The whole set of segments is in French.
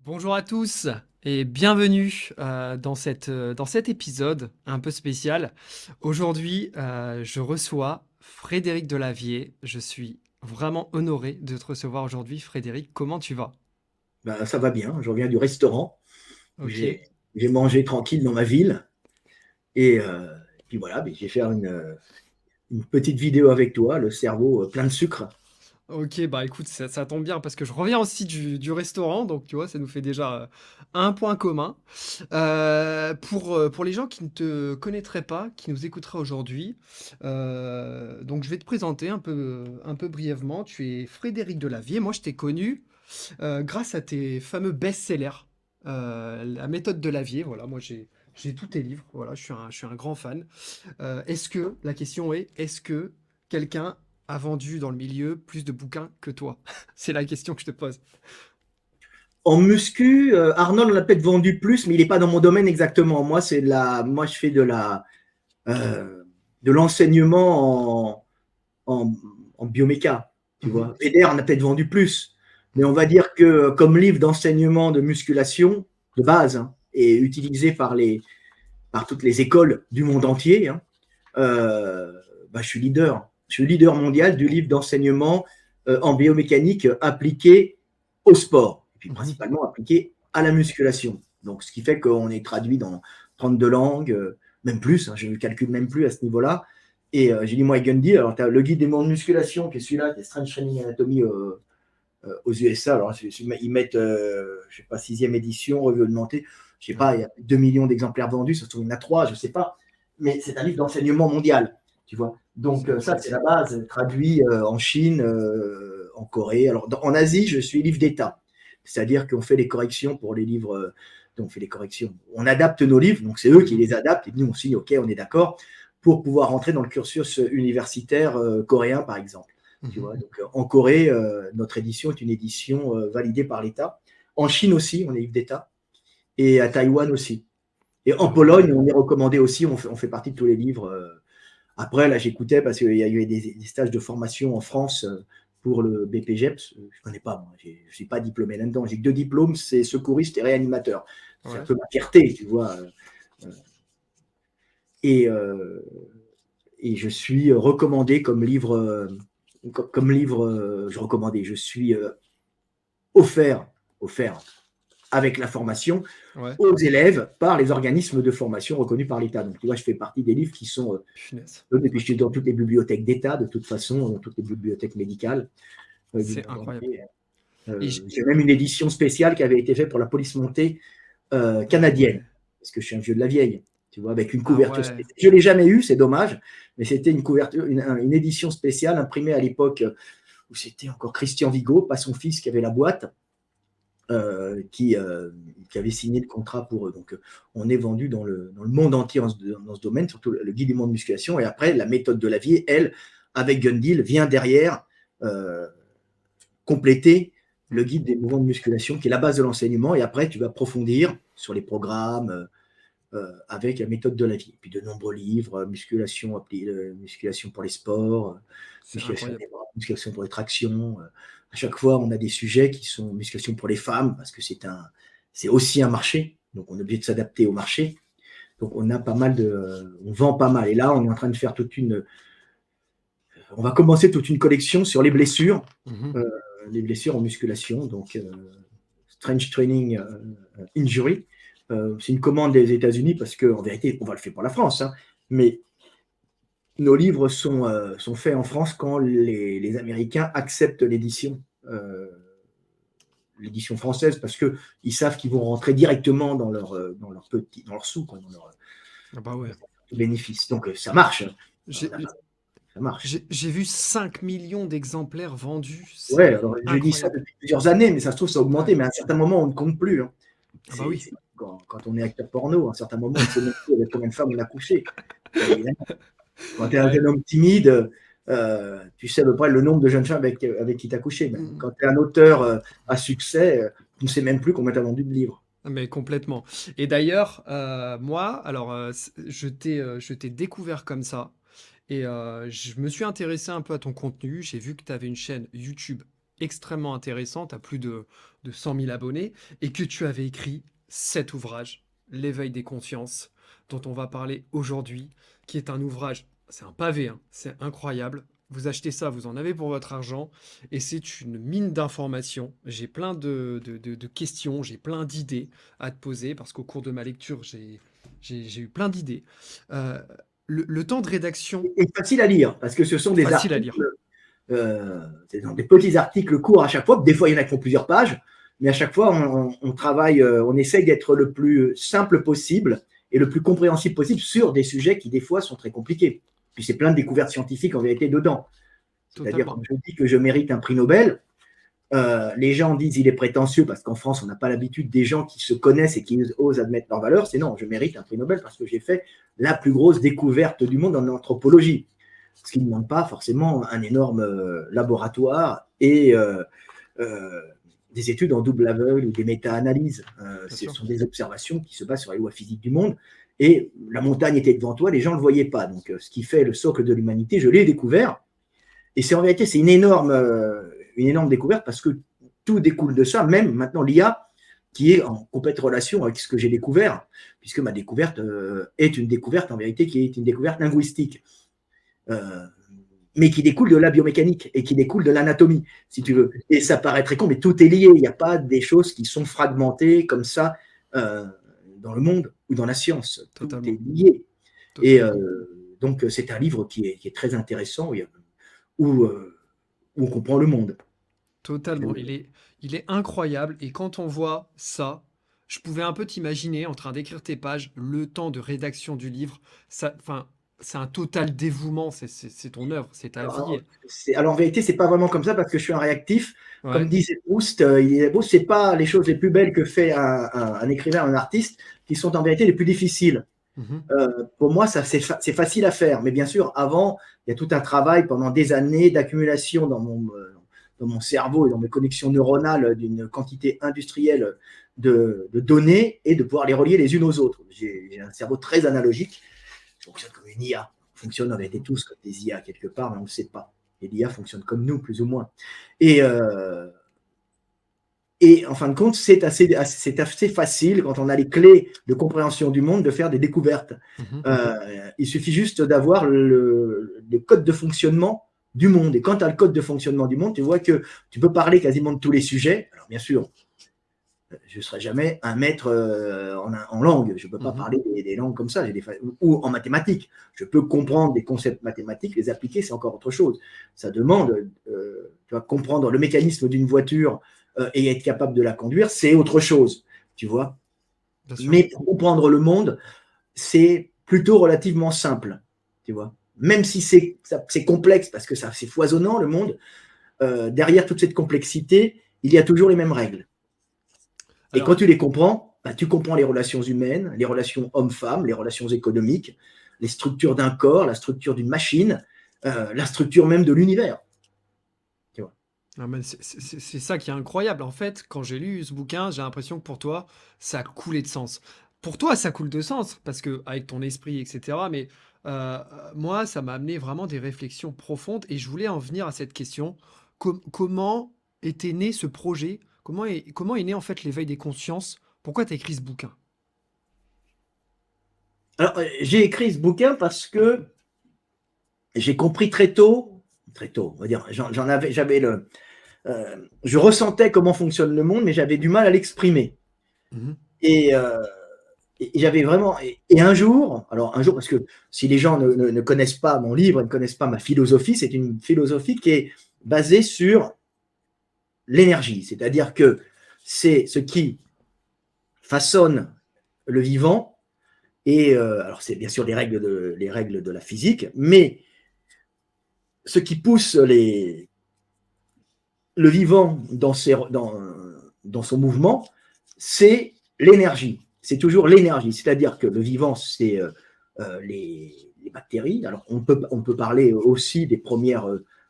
Bonjour à tous et bienvenue dans cet épisode un peu spécial. Aujourd'hui, je reçois Frédéric Delavier. Je suis vraiment honoré de te recevoir aujourd'hui. Frédéric, comment tu vas? Ben, ça va bien, je reviens du restaurant. Ok. J'ai j'ai mangé tranquille dans ma ville et puis voilà, ben, je vais faire une petite vidéo avec toi, le cerveau plein de sucre. Ok, bah écoute, ça tombe bien parce que je reviens aussi du restaurant, donc tu vois, ça nous fait déjà un point commun. Pour les gens qui ne te connaîtraient pas, qui nous écouteraient aujourd'hui, donc je vais te présenter un peu brièvement. Tu es Frédéric Delavier. Moi, je t'ai connu grâce à tes fameux best-sellers, La méthode de Lavier. Voilà, moi j'ai tous tes livres. Voilà, je suis un grand fan. La question est, est-ce que quelqu'un a vendu dans le milieu plus de bouquins que toi? C'est la question que je te pose. En muscu, Arnold en a peut-être vendu plus, mais il n'est pas dans mon domaine exactement. Moi je fais euh, de l'enseignement en, en bioméca, tu Mhm. vois. Eder en a peut-être vendu plus, mais on va dire que comme livre d'enseignement de musculation de base, hein, et utilisé par toutes les écoles du monde entier, hein, bah, je suis leader. Je suis leader mondial du livre d'enseignement en biomécanique appliqué au sport, et puis Mhm. principalement appliqué à la musculation. Donc, ce qui fait qu'on est traduit dans 32 langues, même plus, hein, je ne calcule même plus à ce niveau-là. Et j'ai dit, moi, Gundy, alors tu as le guide des mondes de musculation qui est celui-là, qui est Strength Training Anatomy aux USA. Alors, ils mettent, je sais pas, sixième édition, revue augmentée. Je sais Ouais. pas, il y a 2 millions d'exemplaires vendus, ça se trouve, il y en a 3, je sais pas. Mais c'est un livre d'enseignement mondial, tu vois. Donc, C'est ça, incroyable. c'est la base, traduit en Chine, en Corée. Alors, en Asie, je suis livre d'État. C'est-à-dire qu'on fait les corrections pour les livres. Donc, on fait les corrections. On adapte nos livres, donc c'est eux qui Mhm. les adaptent, et nous, on signe, OK, on est d'accord, pour pouvoir rentrer dans le cursus universitaire coréen, par exemple. Tu Mhm. vois, donc, en Corée, notre édition est une édition validée par l'État. En Chine aussi, on est livre d'État. Et à Taïwan aussi. Et en Pologne, Incroyable. on est recommandé aussi, on fait partie de tous les livres. Après, là, j'écoutais parce qu'il y a eu des stages de formation en France pour le BPGEPS. Je ne connais pas, moi. Je ne suis pas diplômé là-dedans. J'ai que 2 diplômes, c'est secouriste et réanimateur. C'est un Ouais. peu ma fierté, tu vois. Et, euh, et je suis recommandé comme livre, je suis offert, offert avec la formation Ouais. aux élèves par les organismes de formation reconnus par l'État. Donc, tu vois, je fais partie des livres qui sont Punaise. et puis je suis dans toutes les bibliothèques d'État, de toute façon, dans toutes les bibliothèques médicales du C'est monde incroyable. entier. Et J'ai même une édition spéciale qui avait été faite pour la police montée ah ouais. canadienne, parce que je suis un vieux de la vieille, tu vois, avec une Ah couverture ouais. spéciale. Je ne l'ai jamais eu, c'est dommage, mais c'était une couverture, une édition spéciale imprimée à l'époque où c'était encore Christian Vigo, pas son fils qui avait la boîte, qui avait signé le contrat pour eux. Donc, on est vendu dans le monde entier dans ce domaine, surtout le guide du monde musculation. Et après, la méthode de Lavier, elle, avec Gundil, vient derrière euh, compléter le Mhm. guide des mouvements de musculation, qui est la base de l'enseignement. Et après, tu vas approfondir sur les programmes avec la méthode de Lavier. Et puis, de nombreux livres, musculation pour les sports, C'est musculation incroyable. des bras, musculation pour les tractions. À chaque fois, on a des sujets qui sont musculation pour les femmes, parce que c'est aussi un marché. Donc, on est obligé de s'adapter au marché. Donc, on vend pas mal. Et là, on est en train de faire on va commencer toute une collection sur Mhm. euh, les blessures en musculation. Donc, Strength Training Injury. C'est une commande des États-Unis parce qu'en vérité, on va le faire pour la France, hein, mais nos livres sont faits en France quand les Américains acceptent l'édition française parce qu'ils savent qu'ils vont rentrer directement dans leur sous, quoi, Ah bah ouais. bénéfice. Donc ça marche. J'ai Ça marche. j'ai vu 5 millions d'exemplaires vendus. Ouais, alors C'est je dis ça incroyable. depuis plusieurs années, mais ça se trouve, ça a augmenté, Ouais. mais à un certain moment, on ne compte plus, hein. Ah bah oui. Quand on est acteur porno, à un certain moment, on ne sait même plus avec combien de femmes on a couché. Évidemment. Quand tu es un Ouais. jeune homme timide, tu sais à peu près le nombre de jeunes femmes avec qui tu as couché. Mais Mhm. quand tu es un auteur à succès, tu ne sais même plus combien tu as vendu de livres. Mais complètement. Et d'ailleurs, moi, alors, je t'ai découvert comme ça et je me suis intéressé un peu à ton contenu. J'ai vu que tu avais une chaîne YouTube extrêmement intéressant, tu as plus de 100 000 abonnés, et que tu avais écrit cet ouvrage, L'éveil des consciences, dont on va parler aujourd'hui, qui est un ouvrage, c'est un pavé, hein, c'est incroyable. Vous achetez ça, vous en avez pour votre argent, et c'est une mine d'informations. J'ai plein de questions, j'ai plein d'idées à te poser, parce qu'au cours de ma lecture, j'ai eu plein d'idées. Euh, le temps de rédaction, Et facile à lire, parce que ce sont des facile à articles, lire. c'est des petits articles courts à chaque fois. Des fois, il y en a qui font plusieurs pages, mais à chaque fois, on travaille, on essaye d'être le plus simple possible et le plus compréhensible possible sur des sujets qui, des fois, sont très compliqués. Puis c'est plein de découvertes scientifiques en vérité dedans. C'est-à-dire, quand Totalement. je dis que je mérite un prix Nobel, les gens disent il est prétentieux parce qu'en France, on n'a pas l'habitude des gens qui se connaissent et qui osent admettre leur valeur. C'est non, je mérite un prix Nobel parce que j'ai fait la plus grosse découverte du monde en anthropologie. Ce qui ne demande pas forcément un énorme laboratoire et des études en double aveugle ou des méta-analyses. Ce sont des observations qui se basent sur les lois physiques du monde. Et la montagne était devant toi, les gens ne le voyaient pas. Donc, ce qui fait le socle de l'humanité, je l'ai découvert. Et c'est en vérité, c'est une énorme découverte parce que tout découle de ça, même maintenant l'IA, qui est en complète relation avec ce que j'ai découvert, puisque ma découverte est une découverte, en vérité, qui est une découverte linguistique. Mais qui découle de la biomécanique et qui découle de l'anatomie, si tu veux. Et ça paraît très con, mais tout est lié. Il n'y a pas des choses qui sont fragmentées comme ça dans le monde ou dans la science. Totalement. Tout est lié. Totalement. Et donc, c'est un livre qui est très intéressant où on comprend le monde. Totalement. Il est incroyable. Et quand on voit ça, je pouvais un peu t'imaginer en train d'écrire tes pages, le temps de rédaction du livre. Ça, enfin, c'est un total dévouement. C'est ton œuvre, c'est ta vie. Alors, en vérité, c'est pas vraiment comme ça parce que je suis un réactif. Comme Ouais. disait Proust, c'est pas les choses les plus belles que fait un écrivain, un artiste, qui sont en vérité les plus difficiles. Mhm. Pour moi, ça c'est facile à faire. Mais bien sûr, avant, il y a tout un travail pendant des années d'accumulation dans mon cerveau et dans mes connexions neuronales d'une quantité industrielle de données et de pouvoir les relier les unes aux autres. J'ai un cerveau très analogique. Je fonctionne comme une IA. On fonctionne, on a été tous comme des IA quelque part, mais on ne le sait pas. Et l'IA fonctionne comme nous, plus ou moins. Et en fin de compte, c'est assez facile, quand on a les clés de compréhension du monde, de faire des découvertes. Mhm. Il suffit juste d'avoir le code de fonctionnement du monde. Et quand tu as le code de fonctionnement du monde, tu vois que tu peux parler quasiment de tous les sujets. Alors, bien sûr, je ne serai jamais un maître en langue. Je ne peux pas Mhm. parler des langues comme ça. Ou en mathématiques. Je peux comprendre des concepts mathématiques, les appliquer, c'est encore autre chose. Ça demande, tu vas comprendre le mécanisme d'une voiture et être capable de la conduire, c'est autre chose, tu vois. Bien sûr. Mais pour comprendre le monde, c'est plutôt relativement simple, tu vois. Même si c'est complexe, parce que c'est foisonnant, le monde, derrière toute cette complexité, il y a toujours les mêmes règles. Et quand Alors, tu les comprends, bah, tu comprends les relations humaines, les relations hommes-femmes, les relations économiques, les structures d'un corps, la structure d'une machine, la structure même de l'univers. Tu vois. ah, mais c'est ça qui est incroyable. En fait, quand j'ai lu ce bouquin, j'ai l'impression que pour toi, ça a coulé de sens. Pour toi, ça coule de sens, parce que avec ton esprit, etc. Mais moi, ça m'a amené vraiment des réflexions profondes, et je voulais en venir à cette question. Comment était né ce projet? Comment est né en fait l'éveil des consciences? Pourquoi tu as écrit ce bouquin? Alors, j'ai écrit ce bouquin parce que j'ai compris très tôt, on va dire, je ressentais comment fonctionne le monde, mais j'avais du mal à l'exprimer. Mhm. Et, j'avais vraiment. Et un jour, parce que si les gens ne connaissent pas mon livre, ne connaissent pas ma philosophie, c'est une philosophie qui est basée sur l'énergie, c'est-à-dire que c'est ce qui façonne le vivant. Et alors, c'est bien sûr les règles de la physique, mais ce qui pousse le vivant dans son mouvement, c'est l'énergie. C'est toujours l'énergie. C'est-à-dire que le vivant, c'est les bactéries. Alors, on peut parler aussi des premières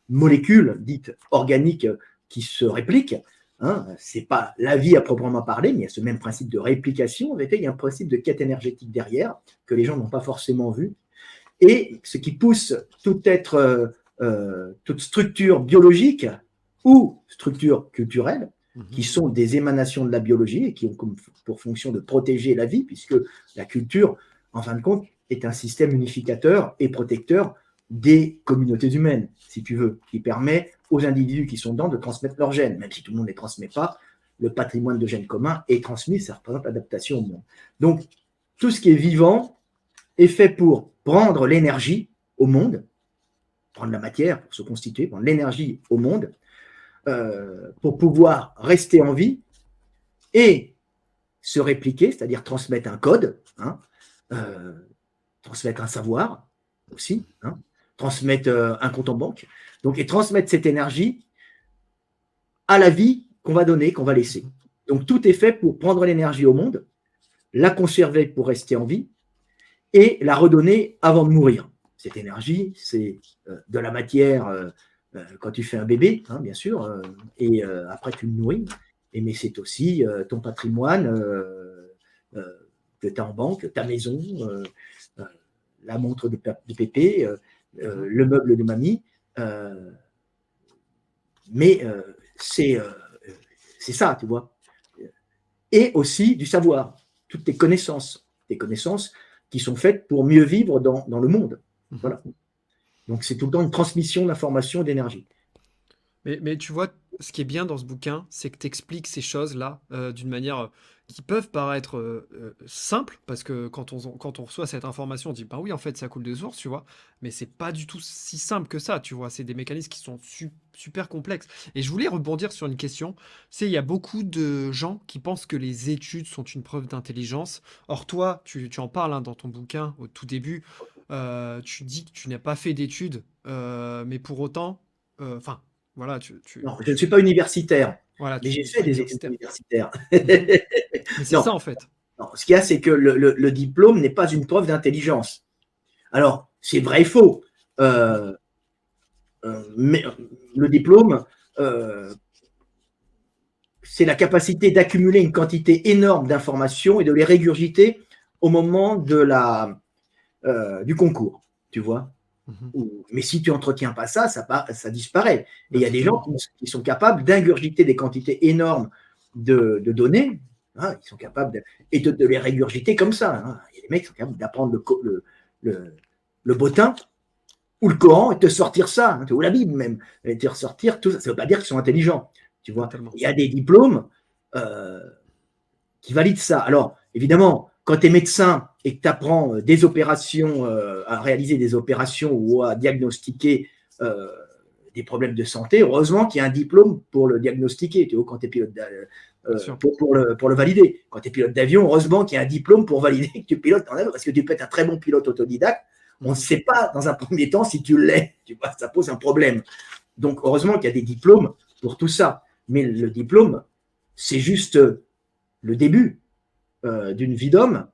molécules dites organiques qui se répliquent. Hein. Ce n'est pas la vie à proprement parler, mais il y a ce même principe de réplication. En fait, il y a un principe de quête énergétique derrière que les gens n'ont pas forcément vu. Et ce qui pousse toute structure biologique ou structures culturelles qui Mhm. sont des émanations de la biologie et qui ont comme pour fonction de protéger la vie, puisque la culture, en fin de compte, est un système unificateur et protecteur des communautés humaines, si tu veux, qui permet aux individus qui sont dedans de transmettre leurs gènes, même si tout le monde ne les transmet pas. Le patrimoine de gènes communs est transmis, ça représente l'adaptation au monde. Donc, tout ce qui est vivant est fait pour prendre l'énergie au monde, prendre la matière pour se constituer, prendre l'énergie au monde, pour pouvoir rester en vie et se répliquer, c'est-à-dire transmettre un code, hein, transmettre un savoir aussi, hein, transmettre un compte en banque, donc, et transmettre cette énergie à la vie qu'on va donner, qu'on va laisser. Donc tout est fait pour prendre l'énergie au monde, la conserver pour rester en vie et la redonner avant de mourir. Cette énergie, c'est de la matière quand tu fais un bébé, hein, bien sûr, et après tu le nourris, mais c'est aussi ton patrimoine que tu as en banque, ta maison, la montre de pépé, le meuble de mamie. Mais c'est ça, tu vois. Et aussi du savoir, toutes tes connaissances qui sont faites pour mieux vivre dans le monde. Voilà. Donc c'est tout le temps une transmission d'informations et d'énergie. Mais tu vois, ce qui est bien dans ce bouquin, c'est que tu expliques ces choses-là d'une manière qui peuvent paraître simples, parce que quand on reçoit cette information, on dit, bah oui, en fait, ça coule de source, tu vois, mais c'est pas du tout si simple que ça, tu vois, c'est des mécanismes qui sont super complexes. Et je voulais rebondir sur une question, c'est il y a beaucoup de gens qui pensent que les études sont une preuve d'intelligence. Or, toi, tu en parles hein, dans ton bouquin au tout début, tu dis que tu n'as pas fait d'études, mais pour autant, enfin, voilà, Non, je ne suis pas universitaire, voilà, mais tu j'ai n'es fait pas des études universitaire. universitaires. Mhm. Mais c'est Non, ça en fait. non, ce qu'il y a, c'est que le diplôme n'est pas une preuve d'intelligence. Alors, c'est vrai et faux. Mais le diplôme, c'est la capacité d'accumuler une quantité énorme d'informations et de les régurgiter au moment du concours, tu vois. Mhm. Mais si tu n'entretiens pas ça, ça disparaît. Et il Bah, y a des gens totalement. qui sont capables d'ingurgiter des quantités énormes de données, hein, ils sont capables et de les régurgiter comme ça. Hein. Il y a des mecs qui sont capables d'apprendre le bottin ou le Coran et te sortir ça, hein, ou la Bible même, et te ressortir tout ça. Ça ne veut pas dire qu'ils sont intelligents, tu vois. Totalement. Il y a des diplômes euh, qui valident ça. Alors, évidemment, quand tu es médecin et que tu apprends des opérations, à réaliser des opérations ou à diagnostiquer des problèmes de santé, heureusement qu'il y a un diplôme pour le diagnostiquer, tu vois, quand tu es pilote Bien sûr. pour le valider. Quand tu es pilote d'avion, heureusement qu'il y a un diplôme pour valider que tu pilotes en avion, parce que tu peux être un très bon pilote autodidacte, on ne Mhm. sait pas dans un premier temps si tu l'es, tu vois, ça pose un problème. Donc, heureusement qu'il y a des diplômes pour tout ça. Mais le diplôme, c'est juste le début d'une vie d'homme.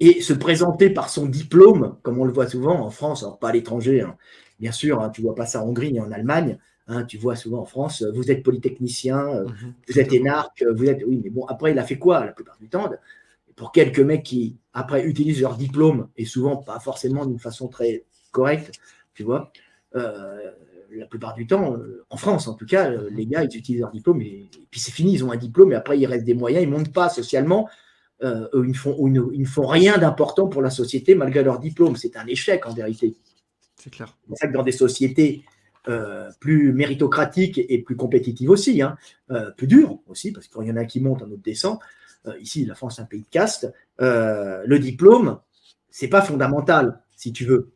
Et se présenter par son diplôme, comme on le voit souvent en France, alors pas à l'étranger, hein. Bien sûr, hein, tu ne vois pas ça en Hongrie ni en Allemagne, hein, tu vois souvent en France, vous êtes polytechnicien, Mhm. vous êtes Totalement. énarque, vous êtes. Oui, mais bon, après, il a fait quoi la plupart du temps? Pour quelques mecs qui, après, utilisent leur diplôme, et souvent pas forcément d'une façon très correcte, tu vois, la plupart du temps, en France en tout cas, Mhm. les gars, ils utilisent leur diplôme, et puis c'est fini, ils ont un diplôme, et après, il reste des moyens, ils ne montent pas socialement, ils ne font rien d'important pour la société malgré leur diplôme. C'est un échec en vérité. C'est clair. C'est pour ça que dans des sociétés plus méritocratiques et plus compétitives aussi, hein, plus dures aussi, parce qu'il y en a qui montent, un autre descend. Ici, la France est un pays de caste. Le diplôme, c'est pas fondamental, si tu veux.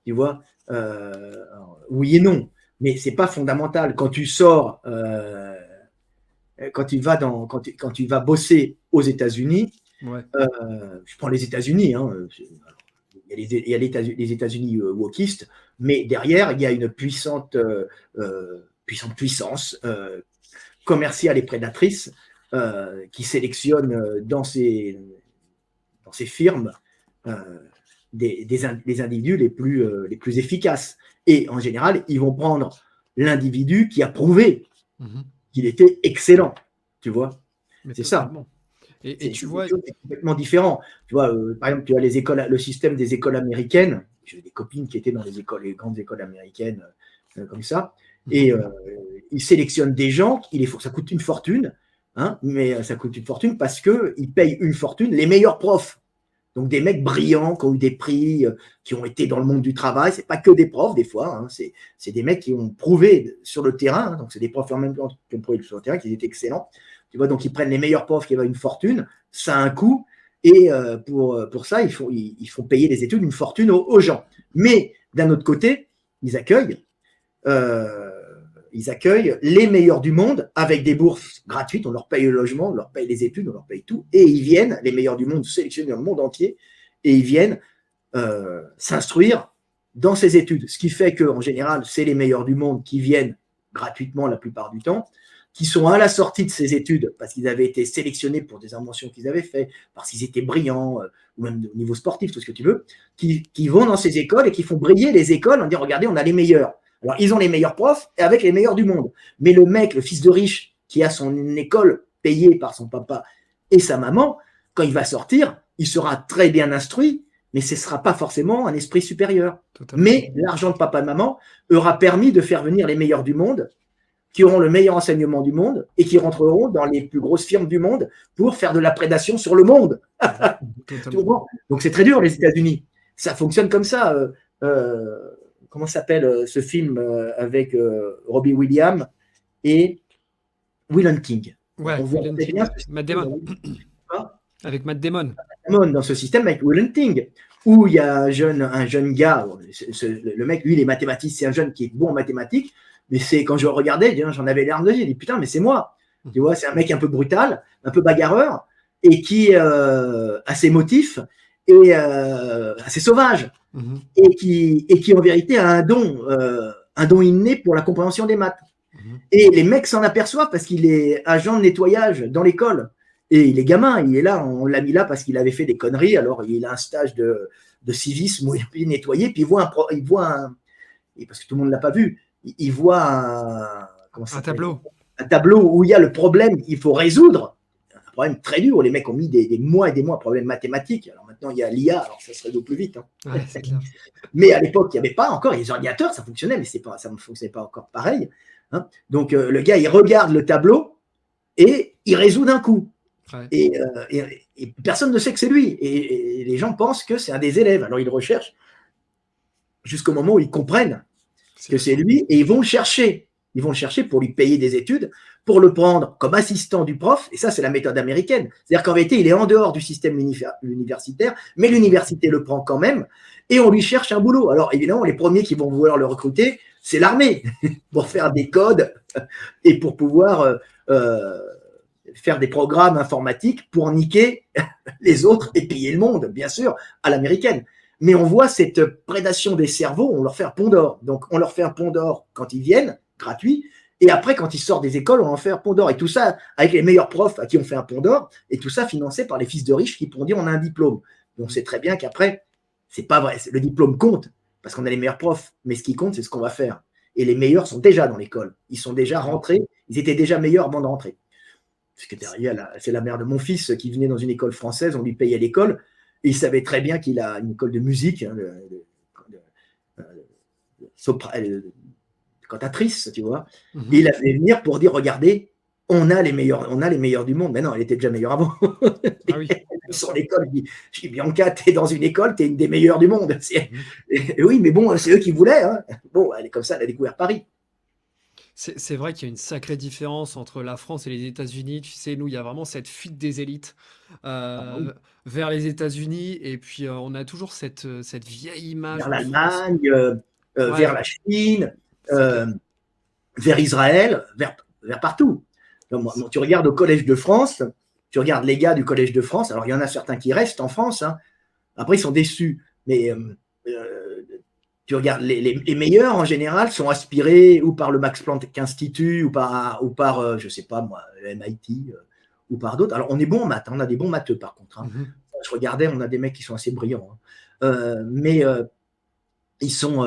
Tu vois, oui et non, mais c'est pas fondamental. Quand tu sors, quand tu vas bosser aux États-Unis, Ouais. je prends les États-Unis, hein, il y a les États-Unis wokistes, mais derrière, il y a une puissante puissance commerciale et prédatrice qui sélectionne dans ces firmes les individus les plus efficaces. Et en général, ils vont prendre l'individu qui a prouvé Mhm. qu'il était excellent. Tu vois, Mais c'est ça. totalement. Et C'est tu quelque vois, chose qui est complètement différent. Tu vois, par exemple, tu as le système des écoles américaines. J'ai des copines qui étaient dans les grandes écoles américaines comme ça. Et ils sélectionnent des gens, ça coûte une fortune, hein, mais ça coûte une fortune parce qu'ils payent une fortune les meilleurs profs. Donc des mecs brillants qui ont eu des prix, qui ont été dans le monde du travail. C'est pas que des profs des fois, hein, c'est des mecs qui ont prouvé sur le terrain. Hein, donc c'est des profs en même temps qui ont prouvé sur le terrain qu'ils étaient excellents. Tu vois, donc ils prennent les meilleurs profs qui valent une fortune. Ça a un coût et pour ça ils font payer les études une fortune aux gens. Mais d'un autre côté, ils accueillent les meilleurs du monde avec des bourses gratuites. On leur paye le logement, on leur paye les études, on leur paye tout. Et ils viennent, les meilleurs du monde, sélectionnés dans le monde entier, et ils viennent s'instruire dans ces études. Ce qui fait qu'en général, c'est les meilleurs du monde qui viennent gratuitement la plupart du temps, qui sont à la sortie de ces études parce qu'ils avaient été sélectionnés pour des inventions qu'ils avaient faites, parce qu'ils étaient brillants, ou même au niveau sportif, tout ce que tu veux, qui vont dans ces écoles et qui font briller les écoles en disant, regardez, on a les meilleurs. Alors, ils ont les meilleurs profs et avec les meilleurs du monde. Mais le mec, le fils de riche, qui a son école payée par son papa et sa maman, quand il va sortir, il sera très bien instruit, mais ce ne sera pas forcément un esprit supérieur. Totalement. Mais l'argent de papa et maman aura permis de faire venir les meilleurs du monde, qui auront le meilleur enseignement du monde et qui rentreront dans les plus grosses firmes du monde pour faire de la prédation sur le monde. Donc, c'est très dur, les États-Unis. Ça fonctionne comme ça. Comment s'appelle ce film avec Robbie Williams et Will Hunting. Ouais, on voit très bien Matt Damon. Avec Matt Damon. Dans ce système avec Will Hunting, où il y a un jeune gars, le mec, lui, il est mathématicien, c'est un jeune qui est bon en mathématiques, mais c'est quand je regardais, j'en avais l'air de dire, putain, mais c'est moi. Tu vois, c'est un mec un peu brutal, un peu bagarreur, et qui a ses motifs et assez sauvage. Et qui en vérité a un don inné pour la compréhension des maths. Et les mecs s'en aperçoivent parce qu'il est agent de nettoyage dans l'école. Et il est gamin, il est là, on l'a mis là parce qu'il avait fait des conneries, alors il a un stage de civisme où il est nettoyé, puis il voit un parce que tout le monde ne l'a pas vu, il voit un tableau où il y a le problème qu'il faut résoudre. Un problème très dur, les mecs ont mis des mois et des mois, problème mathématique. Alors maintenant, il y a l'IA, alors ça se résout plus vite. Hein. Ouais, c'est clair. Mais à l'époque, il n'y avait pas encore, les ordinateurs, ça fonctionnait, mais ça ne fonctionnait pas encore pareil. Hein. Donc, le gars, il regarde le tableau et il résout d'un coup. Ouais. Et personne ne sait que c'est lui. Et les gens pensent que c'est un des élèves. Alors, ils le recherchent jusqu'au moment où ils comprennent que c'est lui et ils vont le chercher. Ils vont le chercher pour lui payer des études, pour le prendre comme assistant du prof. Et ça, c'est la méthode américaine. C'est-à-dire qu'en vérité, il est en dehors du système universitaire, mais l'université le prend quand même et on lui cherche un boulot. Alors, évidemment, les premiers qui vont vouloir le recruter, c'est l'armée pour faire des codes et pour pouvoir faire des programmes informatiques pour niquer les autres et piller le monde, bien sûr, à l'américaine. Mais on voit cette prédation des cerveaux, on leur fait un pont d'or. Donc, on leur fait un pont d'or quand ils viennent, gratuit, et après, quand ils sortent des écoles, on leur fait un pont d'or. Et tout ça, avec les meilleurs profs à qui on fait un pont d'or, et tout ça financé par les fils de riches qui pourront dire on a un diplôme. Donc, on sait très bien qu'après, c'est pas vrai. Le diplôme compte, parce qu'on a les meilleurs profs, mais ce qui compte, c'est ce qu'on va faire. Et les meilleurs sont déjà dans l'école. Ils sont déjà rentrés, ils étaient déjà meilleurs avant de rentrer. C'est la mère de mon fils qui venait dans une école française, on lui payait l'école, et il savait très bien qu'il a une école de musique, hein, cantatrice, tu vois. Et il a fait venir pour dire, regardez, on a les meilleurs du monde. Mais non, elle était déjà meilleure avant. Ah oui. Sur l'école, je dis, Bianca, t'es dans une école, t'es une des meilleures du monde. Et oui, mais bon, c'est eux qui voulaient. Hein. Bon, elle est comme ça, elle a découvert Paris. C'est vrai qu'il y a une sacrée différence entre la France et les États-Unis. Tu sais, nous, il y a vraiment cette fuite des élites vers les États-Unis. Et puis, on a toujours cette vieille image. Vers l'Allemagne, vers la Chine, vers Israël, vers partout. Donc, tu regardes au Collège de France, tu regardes les gars du Collège de France. Alors, il y en a certains qui restent en France. Hein. Après, ils sont déçus. Mais tu regardes, les meilleurs, en général, sont aspirés ou par le Max Planck Institut ou par je sais pas moi, MIT ou par d'autres. Alors, on est bon en maths, hein, on a des bons matheux, par contre. Hein. Je regardais, on a des mecs qui sont assez brillants. Hein. Mais ils sont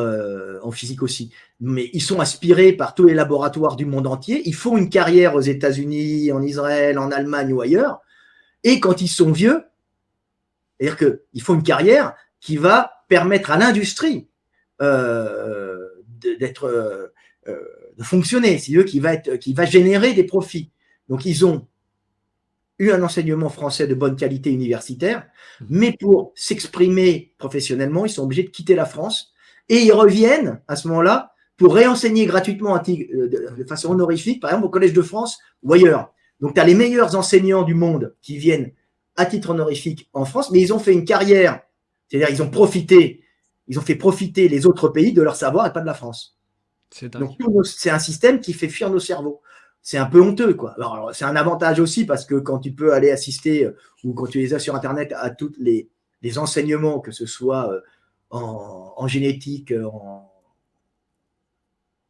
en physique aussi. Mais ils sont aspirés par tous les laboratoires du monde entier. Ils font une carrière aux États-Unis, en Israël, en Allemagne ou ailleurs. Et quand ils sont vieux, c'est-à-dire qu'ils font une carrière qui va permettre à l'industrie d'être de fonctionner, c'est eux qui va générer des profits. Donc, ils ont eu un enseignement français de bonne qualité universitaire, mais pour s'exprimer professionnellement, ils sont obligés de quitter la France et ils reviennent à ce moment-là pour réenseigner gratuitement de façon honorifique, par exemple au Collège de France ou ailleurs. Donc, tu as les meilleurs enseignants du monde qui viennent à titre honorifique en France, mais ils ont fait une carrière, c'est-à-dire ils ont fait profiter les autres pays de leur savoir et pas de la France. C'est dingue. Donc, c'est un système qui fait fuir nos cerveaux. C'est un peu honteux, quoi. Alors, c'est un avantage aussi parce que quand tu peux aller assister ou quand tu les as sur Internet à tous les enseignements, que ce soit en génétique,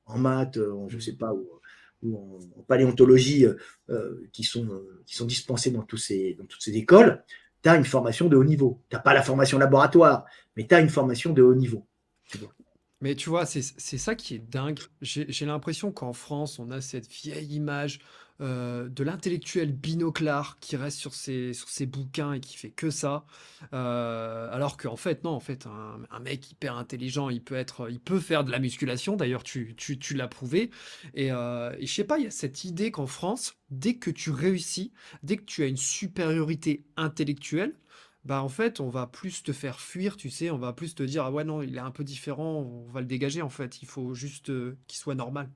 en maths, je ne sais pas, ou en paléontologie, qui sont dispensés dans toutes ces écoles, tu as une formation de haut niveau. Tu n'as pas la formation laboratoire, mais tu as une formation de haut niveau. Mais tu vois, c'est ça qui est dingue. J'ai l'impression qu'en France, on a cette vieille image de l'intellectuel binoclard qui reste sur ses bouquins et qui fait que ça. Alors qu'en fait, non, en fait, un mec hyper intelligent, il peut faire de la musculation. D'ailleurs, tu l'as prouvé. Et je sais pas, il y a cette idée qu'en France, dès que tu réussis, dès que tu as une supériorité intellectuelle, bah, en fait, on va plus te faire fuir, tu sais, on va plus te dire: «Ah ouais, non, il est un peu différent, on va le dégager, en fait, il faut juste, qu'il soit normal».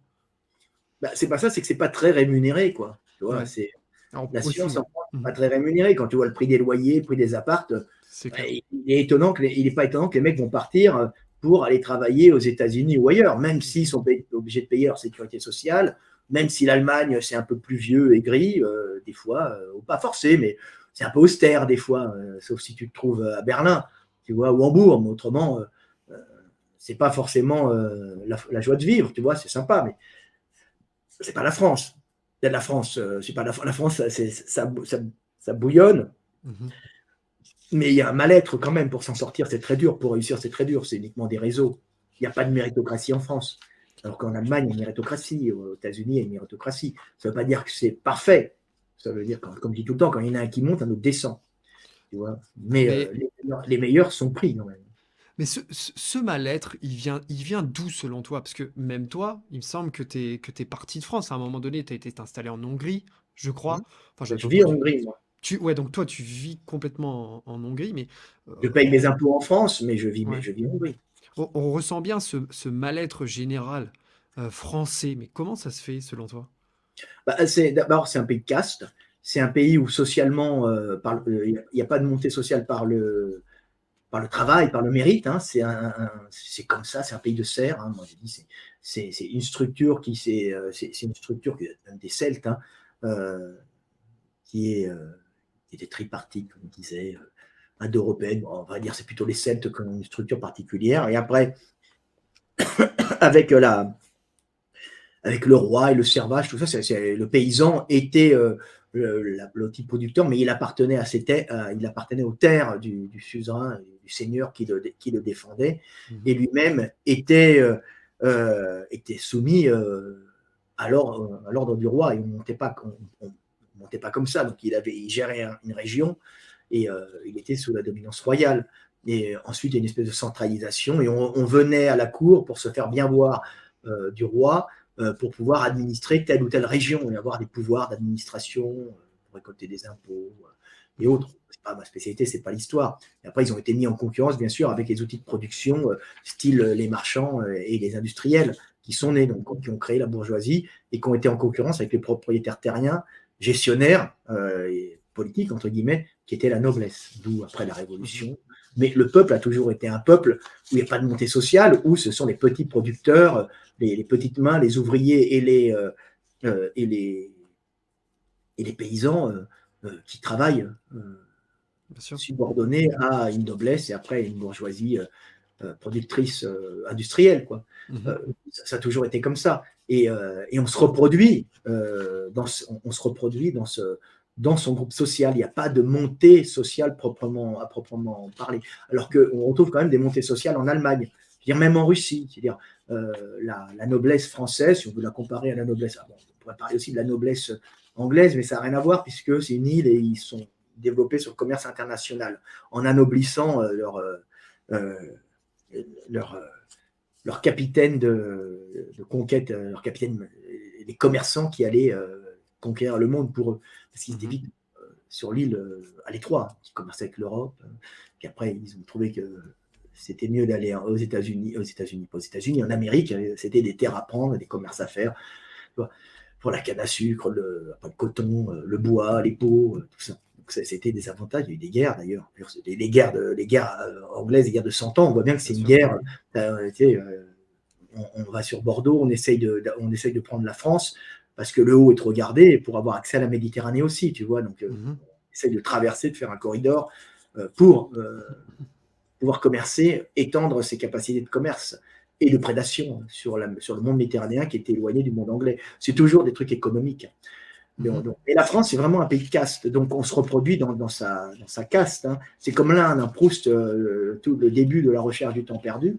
Bah, c'est pas ça, c'est que c'est pas très rémunéré, quoi. Tu vois, Ouais, alors la aussi, science ouais. en France, c'est Mmh. pas très rémunéré. Quand tu vois le prix des loyers, le prix des appartes, C'est bah, clair. il est pas étonnant que les mecs vont partir pour aller travailler aux États-Unis ou ailleurs, même s'ils sont obligés de payer leur sécurité sociale, même si l'Allemagne c'est un peu plus vieux et gris, des fois, ou pas forcé, mais c'est un peu austère des fois, sauf si tu te trouves à Berlin, tu vois, ou Hambourg, mais autrement, c'est pas forcément la joie de vivre, tu vois, c'est sympa, mais c'est pas la France. Il y a de la France, c'est pas la France, ça bouillonne, Mmh. mais il y a un mal-être quand même pour s'en sortir, c'est très dur. Pour réussir, c'est très dur, c'est uniquement des réseaux. Il n'y a pas de méritocratie en France. Alors qu'en Allemagne, il y a une méritocratie, aux États-Unis, il y a une méritocratie. Ça ne veut pas dire que c'est parfait. Ça veut dire, comme je dis tout le temps, quand il y en a un qui monte, un autre descend. Tu vois, mais Mais les meilleurs sont pris quand même. mais ce mal-être, il vient d'où selon toi? Parce que même toi, il me semble que tu es parti de France. À un moment donné, tu as été t'installer en Hongrie, je crois. Enfin, Je j'avais vis en entendu. Hongrie, moi. Ouais, donc toi, tu vis complètement en Hongrie, mais Je paye mes impôts en France, mais ouais. je vis en Hongrie. On ressent bien ce mal-être général français, mais comment ça se fait selon toi? Bah, d'abord, c'est un pays de caste. C'est un pays où socialement, il n'y a pas de montée sociale par le travail, par le mérite. Hein. C'est comme ça, c'est un pays de serfs. Hein. Moi, j'ai dit, c'est une structure c'est une structure qui est des Celtes, hein, euh, qui est qui était tripartite, comme on disait, indo-européenne. Bon, on va dire c'est plutôt les Celtes qui ont une structure particulière. Et après, avec avec le roi et le servage, tout ça, le paysan était le petit producteur, mais il appartenait il appartenait aux terres du suzerain, du seigneur qui le défendait, Mmh. et lui-même était soumis à l'ordre du roi, et on montait pas comme ça. Donc il gérait une région et il était sous la dominance royale. Et ensuite, il y a une espèce de centralisation, et on venait à la cour pour se faire bien voir du roi, pour pouvoir administrer telle ou telle région et avoir des pouvoirs d'administration, pour récolter des impôts et Mmh. autres. C'est pas ma spécialité, c'est pas l'histoire. Et après, ils ont été mis en concurrence, bien sûr, avec les outils de production, style les marchands et les industriels qui sont nés, donc qui ont créé la bourgeoisie et qui ont été en concurrence avec les propriétaires terriens, gestionnaires et politiques, entre guillemets, qui étaient la noblesse, d'où après la Mmh. Révolution. Mais le peuple a toujours été un peuple où il n'y a pas de montée sociale, où ce sont les petits producteurs, les petites mains, les ouvriers euh, et les, et les paysans qui travaillent Bien sûr. subordonnés à une noblesse et après une bourgeoisie productrice industrielle. Quoi. Mmh. Ça a toujours été comme ça. Et on se reproduit, on se reproduit dans son groupe social. Il n'y a pas de montée sociale à proprement parler. Alors qu'on retrouve quand même des montées sociales en Allemagne, je veux dire, même en Russie. C'est-à-dire la noblesse française, si on veut la comparer à la noblesse, bon, on pourrait parler aussi de la noblesse anglaise, mais ça n'a rien à voir puisque c'est une île et ils sont développés sur le commerce international en anoblissant euh, leur, leurs capitaines de conquête, leurs capitaines, les commerçants qui allaient conquérir le monde pour eux. Parce qu'ils étaient vite sur l'île à l'étroit, hein, qui commerçaient avec l'Europe. Puis après, ils ont trouvé que c'était mieux d'aller aux États-Unis, en Amérique, c'était des terres à prendre, des commerces à faire. Pour la canne à sucre, le coton, le bois, les peaux, tout ça. Donc c'était des avantages. Il y a eu des guerres d'ailleurs. Les guerres anglaises, les guerres de 100 ans, on voit bien que c'est une guerre. On va sur Bordeaux, on essaye de prendre la France parce que le haut est trop gardé pour avoir accès à la Méditerranée aussi, tu vois. Donc on essaye de traverser, de faire un corridor pour pouvoir commercer, étendre ses capacités de commerce et de prédation sur le monde méditerranéen qui était éloigné du monde anglais. C'est toujours des trucs économiques. Et la France, c'est vraiment un pays de caste. Donc, on se reproduit dans sa caste. Hein. C'est comme l'Inde, hein, Proust, tout le début de la recherche du temps perdu.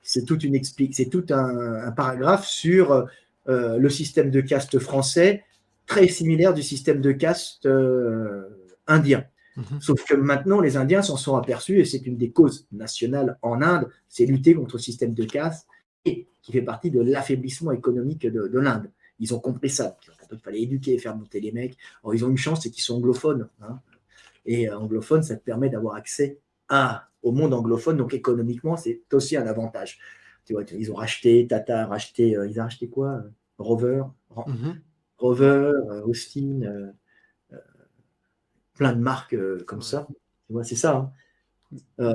C'est tout un paragraphe sur le système de caste français, très similaire du système de caste indien. Sauf que maintenant, les Indiens s'en sont aperçus, et c'est une des causes nationales en Inde, c'est lutter contre le système de caste, et qui fait partie de l'affaiblissement économique de l'Inde. Ils ont compris ça. Il fallait éduquer et faire monter les mecs. Alors, ils ont une chance, c'est qu'ils sont anglophones. Hein. Et anglophone, ça te permet d'avoir accès au monde anglophone. Donc, économiquement, c'est aussi un avantage. Tu vois, ils ont racheté, Tata a racheté, ils ont racheté quoi Rover, Austin, plein de marques comme ça. Tu vois, c'est ça. Hein.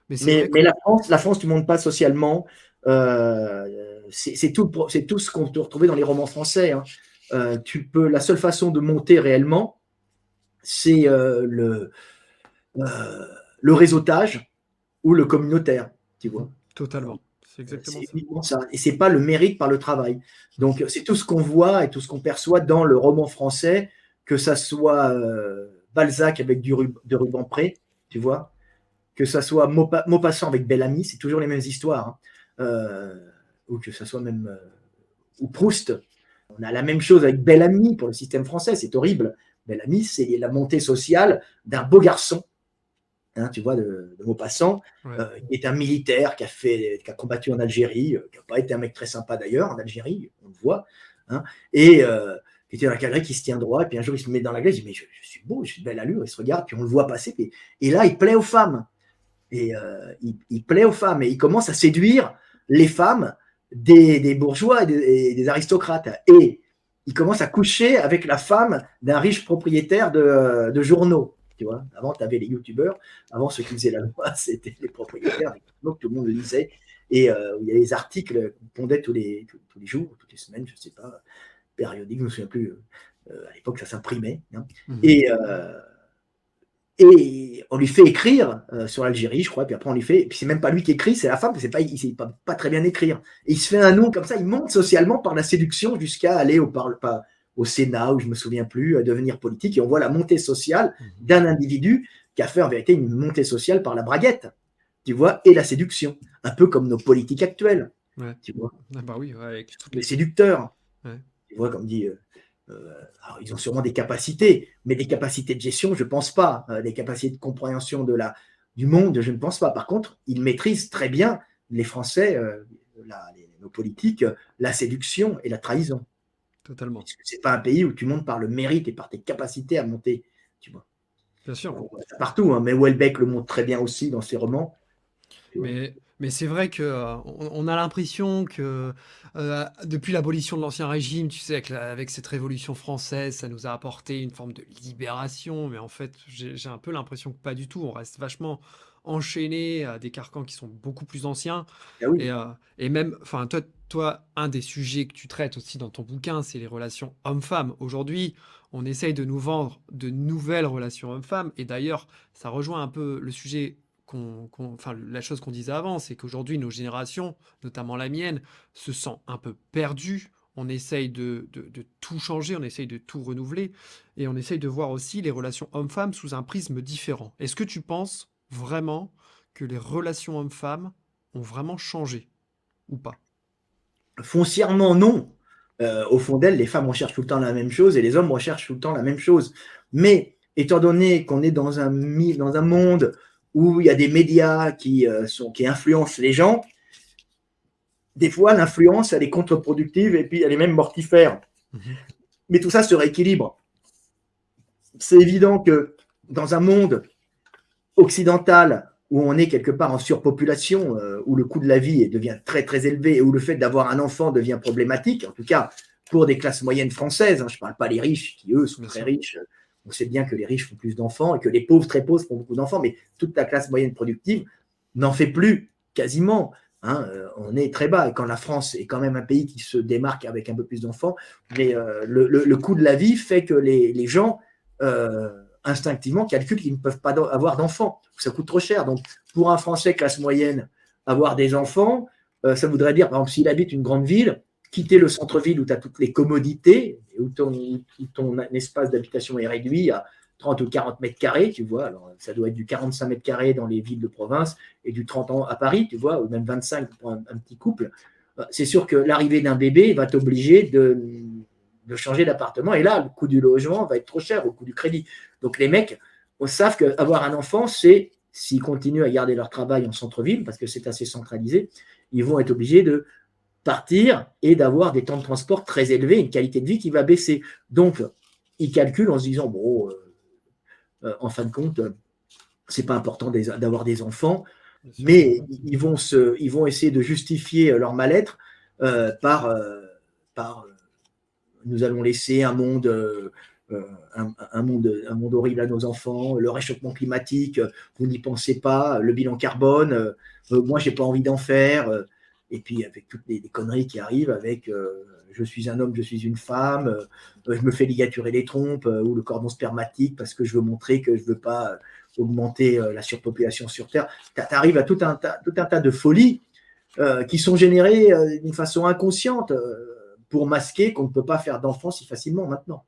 Mais la France, tu ne montes pas socialement. C'est tout ce qu'on peut retrouver dans les romans français. Hein. La seule façon de monter réellement, c'est le réseautage ou le communautaire. Tu vois. Totalement. C'est exactement ça. Et c'est pas le mérite par le travail. Donc, c'est tout ce qu'on voit et tout ce qu'on perçoit dans le roman français, que ça soit Balzac avec de Rubempré, tu vois, que ça soit Maupassant avec Bel-Ami, c'est toujours les mêmes histoires. Hein. Ou que ça soit même ou Proust. On a la même chose avec Bel-Ami pour le système français, c'est horrible. Bel-Ami, c'est la montée sociale d'un beau garçon, hein, tu vois, de Maupassant, qui est un militaire qui a combattu en Algérie, qui n'a pas été un mec très sympa d'ailleurs en Algérie, on le voit, hein, et qui était dans la cavalerie, qui se tient droit, et puis un jour il se met dans la glace, il dit mais je suis beau, j'ai une belle allure, il se regarde, puis on le voit passer, et là il plaît aux femmes, et il plaît aux femmes, et il commence à séduire les femmes des bourgeois et des aristocrates, et il commence à coucher avec la femme d'un riche propriétaire de journaux. Tu vois, avant, tu avais les youtubeurs. Avant, ceux qui faisaient la loi, c'était les propriétaires. Donc, tout le monde le lisait. Et il y a des articles qu'on pondait tous les jours, toutes les semaines, je ne sais pas, périodiques, je ne me souviens plus. À l'époque, ça s'imprimait. Hein. Et on lui fait écrire sur l'Algérie, je crois, puis après on lui fait, et puis c'est même pas lui qui écrit, c'est la femme, parce qu'il ne sait pas très bien écrire. Et il se fait un nom comme ça, il monte socialement par la séduction jusqu'à aller au Sénat, où je ne me souviens plus, à devenir politique, et on voit la montée sociale d'un individu qui a fait en vérité une montée sociale par la braguette, tu vois, et la séduction, un peu comme nos politiques actuelles, tu vois. Ah bah oui, avec les séducteurs, tu vois, comme dit... alors, ils ont sûrement des capacités, mais des capacités de gestion, je ne pense pas. Des capacités de compréhension du monde, je ne pense pas. Par contre, ils maîtrisent très bien, les Français, nos politiques, la séduction et la trahison. Totalement. Parce que ce n'est pas un pays où tu montes par le mérite et par tes capacités à monter. Tu vois. Bien sûr. On voit ça partout, hein, mais Houellebecq le montre très bien aussi dans ses romans. Mais c'est vrai que on a l'impression que depuis l'abolition de l'Ancien Régime, tu sais, avec cette révolution française, ça nous a apporté une forme de libération. Mais en fait, j'ai un peu l'impression que pas du tout. On reste vachement enchaîné à des carcans qui sont beaucoup plus anciens. Ah oui. Et même, enfin, toi, un des sujets que tu traites aussi dans ton bouquin, c'est les relations hommes-femmes. Aujourd'hui, on essaye de nous vendre de nouvelles relations hommes-femmes. Et d'ailleurs, ça rejoint un peu le sujet la chose qu'on disait avant, c'est qu'aujourd'hui, nos générations, notamment la mienne, se sent un peu perdues. On essaye de tout changer, on essaye de tout renouveler, et on essaye de voir aussi les relations hommes-femmes sous un prisme différent. Est-ce que tu penses vraiment que les relations hommes-femmes ont vraiment changé, ou pas? Foncièrement, non. Au fond d'elles, les femmes recherchent tout le temps la même chose, et les hommes recherchent tout le temps la même chose. Mais, étant donné qu'on est dans un monde où il y a des médias qui influencent les gens, des fois, l'influence, elle est contre-productive et puis elle est même mortifère. Mhm. Mais tout ça se rééquilibre. C'est évident que dans un monde occidental où on est quelque part en surpopulation, où le coût de la vie devient très très élevé et où le fait d'avoir un enfant devient problématique, en tout cas pour des classes moyennes françaises, je ne parle pas les riches qui, eux, sont Bien très sûr. riches. On sait bien que les riches font plus d'enfants et que les pauvres, très pauvres, font beaucoup d'enfants, mais toute la classe moyenne productive n'en fait plus quasiment. On est très bas. Et quand la France est quand même un pays qui se démarque avec un peu plus d'enfants, mais le coût de la vie fait que les gens instinctivement calculent qu'ils ne peuvent pas avoir d'enfants. Ça coûte trop cher. Donc, pour un Français classe moyenne, avoir des enfants, ça voudrait dire, par exemple, s'il habite une grande ville, quitter le centre-ville où tu as toutes les commodités, où ton espace d'habitation est réduit à 30 ou 40 mètres carrés, tu vois. Alors, ça doit être du 45 mètres carrés dans les villes de province et du 30 ans à Paris, tu vois, ou même 25 pour un petit couple. C'est sûr que l'arrivée d'un bébé va t'obliger de changer d'appartement. Et là, le coût du logement va être trop cher au coût du crédit. Donc, les mecs savent qu'avoir un enfant, c'est, s'ils continuent à garder leur travail en centre-ville, parce que c'est assez centralisé, ils vont être obligés de partir et d'avoir des temps de transport très élevés, une qualité de vie qui va baisser. Donc, ils calculent en se disant, bon, en fin de compte, c'est pas important d'avoir des enfants, mais ils vont essayer de justifier leur mal-être par nous allons laisser un monde horrible à nos enfants, le réchauffement climatique, vous n'y pensez pas, le bilan carbone, moi j'ai pas envie d'en faire, et puis avec toutes les conneries qui arrivent, avec je suis un homme, je suis une femme, je me fais ligaturer les trompes ou le cordon spermatique parce que je veux montrer que je veux pas augmenter la surpopulation sur Terre. Tu arrives à tout un tas de folies qui sont générées d'une façon inconsciente pour masquer qu'on ne peut pas faire d'enfants si facilement maintenant.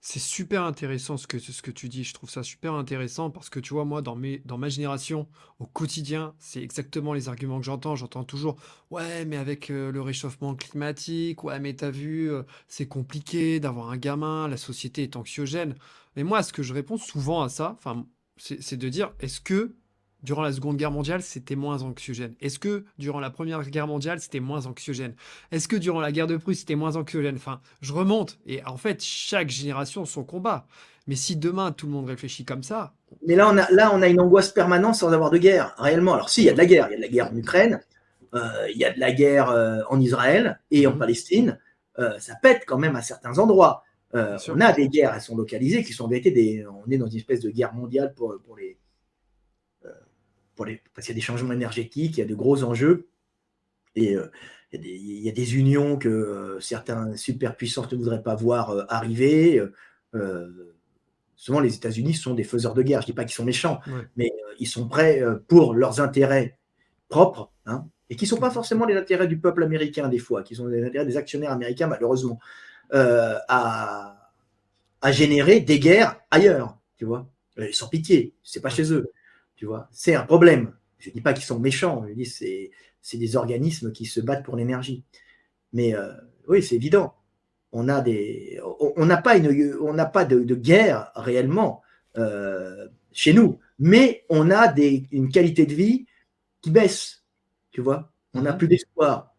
C'est super intéressant ce que tu dis. Je trouve ça super intéressant parce que tu vois, moi, dans ma génération, au quotidien, c'est exactement les arguments que j'entends. J'entends toujours, ouais, mais avec le réchauffement climatique, ouais, mais t'as vu, c'est compliqué d'avoir un gamin, la société est anxiogène. Mais moi, ce que je réponds souvent à ça, enfin, c'est de dire, est-ce que durant la Seconde Guerre mondiale, c'était moins anxiogène? Est-ce que durant la Première Guerre mondiale, c'était moins anxiogène? Est-ce que durant la guerre de Prusse, c'était moins anxiogène? Enfin, je remonte. Et en fait, chaque génération son combat. Mais si demain, tout le monde réfléchit comme ça, Mais là, on a une angoisse permanente sans avoir de guerre, réellement. Alors, si, il y a de la guerre. Il y a de la guerre en Ukraine, il y a de la guerre en Israël et en Palestine. Ça pète quand même à certains endroits. bien sûr. On a des guerres, elles sont localisées, qui sont en vérité on est dans une espèce de guerre mondiale parce qu'il y a des changements énergétiques, il y a de gros enjeux. Et il y a des unions que certaines superpuissances ne voudraient pas voir arriver. Souvent, les États-Unis sont des faiseurs de guerre. Je ne dis pas qu'ils sont méchants, Ouais. mais ils sont prêts pour leurs intérêts propres, et qui ne sont pas Mhm. forcément les intérêts du peuple américain, des fois, qui sont les intérêts des actionnaires américains, malheureusement, à générer des guerres ailleurs, tu vois, sans pitié. C'est pas Ouais. chez eux, tu vois. C'est un problème. Je ne dis pas qu'ils sont méchants, je dis c'est des organismes qui se battent pour l'énergie. Mais oui, c'est évident. On n'a pas de guerre réellement chez nous, mais on a une qualité de vie qui baisse, tu vois. On n'a Mhm. plus d'espoir,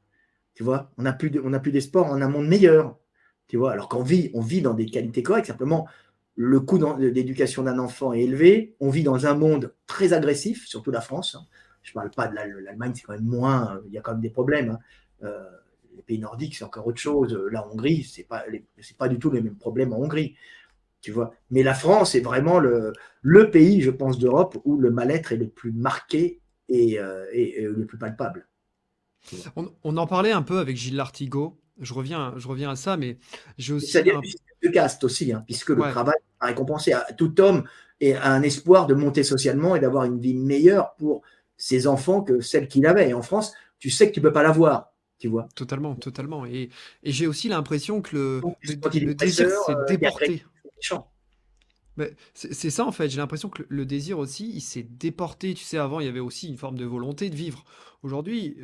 tu vois. On n'a plus d'espoir en un monde meilleur, tu vois. Alors on vit dans des qualités correctes, simplement le coût d'éducation d'un enfant est élevé. On vit dans un monde très agressif, surtout la France. Je ne parle pas de l'Allemagne, c'est quand même moins, il y a quand même des problèmes. Les pays nordiques, c'est encore autre chose. La Hongrie, c'est pas du tout les mêmes problèmes en Hongrie, tu vois. Mais la France est vraiment le pays, je pense, d'Europe où le mal-être est le plus marqué et le plus palpable. Tu vois. On en parlait un peu avec Gilles Lartigot. Je reviens à ça, mais j'ai Et ça aussi vient un... du système de caste aussi, puisque le Ouais, travail a récompensé à tout homme et a un espoir de monter socialement et d'avoir une vie meilleure pour ses enfants que celle qu'il avait. Et en France, tu sais que tu ne peux pas l'avoir, tu vois. totalement, totalement. Et j'ai aussi l'impression que Donc, le quand il est désir presseur, s'est il est agressif, déporté. méchant. Mais c'est ça en fait, j'ai l'impression que le désir aussi, il s'est déporté. Tu sais, avant, il y avait aussi une forme de volonté de vivre. Aujourd'hui,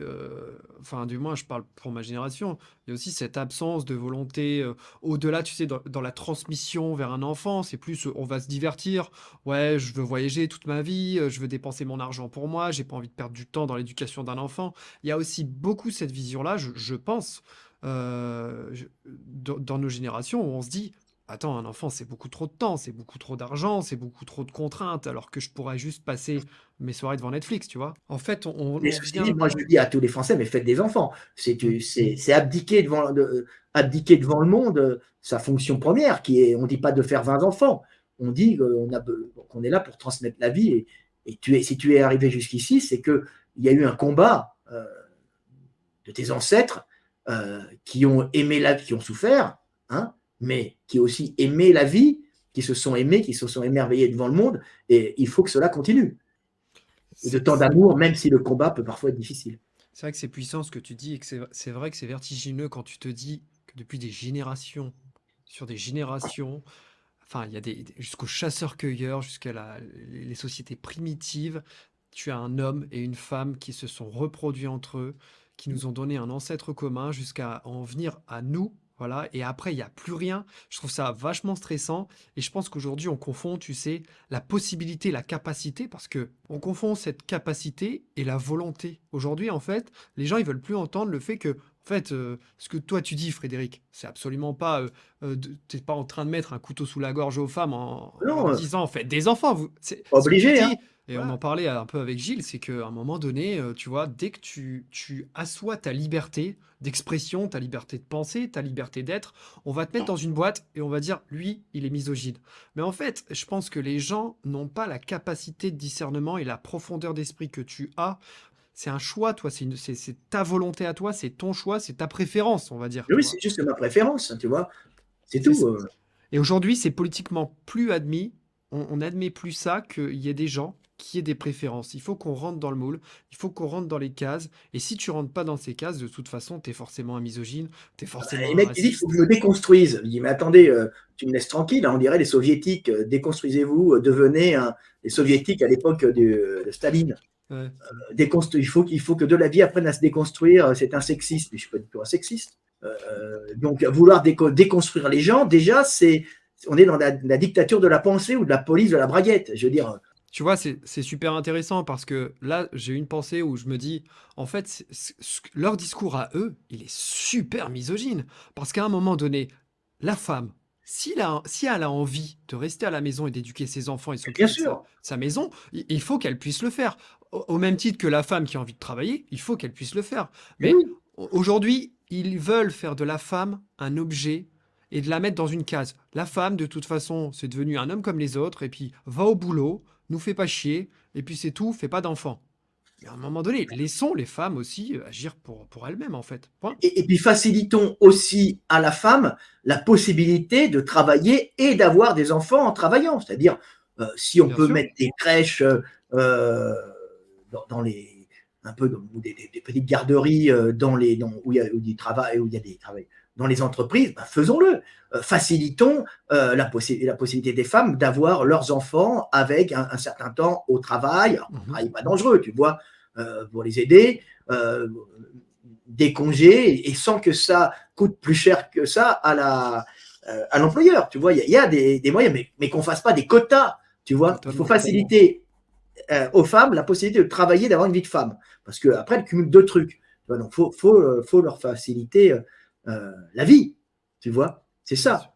enfin, du moins, je parle pour ma génération, il y a aussi cette absence de volonté au-delà, tu sais, dans la transmission vers un enfant. C'est plus, on va se divertir. Ouais, je veux voyager toute ma vie, je veux dépenser mon argent pour moi, j'ai pas envie de perdre du temps dans l'éducation d'un enfant. Il y a aussi beaucoup cette vision-là, je pense, dans nos générations, où on se dit, attends, un enfant, c'est beaucoup trop de temps, c'est beaucoup trop d'argent, c'est beaucoup trop de contraintes, alors que je pourrais juste passer mes soirées devant Netflix, tu vois? En fait, Mais on ceci dit, vient. moi je dis à tous les Français, mais faites des enfants. Mm. C'est abdiquer devant le monde sa fonction première, qui est, on ne dit pas de faire 20 enfants, on dit qu'on est là pour transmettre la vie. Et si tu es arrivé jusqu'ici, c'est qu'il y a eu un combat de tes ancêtres qui ont aimé la vie, qui ont souffert, hein, mais qui ont aussi aimé la vie, qui se sont aimés, qui se sont émerveillés devant le monde, et il faut que cela continue. Et de C'est tant d'amour, même si le combat peut parfois être difficile. c'est vrai que c'est puissant ce que tu dis et que c'est vrai que c'est vertigineux quand tu te dis que depuis des générations, sur des générations, enfin, il y a jusqu'aux chasseurs-cueilleurs, jusqu'à les sociétés primitives, tu as un homme et une femme qui se sont reproduits entre eux, qui nous ont donné un ancêtre commun jusqu'à en venir à nous. Voilà, et après, il n'y a plus rien. Je trouve ça vachement stressant. Et je pense qu'aujourd'hui, on confond, tu sais, la possibilité, la capacité, parce que on confond cette capacité et la volonté. Aujourd'hui, en fait, les gens, ils veulent plus entendre le fait que, en fait, ce que toi tu dis, Frédéric, c'est absolument pas t'es pas en train de mettre un couteau sous la gorge aux femmes en leur Non, disant, faites des enfants. Ce que tu obligé, hein. dis, et on Voilà. en parlait un peu avec Gilles, c'est qu'à un moment donné, tu vois, dès que tu assois ta liberté d'expression, ta liberté de penser, ta liberté d'être, on va te mettre dans une boîte et on va dire, lui, il est misogyne. Mais en fait, je pense que les gens n'ont pas la capacité de discernement et la profondeur d'esprit que tu as. C'est un choix, toi, c'est ta volonté à toi, c'est ton choix, c'est ta préférence, on va dire, Mais tu oui, vois. c'est juste ma préférence, hein, tu vois. C'est C'est- tout. Et aujourd'hui, c'est politiquement plus admis. On n'admet plus ça qu'il y ait des gens qui aient des préférences. Il faut qu'on rentre dans le moule, il faut qu'on rentre dans les cases. Et si tu rentres pas dans ces cases, de toute façon, tu es forcément un misogyne, tu es forcément Les un mecs, ils disent, il faut raciste. que je me déconstruise. Je dis, mais attendez, tu me laisses tranquille, hein, on dirait les soviétiques, déconstruisez-vous, devenez les soviétiques à l'époque de Staline. Ouais. Il faut que de la vie apprenne à se déconstruire, c'est un sexiste. Mais je ne suis pas du tout un sexiste. Donc, vouloir déconstruire les gens, déjà, on est dans la dictature de la pensée ou de la police de la braguette. Je veux dire, Tu vois, c'est super intéressant parce que là, j'ai une pensée où je me dis, en fait, leur discours à eux, il est super misogyne. Parce qu'à un moment donné, la femme, si elle a envie de rester à la maison et d'éduquer ses enfants et de bien s'occuper de sûr. sa maison, il faut qu'elle puisse le faire. Au même titre que la femme qui a envie de travailler, il faut qu'elle puisse le faire. Mais Mais oui, aujourd'hui, ils veulent faire de la femme un objet et de la mettre dans une case. La femme, de toute façon, c'est devenu un homme comme les autres, et puis va au boulot, nous fais pas chier, et puis c'est tout, fais pas d'enfants. Mais à un moment donné, laissons les femmes aussi agir pour elles-mêmes, en fait. Point. et puis facilitons aussi à la femme la possibilité de travailler et d'avoir des enfants en travaillant. C'est-à-dire, si on Bien peut sûr. mettre des crèches dans les un peu des petites garderies où il y a du travail, où il y a des travail dans les entreprises, ben faisons-le. Facilitons la possibilité des femmes d'avoir leurs enfants avec un certain temps au travail. Alors, un Mhm. travail pas dangereux, tu vois, pour les aider. Euh, des congés et sans que ça coûte plus cher que ça à l'employeur. Tu vois, il y a des moyens, mais qu'on ne fasse pas des quotas. Tu vois, il faut Totalement. faciliter aux femmes la possibilité de travailler, d'avoir une vie de femme. Parce qu'après, elles cumulent deux trucs. Tu vois, donc, faut leur faciliter la vie. Tu vois, c'est Bien sûr. ça.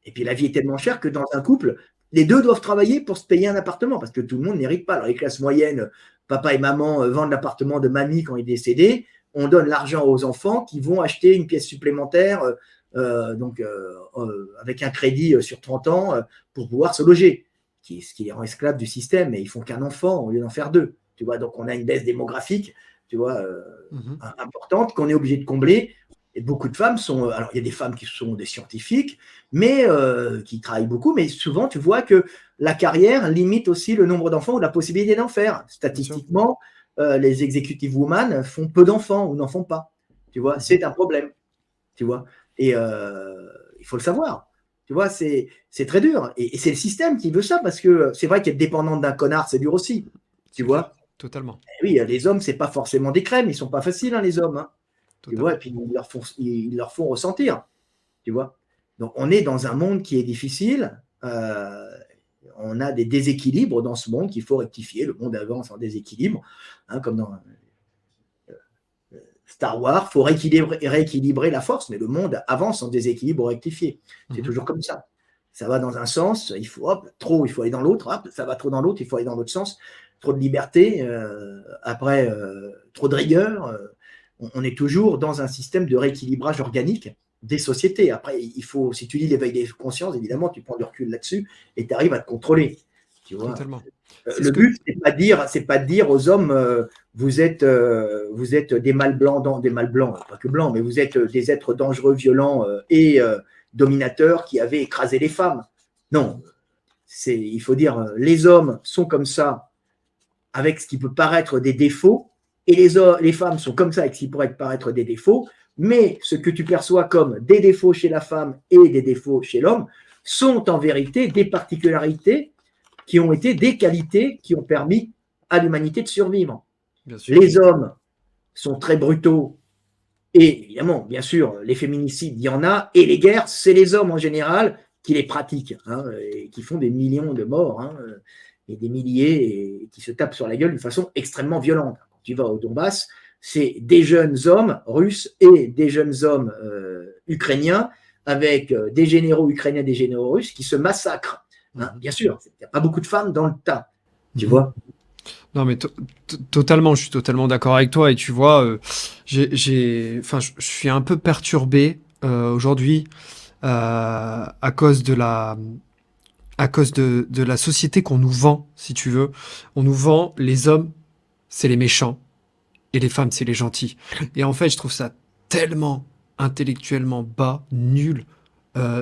Et puis, la vie est tellement chère que dans un couple, les deux doivent travailler pour se payer un appartement parce que tout le monde n'hérite pas. Alors, les classes moyennes, papa et maman vendent l'appartement de mamie quand il est décédé. On donne l'argent aux enfants qui vont acheter une pièce supplémentaire avec un crédit sur 30 ans pour pouvoir se loger, ce qui les rend esclaves du système. Et ils font qu'un enfant au lieu d'en faire deux. Tu vois, donc on a une baisse démographique, tu vois, Mhm. importante qu'on est obligé de combler. Et beaucoup de femmes sont. Alors, il y a des femmes qui sont des scientifiques, mais qui travaillent beaucoup, mais souvent, tu vois que la carrière limite aussi le nombre d'enfants ou la possibilité d'en faire. Bien sûr. Statistiquement, les executive women font peu d'enfants ou n'en font pas. Tu vois, Mhm. c'est un problème. Tu vois, et il faut le savoir. Tu vois, c'est très dur. Et c'est le système qui veut ça, parce que c'est vrai qu'être dépendante d'un connard, c'est dur aussi. Tu C'est clair. vois? Totalement. Eh oui, les hommes, c'est pas forcément des crèmes, ils sont pas faciles, hein, les hommes. Hein. Tu vois, Totalement. et puis ils leur font ressentir. Tu vois? Donc, on est dans un monde qui est difficile. On a des déséquilibres dans ce monde qu'il faut rectifier. Le monde avance en déséquilibre, hein, comme dans Star Wars, il faut rééquilibrer la force, mais le monde avance en déséquilibre rectifié. C'est toujours comme ça. Ça va dans un sens, il faut trop, il faut aller dans l'autre, ça va trop dans l'autre, il faut aller dans l'autre sens. Trop de liberté, après trop de rigueur. On est toujours dans un système de rééquilibrage organique des sociétés. Après, il faut, si tu lis l'éveil des consciences, évidemment, tu prends du recul là-dessus et tu arrives à te contrôler. Tu vois. Totalement. Le but, c'est pas de dire aux hommes, vous êtes des mâles blancs, des mâles blancs, pas que blancs, mais vous êtes des êtres dangereux, violents et dominateurs qui avaient écrasé les femmes. Non, il faut dire, les hommes sont comme ça avec ce qui peut paraître des défauts, et les femmes sont comme ça avec ce qui pourrait paraître des défauts, mais ce que tu perçois comme des défauts chez la femme et des défauts chez l'homme sont en vérité des particularités qui ont été des qualités qui ont permis à l'humanité de survivre. Les hommes sont très brutaux, et évidemment, bien sûr, les féminicides, il y en a, et les guerres, c'est les hommes en général qui les pratiquent, hein, et qui font des millions de morts, hein, et des milliers, et qui se tapent sur la gueule d'une façon extrêmement violente. Quand tu vas au Donbass, c'est des jeunes hommes russes et des jeunes hommes ukrainiens, avec des généraux ukrainiens et des généraux russes qui se massacrent. Hein, bien sûr, il n'y a pas beaucoup de femmes dans le tas, tu vois. Non, mais totalement, je suis totalement d'accord avec toi. Et tu vois, je suis un peu perturbé aujourd'hui à cause de la société qu'on nous vend, si tu veux. On nous vend les hommes, c'est les méchants, et les femmes, c'est les gentils. Et en fait, je trouve ça tellement intellectuellement bas, nul.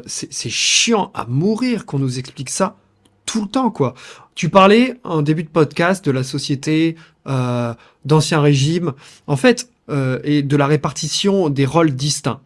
C'est chiant à mourir qu'on nous explique ça tout le temps, quoi. Tu parlais en début de podcast de la société d'Ancien Régime, en fait, et de la répartition des rôles distincts.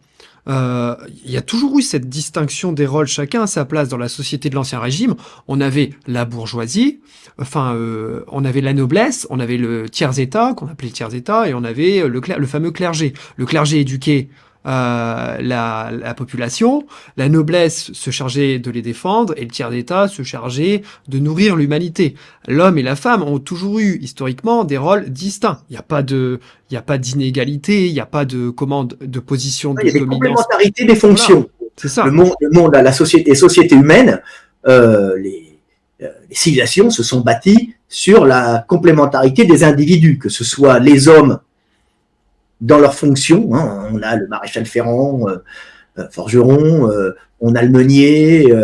Il y a toujours eu cette distinction des rôles, chacun à sa place dans la société de l'Ancien Régime. On avait la bourgeoisie, on avait la noblesse, on avait le tiers-état, qu'on appelait le tiers-état, et on avait le fameux clergé. Le clergé éduquait la population, la noblesse se chargeait de les défendre, et le tiers-état se chargeait de nourrir l'humanité. L'homme et la femme ont toujours eu, historiquement, des rôles distincts. Il n'y a pas d'inégalité, il n'y a pas de position de dominance. Il y a des complémentarités des fonctions. Voilà, c'est ça. Le monde, les sociétés humaines, les civilisations se sont bâties sur la complémentarité des individus, que ce soit les hommes dans leurs fonctions. Hein, on a le maréchal ferrant, forgeron, on a le meunier,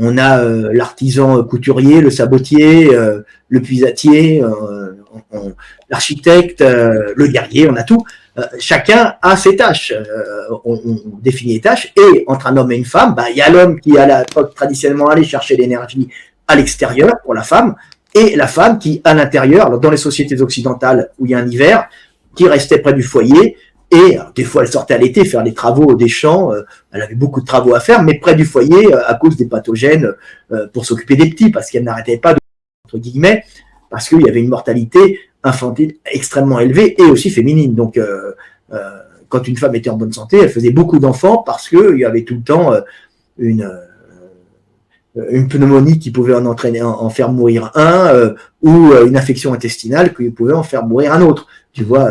on a l'artisan couturier, le sabotier, le puisatier, l'architecte, le guerrier, on a tout. Chacun a ses tâches. On définit les tâches. Et entre un homme et une femme, il y a l'homme qui traditionnellement allait chercher l'énergie à l'extérieur pour la femme, et la femme qui, à l'intérieur, alors dans les sociétés occidentales où il y a un hiver, qui restait près du foyer, et des fois elle sortait à l'été faire les travaux des champs, elle avait beaucoup de travaux à faire, mais près du foyer à cause des pathogènes, pour s'occuper des petits, parce qu'elle n'arrêtait pas de, entre guillemets, parce qu'il y avait une mortalité infantile extrêmement élevée et aussi féminine. Donc quand une femme était en bonne santé, elle faisait beaucoup d'enfants parce qu'il y avait tout le temps une pneumonie qui pouvait en faire mourir un, ou une infection intestinale qui pouvait en faire mourir un autre. Tu vois,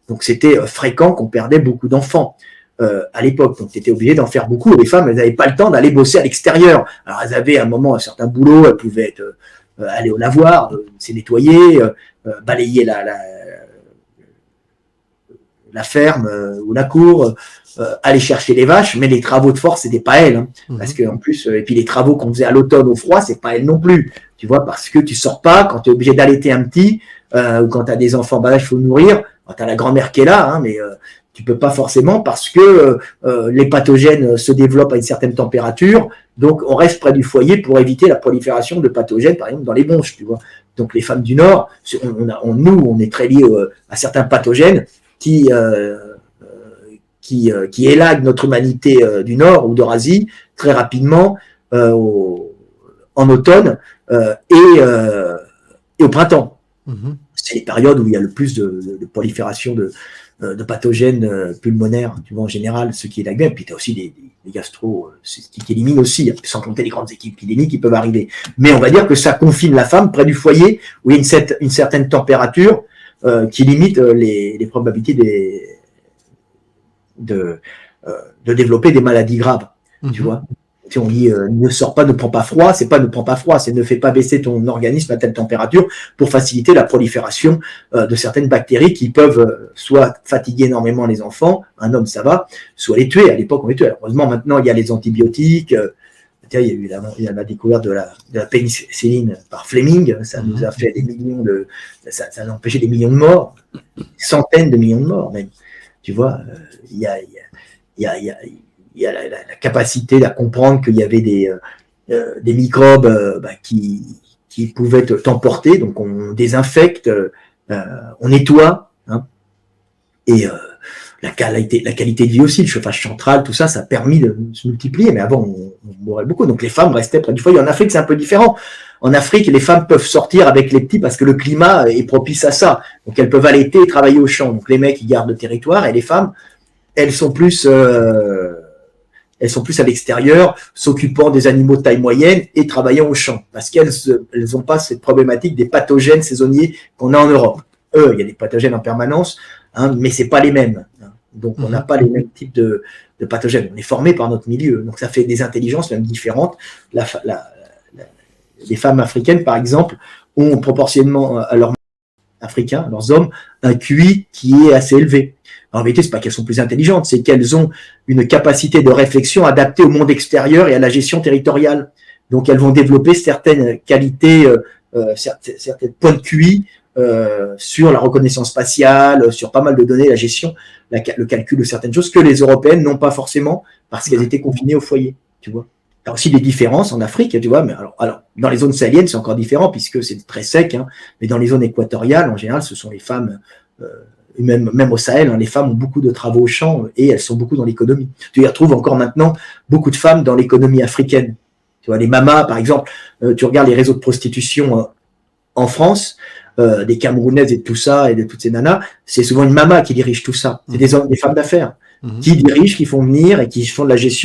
donc c'était fréquent qu'on perdait beaucoup d'enfants à l'époque. Donc tu étais obligé d'en faire beaucoup. Les femmes, elles n'avaient pas le temps d'aller bosser à l'extérieur. Alors elles avaient à un moment un certain boulot, elles pouvaient aller au lavoir, se nettoyer, balayer la ferme ou la cour, aller chercher les vaches, mais les travaux de force, c'était pas elles. Hein, parce que en plus, et puis les travaux qu'on faisait à l'automne au froid, c'est pas elles non plus. Tu vois, parce que tu sors pas quand tu es obligé d'allaiter un petit, ou quand tu as des enfants, là, il faut nourrir. Tu as la grand-mère qui est là, hein, mais tu peux pas forcément parce que les pathogènes se développent à une certaine température. Donc, on reste près du foyer pour éviter la prolifération de pathogènes, par exemple, dans les bronches, tu vois. Donc, les femmes du Nord, on est très liés à certains pathogènes qui qui élague notre humanité du Nord ou d'Eurasie très rapidement en automne et au printemp. Mmh. C'est les périodes où il y a le plus de prolifération de pathogènes pulmonaires, tu vois, en général, ceux qui élaguent. Et puis tu as aussi des gastro qui éliminent aussi, sans compter les grandes épidémies qui peuvent arriver. Mais on va dire que ça confine la femme près du foyer où il y a une certaine température qui limite les probabilités de développer des maladies graves, tu vois. Si on dit ne sors pas, ne prends pas froid, c'est pas ne prends pas froid, c'est ne fais pas baisser ton organisme à telle température pour faciliter la prolifération de certaines bactéries qui peuvent soit fatiguer énormément les enfants, un homme ça va, soit les tuer. À l'époque on les tuait. Heureusement maintenant il y a les antibiotiques. Il y a eu la découverte de la pénicilline par Fleming, ça nous a fait des millions ça a empêché des millions de morts, des centaines de millions de morts même. Tu vois, il y a la capacité à comprendre qu'il y avait des microbes qui pouvaient t'emporter, donc on désinfecte, on nettoie, hein, et la qualité de vie aussi, le chauffage central, tout ça, ça a permis de se multiplier, mais avant on mourait beaucoup, donc les femmes restaient près du foyer. En Afrique c'est un peu différent. En Afrique, les femmes peuvent sortir avec les petits parce que le climat est propice à ça. Donc elles peuvent allaiter et travailler au champ. Donc les mecs, ils gardent le territoire et les femmes, elles sont plus à l'extérieur, s'occupant des animaux de taille moyenne et travaillant au champ. Parce qu'elles n'ont pas cette problématique des pathogènes saisonniers qu'on a en Europe. Il y a des pathogènes en permanence, hein, mais c'est pas les mêmes. Donc on n'a pas les mêmes types de pathogènes. On est formé par notre milieu. Donc ça fait des intelligences même différentes. Les femmes africaines, par exemple, ont proportionnellement à leurs africains, à leurs hommes, un QI qui est assez élevé. En vérité, c'est pas qu'elles sont plus intelligentes, c'est qu'elles ont une capacité de réflexion adaptée au monde extérieur et à la gestion territoriale. Donc, elles vont développer certaines qualités, certains points de QI sur la reconnaissance faciale, sur pas mal de données, la gestion, le calcul de certaines choses que les Européennes n'ont pas forcément parce qu'elles étaient confinées au foyer, tu vois. Il y a aussi des différences en Afrique, tu vois, mais alors dans les zones sahéliennes, c'est encore différent puisque c'est très sec, hein, mais dans les zones équatoriales, en général, ce sont les femmes, même au Sahel, hein, les femmes ont beaucoup de travaux au champ et elles sont beaucoup dans l'économie. Tu y retrouves encore maintenant beaucoup de femmes dans l'économie africaine. Tu vois, les mamas, par exemple, tu regardes les réseaux de prostitution en France, des Camerounaises et de tout ça, et de toutes ces nanas, c'est souvent une maman qui dirige tout ça. C'est des femmes d'affaires qui dirigent, qui font venir et qui font de la gestion.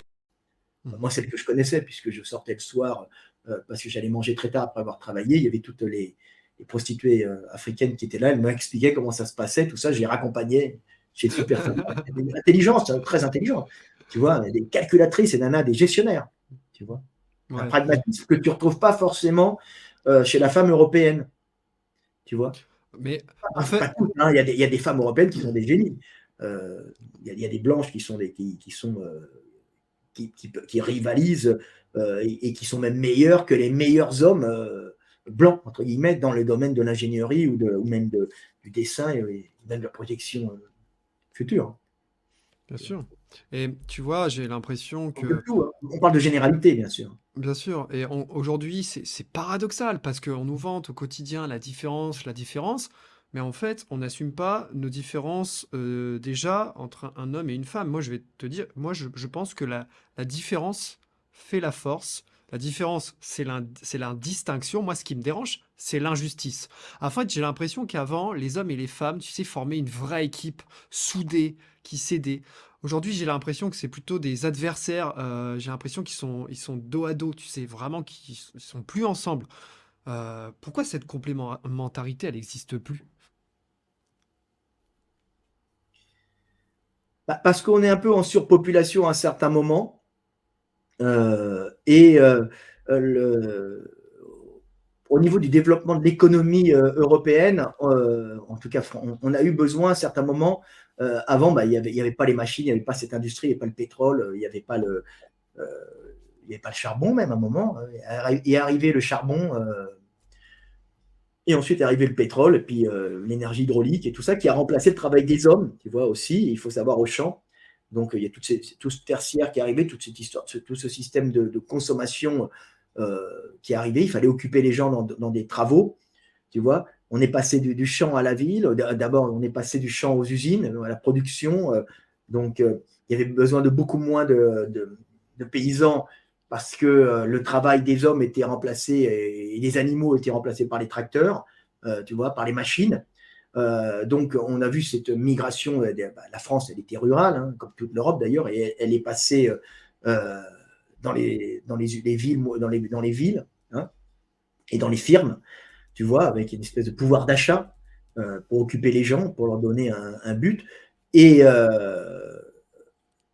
Moi, celle que je connaissais, puisque je sortais le soir parce que j'allais manger très tard après avoir travaillé, il y avait toutes les prostituées africaines qui étaient là, elles m'expliquaient comment ça se passait, tout ça, je les raccompagnais. J'ai super intelligence, très intelligente. Tu vois, des calculatrices et nanas, des gestionnaires. Tu vois, un pragmatisme que tu ne retrouves pas forcément chez la femme européenne. Tu vois, mais en fait, pas toutes, hein, il y a des femmes européennes qui sont des génies. Il y a des blanches qui rivalisent et qui sont même meilleurs que les meilleurs hommes blancs, entre guillemets, dans le domaine de l'ingénierie ou même du dessin et même de la projection future. bien sûr. Et tu vois, j'ai l'impression que, Tout, hein. On parle de généralité, bien sûr. bien sûr, et aujourd'hui, c'est paradoxal parce qu'on nous vante au quotidien la différence, mais en fait, on n'assume pas nos différences déjà entre un homme et une femme. Moi, je vais te dire, moi, je pense que la différence fait la force. La différence, c'est l'indistinction. Moi, ce qui me dérange, c'est l'injustice. En fait, j'ai l'impression qu'avant, les hommes et les femmes, tu sais, formaient une vraie équipe, soudée, qui s'aidait. Aujourd'hui, j'ai l'impression que c'est plutôt des adversaires. J'ai l'impression ils sont dos à dos, tu sais, vraiment qu'ils sont plus ensemble. Pourquoi cette complémentarité, elle n'existe plus? Parce qu'on est un peu en surpopulation à un certain moment. Et au niveau du développement de l'économie européenne, en tout cas, on a eu besoin à un certain moment. Avant, il n'y avait pas les machines, il n'y avait pas cette industrie, il n'y avait pas le pétrole, il n'y avait pas euh, il y avait pas le charbon même à un moment. Est arrivé le charbon et ensuite est arrivé le pétrole et puis l'énergie hydraulique et tout ça qui a remplacé le travail des hommes, tu vois aussi. Il faut savoir au champ. Donc il y a tout ce tertiaire qui est arrivé, toute cette histoire, tout ce système de consommation qui est arrivé. Il fallait occuper les gens dans des travaux, tu vois. On est passé du champ à la ville. D'abord, on est passé du champ aux usines, à la production. Donc il y avait besoin de beaucoup moins de paysans parce que le travail des hommes était remplacé et les animaux étaient remplacés par les tracteurs, tu vois, par les machines. Donc, on a vu cette migration. La France, elle était rurale, hein, comme toute l'Europe d'ailleurs, et elle est passée dans les villes, dans les villes, hein, et dans les firmes, tu vois, avec une espèce de pouvoir d'achat pour occuper les gens, pour leur donner un but. Et,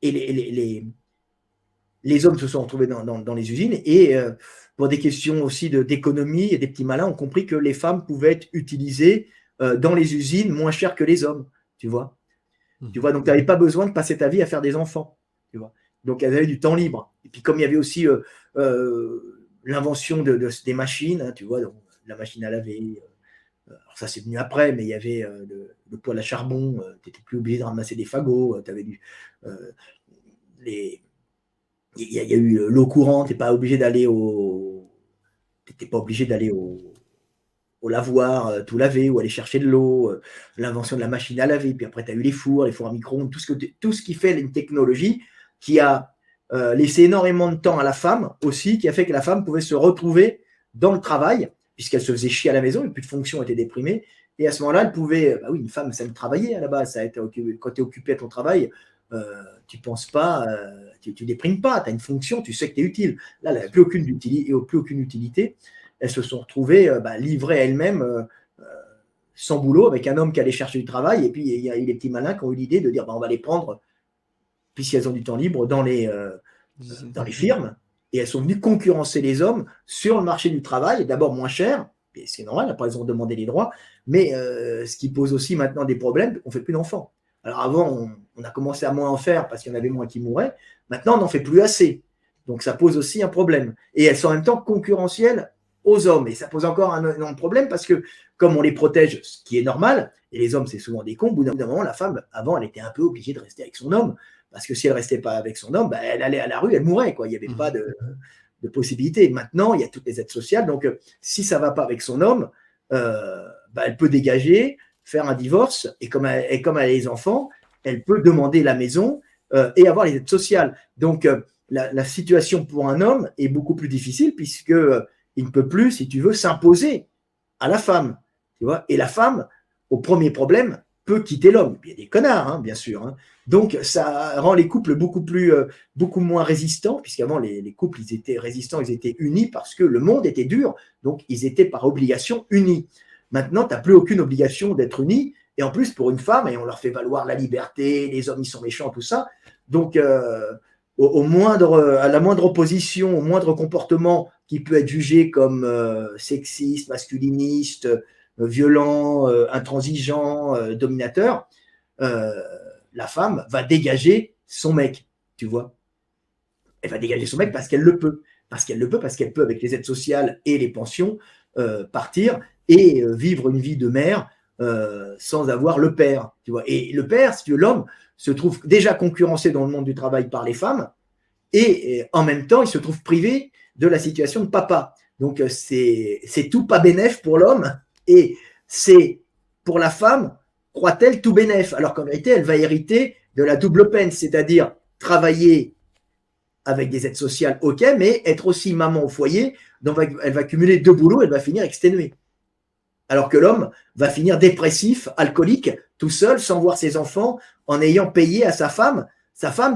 et les hommes se sont retrouvés dans les usines et pour des questions aussi d'économie et des petits malins ont compris que les femmes pouvaient être utilisées dans les usines moins cher que les hommes, tu vois. Tu vois, donc tu n'avais pas besoin de passer ta vie à faire des enfants, tu vois. Donc elles avaient du temps libre. Et puis comme il y avait aussi l'invention des machines, hein, tu vois, donc, la machine à laver, alors ça c'est venu après, mais il y avait le poêle à charbon, tu n'étais plus obligé de ramasser des fagots, tu avais les, il y a eu l'eau courante, tu n'étais pas obligé d'aller au lavoir, tout laver ou aller chercher de l'eau, l'invention de la machine à laver, puis après tu as eu les fours à micro-ondes, tout ce qui fait une technologie qui a laissé énormément de temps à la femme aussi, qui a fait que la femme pouvait se retrouver dans le travail, puisqu'elle se faisait chier à la maison, et plus de fonction, était déprimée, et à ce moment-là, elle pouvait, bah oui, une femme, ça aime travailler à la base, quand tu es occupé à ton travail, tu penses pas, tu déprimes pas, tu as une fonction, tu sais que tu es utile. Là, elle n'a plus aucune utilité. Elles se sont retrouvées livrées à elles-mêmes sans boulot, avec un homme qui allait chercher du travail, et puis il y a eu les petits malins qui ont eu l'idée de dire on va les prendre, puisqu'elles ont du temps libre, dans les firmes, et elles sont venues concurrencer les hommes sur le marché du travail, d'abord moins cher, et c'est normal, après elles ont demandé les droits, mais ce qui pose aussi maintenant des problèmes, on ne fait plus d'enfants. Alors avant, on a commencé à moins en faire parce qu'il y en avait moins qui mouraient, maintenant on n'en fait plus assez, donc ça pose aussi un problème, et elles sont en même temps concurrentielles aux hommes. Et ça pose encore un énorme problème parce que, comme on les protège, ce qui est normal, et les hommes, c'est souvent des cons, au bout d'un moment, la femme, avant, elle était un peu obligée de rester avec son homme. Parce que si elle ne restait pas avec son homme, elle allait à la rue, elle mourait, quoi. Il n'y avait pas de possibilité. Maintenant, il y a toutes les aides sociales. Donc, si ça ne va pas avec son homme, elle peut dégager, faire un divorce. Et comme elle a les enfants, elle peut demander la maison et avoir les aides sociales. Donc, la situation pour un homme est beaucoup plus difficile puisque il ne peut plus, si tu veux, s'imposer à la femme. Tu vois. Et la femme, au premier problème, peut quitter l'homme. Il y a des connards, hein, bien sûr. Hein. Donc, ça rend les couples beaucoup moins résistants, puisqu'avant, les couples, ils étaient résistants, ils étaient unis parce que le monde était dur, donc ils étaient par obligation unis. Maintenant, tu n'as plus aucune obligation d'être unis, et en plus, pour une femme, et on leur fait valoir la liberté, les hommes, ils sont méchants, tout ça. Donc, à la moindre opposition, au moindre comportement qui peut être jugé comme sexiste, masculiniste, violent, intransigeant, dominateur, la femme va dégager son mec, tu vois. Elle va dégager son mec parce qu'elle le peut. Parce qu'elle peut, avec les aides sociales et les pensions, partir et vivre une vie de mère sans avoir le père, tu vois. Et le père, si tu veux, l'homme, se trouve déjà concurrencé dans le monde du travail par les femmes et en même temps, il se trouve privé de la situation de papa. Donc, c'est tout pas bénef pour l'homme et c'est pour la femme, croit-elle, tout bénef. Alors qu'en réalité, elle va hériter de la double peine, c'est-à-dire travailler avec des aides sociales, ok, mais être aussi maman au foyer, donc elle va cumuler 2 boulots, elle va finir exténuée. Alors que l'homme va finir dépressif, alcoolique, tout seul, sans voir ses enfants, en ayant payé à sa femme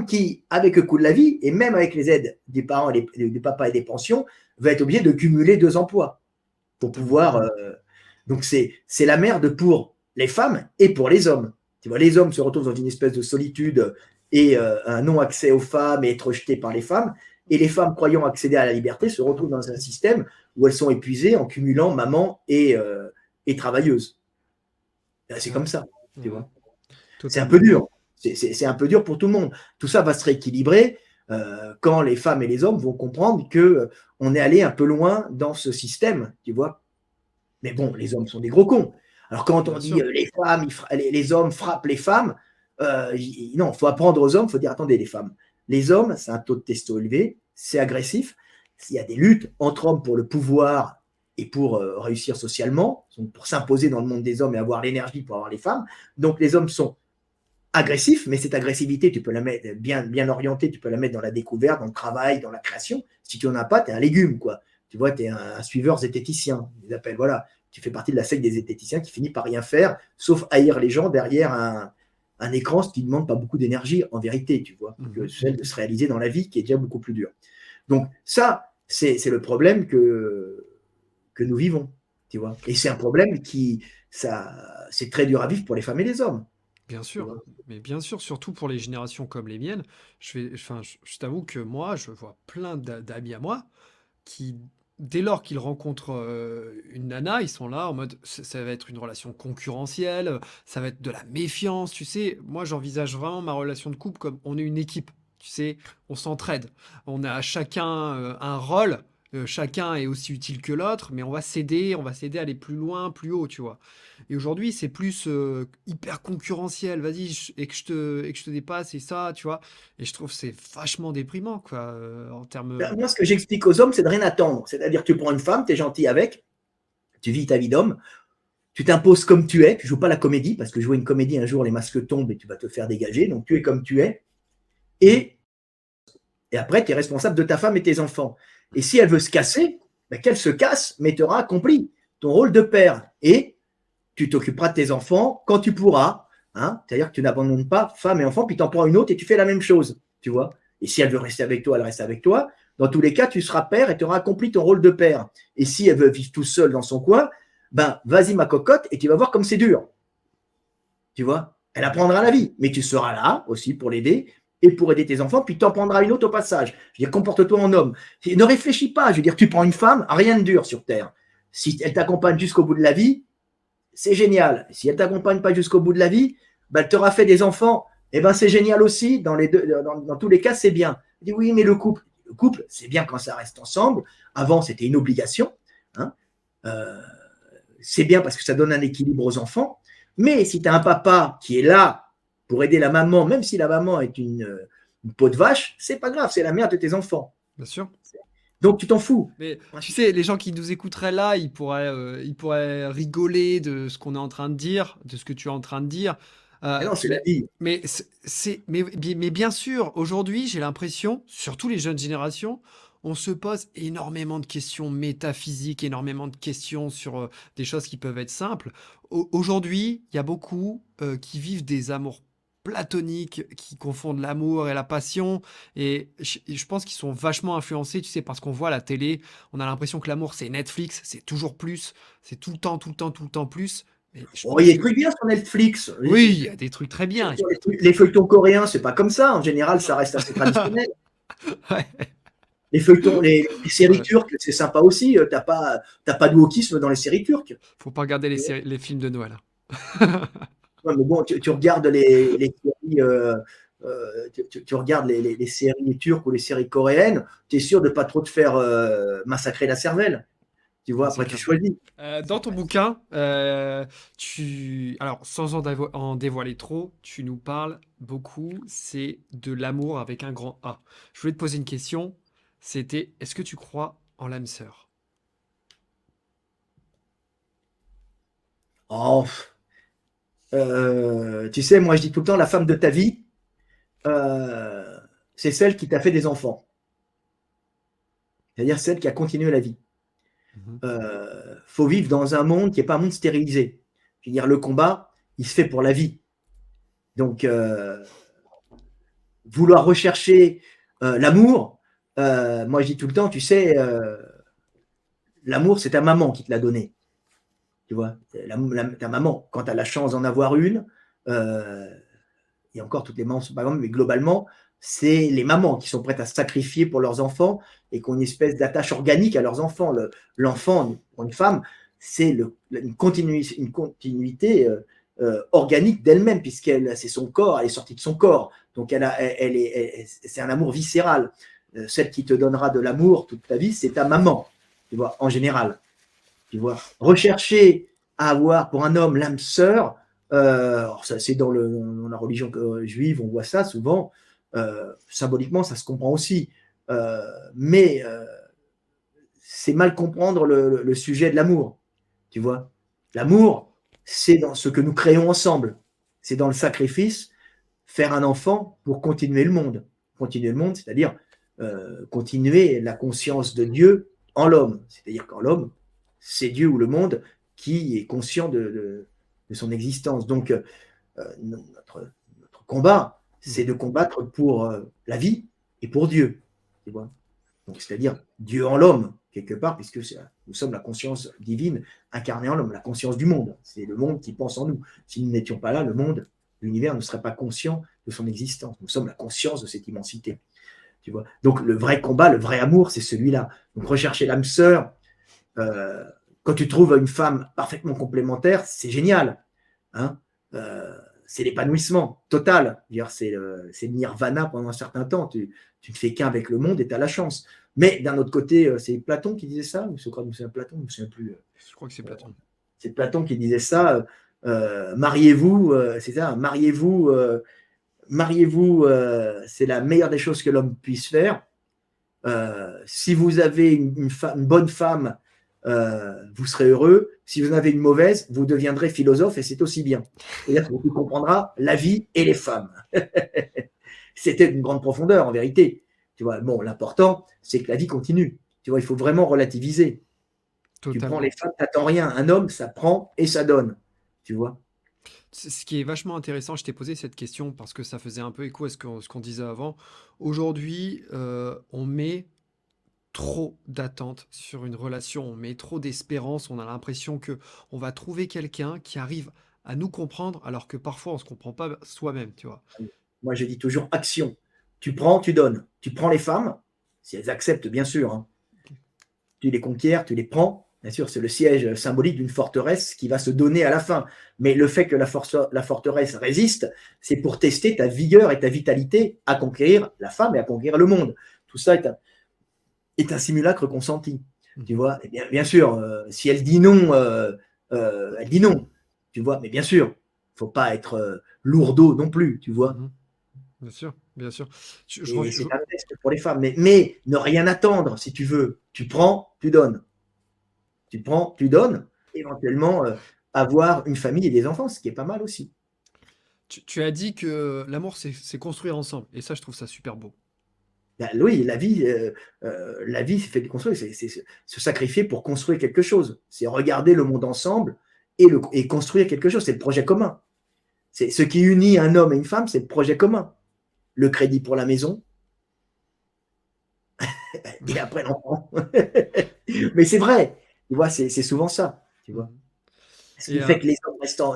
qui, avec le coût de la vie, et même avec les aides des parents, des papas et des pensions, va être obligé de cumuler 2 emplois pour pouvoir. Donc c'est la merde pour les femmes et pour les hommes. Tu vois, les hommes se retrouvent dans une espèce de solitude et un non-accès aux femmes et être rejetés par les femmes. Et les femmes, croyant accéder à la liberté, se retrouvent dans un système où elles sont épuisées en cumulant maman et travailleuse. C'est comme ça, tu vois. C'est un peu dur. C'est un peu dur pour tout le monde. Tout ça va se rééquilibrer quand les femmes et les hommes vont comprendre qu'on est allé un peu loin dans ce système, tu vois. Mais bon, les hommes sont des gros cons. Alors quand on dit les hommes frappent les femmes, non, il faut apprendre aux hommes, il faut dire, attendez les femmes, les hommes, c'est un taux de testo élevé, c'est agressif, il y a des luttes entre hommes pour le pouvoir et pour réussir socialement, pour s'imposer dans le monde des hommes et avoir l'énergie pour avoir les femmes. Donc les hommes sont agressif, mais cette agressivité, tu peux la mettre bien orientée, tu peux la mettre dans la découverte, dans le travail, dans la création. Si tu n'en as pas, tu es un légume, quoi. Tu vois, tu es un suiveur zététicien. Ils appellent, voilà, tu fais partie de la secte des zététiciens qui finit par rien faire, sauf haïr les gens derrière un écran, ce qui ne demande pas beaucoup d'énergie, en vérité, tu vois, que celle de se réaliser dans la vie, qui est déjà beaucoup plus dure. Donc ça, c'est le problème que nous vivons, tu vois. Et c'est un problème c'est très dur à vivre pour les femmes et les hommes. Bien sûr, mais bien sûr, surtout pour les générations comme les miennes. Je t'avoue que moi, je vois plein d'amis à moi qui, dès lors qu'ils rencontrent une nana, ils sont là en mode ça va être une relation concurrentielle, ça va être de la méfiance, tu sais. Moi, j'envisage vraiment ma relation de couple comme on est une équipe, tu sais, on s'entraide. On a chacun un rôle, chacun est aussi utile que l'autre, mais on va s'aider à aller plus loin, plus haut, tu vois. Et aujourd'hui, c'est plus hyper concurrentiel, vas-y, et que je te dépasse, et ça, tu vois. Et je trouve que c'est vachement déprimant, quoi, en termes. Moi, ce que j'explique aux hommes, c'est de rien attendre. C'est-à-dire que tu prends une femme, tu es gentil avec, tu vis ta vie d'homme, tu t'imposes comme tu es, tu ne joues pas la comédie, parce que jouer une comédie, un jour, les masques tombent et tu vas te faire dégager. Donc, tu es comme tu es. Et après, tu es responsable de ta femme et tes enfants. Et si elle veut se casser, ben, qu'elle se casse, mais tu auras accompli ton rôle de père. Et tu t'occuperas de tes enfants quand tu pourras. Hein. C'est-à-dire que tu n'abandonnes pas femme et enfant, puis tu en prends une autre et tu fais la même chose. Tu vois. Et si elle veut rester avec toi, elle reste avec toi. Dans tous les cas, tu seras père et tu auras accompli ton rôle de père. Et si elle veut vivre tout seul dans son coin, ben vas-y ma cocotte et tu vas voir comme c'est dur. Tu vois. Elle apprendra la vie, mais tu seras là aussi pour l'aider et pour aider tes enfants, puis tu en prendras une autre au passage. Je veux dire, comporte-toi en homme. Ne réfléchis pas. Je veux dire, tu prends une femme, rien de dur sur Terre. Si elle t'accompagne jusqu'au bout de la vie, c'est génial. Si elle ne t'accompagne pas jusqu'au bout de la vie, ben, elle t'aura fait des enfants, et ben c'est génial aussi. Dans tous les cas, c'est bien. Je dis oui, mais le couple, c'est bien quand ça reste ensemble. Avant, c'était une obligation. Hein. C'est bien parce que ça donne un équilibre aux enfants. Mais si tu as un papa qui est là pour aider la maman, même si la maman est une peau de vache, c'est pas grave, c'est la mère de tes enfants. Bien sûr. Donc tu t'en fous. Mais tu sais, les gens qui nous écouteraient là, ils pourraient rigoler de ce qu'on est en train de dire, de ce que tu es en train de dire. Mais non, c'est la vie. Mais bien sûr, aujourd'hui, j'ai l'impression, surtout les jeunes générations, on se pose énormément de questions métaphysiques, énormément de questions sur des choses qui peuvent être simples. Aujourd'hui, il y a beaucoup qui vivent des amours platoniques, qui confondent l'amour et la passion. Et je pense qu'ils sont vachement influencés, tu sais, parce qu'on voit à la télé, on a l'impression que l'amour, c'est Netflix, c'est toujours plus, c'est tout le temps, tout le temps, tout le temps plus. Mais Oh, il y a des trucs bien sur Netflix. oui, il y a des trucs très bien. Les feuilletons coréens, c'est pas comme ça. En général, ça reste assez traditionnel. Ouais. Les feuilletons, les séries Ouais. turques, c'est sympa aussi. T'as pas de wokisme dans les séries turques. Faut pas regarder les films de Noël. Hein. Ouais, mais bon, tu regardes les séries, tu regardes les séries turques ou les séries coréennes, tu es sûr de pas trop te faire massacrer la cervelle. Tu vois, C'est après tu clair. choisis. Dans ton bouquin, alors sans en dévoiler trop, tu nous parles beaucoup, c'est de l'amour avec un grand A. Je voulais te poser une question, c'était est-ce que tu crois en l'âme sœur? Oh, tu sais, moi je dis tout le temps, la femme de ta vie, c'est celle qui t'a fait des enfants. C'est-à-dire celle qui a continué la vie. Mhm. Faut vivre dans un monde qui n'est pas un monde stérilisé. Je veux dire, le combat, il se fait pour la vie. Donc, vouloir rechercher l'amour, moi je dis tout le temps, tu sais, l'amour, c'est ta maman qui te l'a donné. Tu vois, ta maman, quand tu as la chance d'en avoir une, et encore toutes les mamans sont pas grandes, mais globalement, c'est les mamans qui sont prêtes à se sacrifier pour leurs enfants et qui ont une espèce d'attache organique à leurs enfants. L'enfant, pour une femme, c'est une continuité organique d'elle-même, c'est son corps, elle est sortie de son corps. Donc, c'est un amour viscéral. Celle qui te donnera de l'amour toute ta vie, c'est ta maman, tu vois, en général. Tu vois, rechercher à avoir pour un homme l'âme sœur, ça, c'est dans la religion juive, on voit ça souvent. Symboliquement, ça se comprend aussi. Mais c'est mal comprendre le sujet de l'amour. Tu vois, l'amour, c'est dans ce que nous créons ensemble. C'est dans le sacrifice. faire un enfant pour continuer le monde. Continuer le monde, c'est-à-dire continuer la conscience de Dieu en l'homme. C'est-à-dire qu'en l'homme, c'est Dieu ou le monde qui est conscient de son existence. Donc, notre combat, c'est de combattre pour la vie et pour Dieu. Tu vois, donc, c'est-à-dire Dieu en l'homme, quelque part, puisque nous sommes la conscience divine incarnée en l'homme, la conscience du monde. C'est le monde qui pense en nous. Si nous n'étions pas là, le monde, l'univers ne serait pas conscient de son existence. Nous sommes la conscience de cette immensité. Tu vois, donc, le vrai combat, le vrai amour, c'est celui-là. Donc, rechercher l'âme sœur, quand tu trouves une femme parfaitement complémentaire, c'est génial. Hein, c'est l'épanouissement total. C'est le nirvana pendant un certain temps. Tu ne fais qu'un avec le monde et tu as la chance. Mais d'un autre côté, c'est Platon qui disait ça, ou Socrate, c'est Platon, je ne me souviens plus. Je crois que c'est Platon. C'est Platon qui disait ça. Mariez-vous, c'est ça, mariez-vous, c'est la meilleure des choses que l'homme puisse faire. Si vous avez une bonne femme, vous serez heureux. Si vous en avez une mauvaise, vous deviendrez philosophe et c'est aussi bien. C'est-à-dire que tu comprendras la vie et les femmes. C'était une grande profondeur en vérité. Tu vois, bon, l'important, c'est que la vie continue. Tu vois, il faut vraiment relativiser. Totalement. Tu prends les femmes, t'attends rien. Un homme, ça prend et ça donne. Tu vois. Ce qui est vachement intéressant, je t'ai posé cette question parce que ça faisait un peu écho à ce qu'on disait avant. Aujourd'hui, on met trop d'attentes sur une relation, on met trop d'espérance, on a l'impression que on va trouver quelqu'un qui arrive à nous comprendre alors que parfois on se comprend pas soi-même, tu vois. Moi, je dis toujours action. Tu prends, tu donnes. Tu prends les femmes, si elles acceptent, bien sûr. Hein. Tu les conquiers, tu les prends. Bien sûr, c'est le siège symbolique d'une forteresse qui va se donner à la fin. Mais le fait que la forteresse résiste, c'est pour tester ta vigueur et ta vitalité à conquérir la femme et à conquérir le monde. Tout ça est un simulacre consenti. Tu vois, et bien sûr, si elle dit non, elle dit non. Tu vois, mais bien sûr, il ne faut pas être lourdeau non plus, tu vois. Bien sûr, bien sûr. C'est un test pour les femmes. Mais ne rien attendre, si tu veux. Tu prends, tu donnes. Tu prends, tu donnes. Éventuellement, avoir une famille et des enfants, ce qui est pas mal aussi. Tu as dit que l'amour, c'est construire ensemble. Et ça, je trouve ça super beau. Ben, oui, la vie, c'est fait de construire. C'est se sacrifier pour construire quelque chose. C'est regarder le monde ensemble et construire quelque chose. C'est le projet commun. C'est ce qui unit un homme et une femme, c'est le projet commun. Le crédit pour la maison, et après l'enfant. Mais c'est vrai, tu vois, c'est souvent ça, tu vois. Ce qui fait que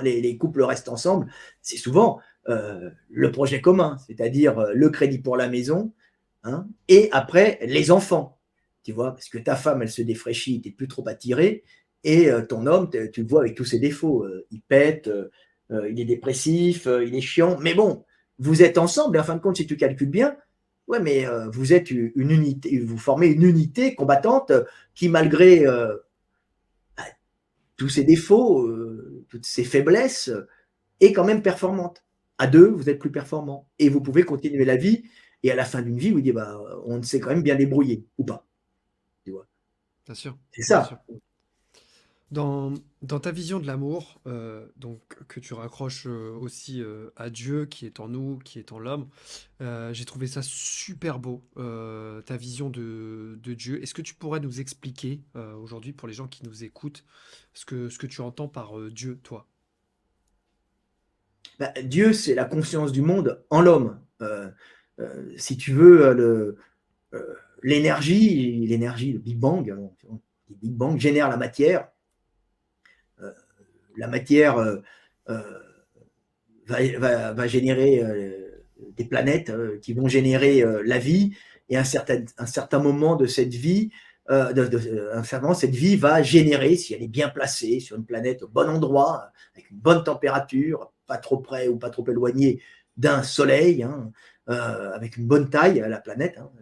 les couples restent ensemble, c'est souvent le projet commun, c'est-à-dire le crédit pour la maison, hein, et après les enfants, tu vois, parce que ta femme, elle se défraîchit, tu n'es plus trop attiré, et ton homme, tu le vois avec tous ses défauts, il pète, il est dépressif, il est chiant, mais bon, vous êtes ensemble, et en fin de compte, si tu calcules bien, ouais, mais vous êtes une unité, vous formez une unité combattante qui, malgré tous ses défauts, toutes ses faiblesses, est quand même performante. À deux, vous êtes plus performant. Et vous pouvez continuer la vie, et à la fin d'une vie, vous dites, bah, on s'est quand même bien débrouillé, ou pas. Tu vois. Bien sûr. C'est ça. Dans ta vision de l'amour, donc que tu raccroches aussi à Dieu qui est en nous, qui est en l'homme, j'ai trouvé ça super beau, ta vision de Dieu. Est-ce que tu pourrais nous expliquer aujourd'hui, pour les gens qui nous écoutent, ce que tu entends par Dieu, toi? Bah, Dieu, c'est la conscience du monde en l'homme. Si tu veux, l'énergie, le Big Bang, le Big Bang génère la matière. La matière va générer des planètes qui vont générer la vie, et un certain moment de cette vie, cette vie va générer, si elle est bien placée sur une planète au bon endroit, avec une bonne température, pas trop près ou pas trop éloigné d'un soleil, hein, avec une bonne taille, la planète, hein,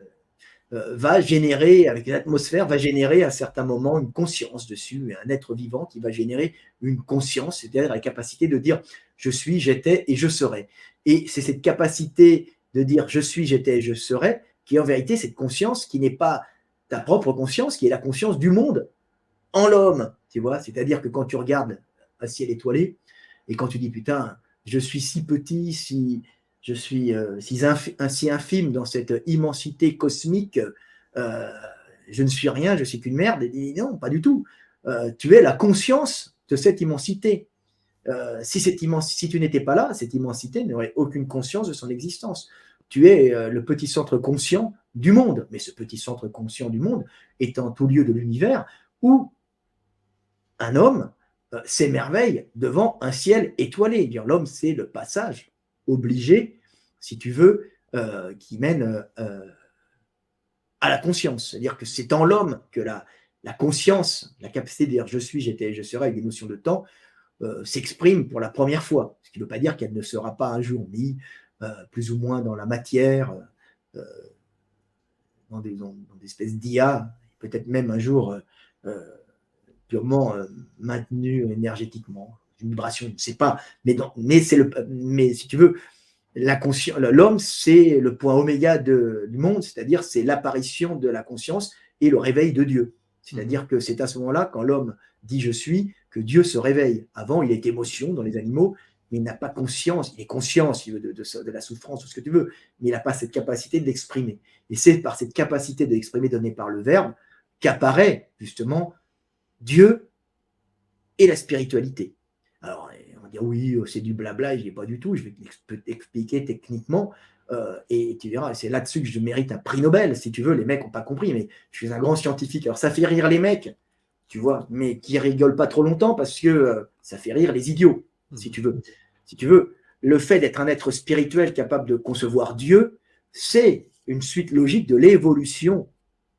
va générer, avec l'atmosphère, va générer à un certain moment une conscience dessus, un être vivant qui va générer une conscience, c'est-à-dire la capacité de dire je suis, j'étais et je serai. Et c'est cette capacité de dire je suis, j'étais et je serai qui est en vérité cette conscience qui n'est pas ta propre conscience, qui est la conscience du monde en l'homme, tu vois. C'est-à-dire que quand tu regardes un ciel étoilé et quand tu dis putain, je suis si petit, je suis si infime dans cette immensité cosmique, je ne suis rien, je suis qu'une merde. Et dit, non, pas du tout. Tu es la conscience de cette immensité. Si tu n'étais pas là, cette immensité n'aurait aucune conscience de son existence. Tu es le petit centre conscient du monde, mais ce petit centre conscient du monde est en tout lieu de l'univers où un homme s'émerveille devant un ciel étoilé. L'homme, c'est le passage obligé, si tu veux, qui mène à la conscience. C'est-à-dire que c'est en l'homme que la conscience, la capacité de dire je suis, j'étais, je serai, avec des notions de temps, s'exprime pour la première fois. Ce qui ne veut pas dire qu'elle ne sera pas un jour mise plus ou moins dans la matière, dans des espèces d'IA, peut-être même un jour purement maintenue énergétiquement, une vibration, je ne sais pas. Mais si tu veux, l'homme, c'est le point oméga du monde, c'est-à-dire c'est l'apparition de la conscience et le réveil de Dieu. C'est-à-dire que c'est à ce moment-là, quand l'homme dit « je suis », que Dieu se réveille. Avant, il est émotion dans les animaux, mais il n'a pas conscience. Il est conscient, si tu veux, de la souffrance ou ce que tu veux, mais il n'a pas cette capacité de l'exprimer. Et c'est par cette capacité de l'exprimer donnée par le Verbe qu'apparaît justement Dieu et la spiritualité. Alors, on va dire oui, c'est du blabla, je n'y ai pas du tout, je vais t'expliquer techniquement, et tu verras, c'est là-dessus que je mérite un prix Nobel, si tu veux, les mecs n'ont pas compris, mais je suis un grand scientifique, alors ça fait rire les mecs, tu vois, mais qui rigolent pas trop longtemps parce que ça fait rire les idiots, si tu veux. Si tu veux, le fait d'être un être spirituel capable de concevoir Dieu, c'est une suite logique de l'évolution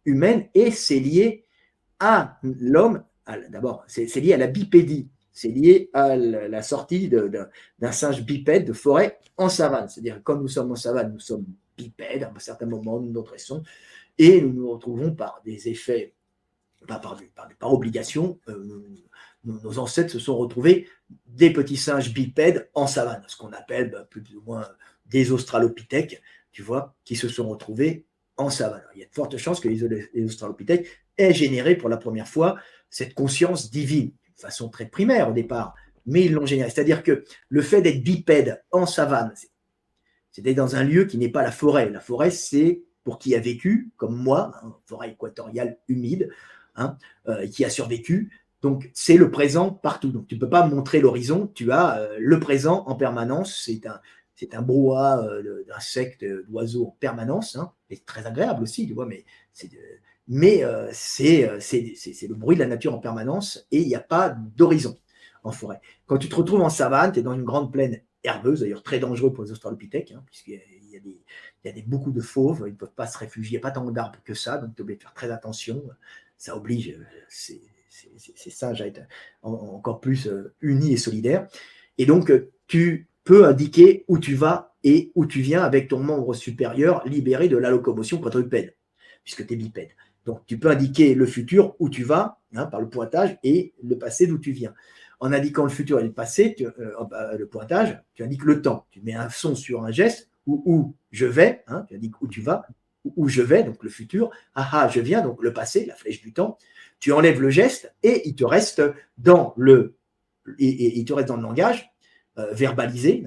humaine et c'est lié à l'homme. D'abord, c'est lié à la bipédie, c'est lié à la sortie d'un singe bipède de forêt en savane. C'est-à-dire, comme nous sommes en savane, nous sommes bipèdes à un certain moment, nous nous dressons, et nous nous retrouvons par des effets, par obligation, nos ancêtres se sont retrouvés des petits singes bipèdes en savane, ce qu'on appelle plus ou moins des australopithèques, tu vois, qui se sont retrouvés en savane. Alors, il y a de fortes chances que les australopithèques aient généré pour la première fois cette conscience divine, de façon très primaire au départ, mais ils l'ont généré. C'est-à-dire que le fait d'être bipède en savane, c'est d'être dans un lieu qui n'est pas la forêt. La forêt, c'est pour qui a vécu, comme moi, forêt équatoriale humide, qui a survécu. Donc, c'est le présent partout. Donc, tu ne peux pas montrer l'horizon, tu as le présent en permanence. C'est un brouhaha d'insectes, d'oiseaux en permanence, et très agréable aussi, tu vois, mais c'est le bruit de la nature en permanence et il n'y a pas d'horizon en forêt. Quand tu te retrouves en savane, tu es dans une grande plaine herbeuse, d'ailleurs très dangereux pour les australopithèques, puisqu'il y a beaucoup de fauves, ils ne peuvent pas se réfugier, il n'y a pas tant d'arbres que ça, donc tu es obligé de faire très attention. Ça oblige ces singes à être encore plus unis et solidaires. Et donc, tu peux indiquer où tu vas et où tu viens avec ton membre supérieur libéré de la locomotion quadrupède, puisque tu es bipède. Donc, tu peux indiquer le futur où tu vas par le pointage et le passé d'où tu viens. En indiquant le futur et le passé, le pointage, tu indiques le temps. Tu mets un son sur un geste où je vais, tu indiques où tu vas, où je vais, donc le futur, je viens, donc le passé, la flèche du temps. Tu enlèves le geste et il te reste dans le langage verbalisé,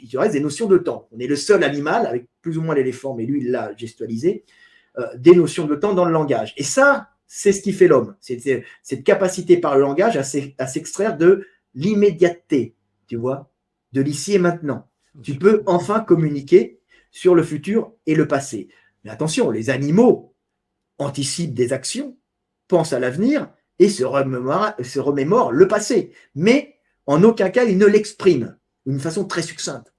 il te reste des notions de temps. On est le seul animal, avec plus ou moins l'éléphant, mais lui, il l'a gestualisé, des notions de temps dans le langage. Et ça, c'est ce qui fait l'homme. C'est cette capacité par le langage à s'extraire de l'immédiateté, tu vois, de l'ici et maintenant. Tu peux enfin communiquer sur le futur et le passé. Mais attention, les animaux anticipent des actions, pensent à l'avenir et se remémorent le passé. Mais en aucun cas, ils ne l'expriment d'une façon très succincte.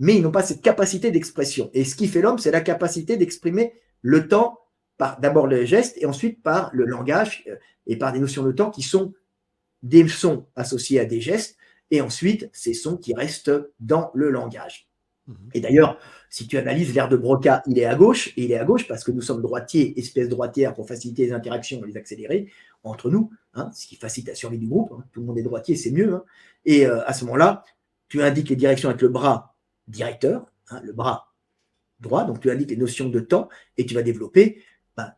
Mais ils n'ont pas cette capacité d'expression. Et ce qui fait l'homme, c'est la capacité d'exprimer le temps par d'abord le geste et ensuite par le langage et par des notions de temps qui sont des sons associés à des gestes et ensuite ces sons qui restent dans le langage. Et d'ailleurs, si tu analyses l'air de Broca, il est à gauche, et il est à gauche parce que nous sommes droitiers, espèce droitière pour faciliter les interactions et les accélérer entre nous, ce qui facilite la survie du groupe. Tout le monde est droitier, c'est mieux. Et à ce moment-là, tu indiques les directions avec le bras directeur, le bras droit, donc tu indiques les notions de temps et tu vas développer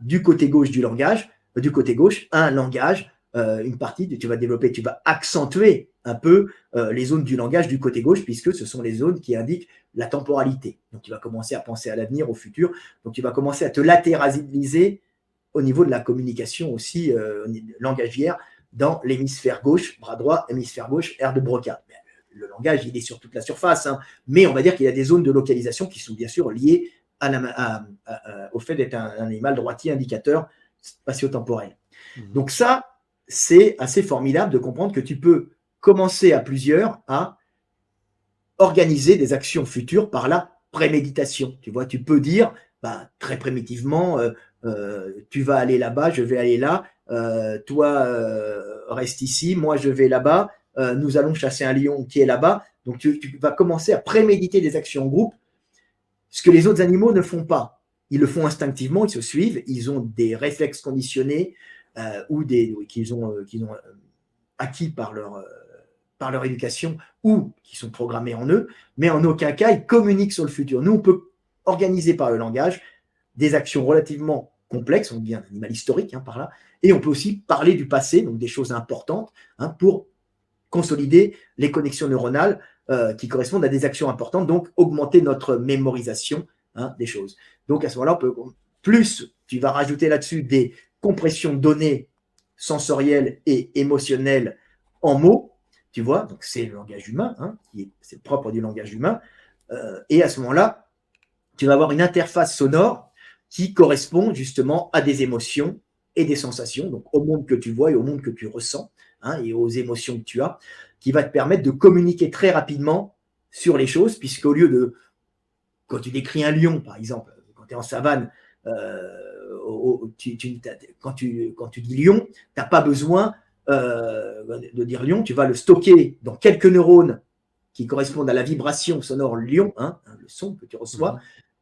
du côté gauche du langage, du côté gauche, un langage une partie, tu vas développer, tu vas accentuer un peu les zones du langage du côté gauche, puisque ce sont les zones qui indiquent la temporalité. Donc, tu vas commencer à penser à l'avenir, au futur. Donc, tu vas commencer à te latéraliser au niveau de la communication aussi langagière dans l'hémisphère gauche, bras droit, hémisphère gauche, aire de Broca. Le langage, il est sur toute la surface, hein, mais on va dire qu'il y a des zones de localisation qui sont bien sûr liées au fait d'être un animal droitier indicateur spatio-temporel. Donc ça, c'est assez formidable de comprendre que tu peux commencer à plusieurs à organiser des actions futures par la préméditation. Tu vois, tu peux dire très primitivement, tu vas aller là-bas, je vais aller là, toi reste ici, moi je vais là-bas, nous allons chasser un lion qui est là-bas. Donc tu vas commencer à préméditer des actions en groupe, ce que les autres animaux ne font pas. Ils le font instinctivement, ils se suivent, ils ont des réflexes conditionnés ou qu'ils ont acquis par leur éducation ou qui sont programmés en eux, mais en aucun cas ils communiquent sur le futur. Nous, on peut organiser par le langage des actions relativement complexes, on dit un animal historique par là, et on peut aussi parler du passé, donc des choses importantes, pour consolider les connexions neuronales qui correspondent à des actions importantes, donc augmenter notre mémorisation des choses. Donc à ce moment-là, plus tu vas rajouter là-dessus des compressions de données sensorielles et émotionnelles en mots, tu vois, donc c'est le langage humain, c'est propre du langage humain, et à ce moment-là, tu vas avoir une interface sonore qui correspond justement à des émotions et des sensations, donc au monde que tu vois et au monde que tu ressens, et aux émotions que tu as, qui va te permettre de communiquer très rapidement sur les choses, puisqu'au lieu de, quand tu décris un lion, par exemple, quand tu es en savane, quand tu dis lion, tu n'as pas besoin de dire lion, tu vas le stocker dans quelques neurones qui correspondent à la vibration sonore lion, le son que tu reçois.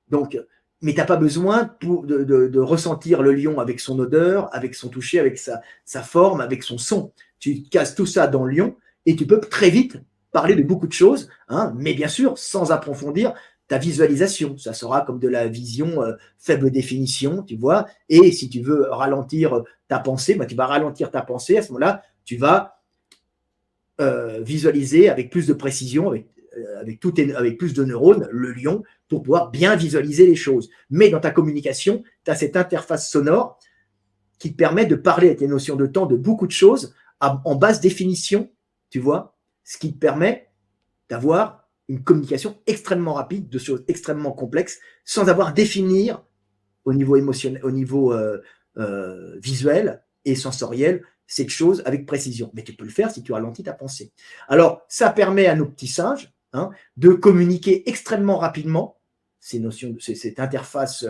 Donc, mais tu n'as pas besoin de ressentir le lion avec son odeur, avec son toucher, avec sa forme, avec son son. Tu casses tout ça dans le lion et tu peux très vite parler de beaucoup de choses, mais bien sûr, sans approfondir ta visualisation. Ça sera comme de la vision faible définition, tu vois. Et si tu veux ralentir ta pensée, tu vas ralentir ta pensée. À ce moment-là, tu vas visualiser avec plus de précision, avec plus de neurones, le lion, pour pouvoir bien visualiser les choses. Mais dans ta communication, tu as cette interface sonore qui te permet de parler avec les notions de temps de beaucoup de choses en basse définition, tu vois, ce qui te permet d'avoir une communication extrêmement rapide de choses extrêmement complexes sans avoir à définir au niveau émotionnel, au niveau visuel et sensoriel cette chose avec précision. Mais tu peux le faire si tu ralentis ta pensée. Alors, ça permet à nos petits singes de communiquer extrêmement rapidement cette interface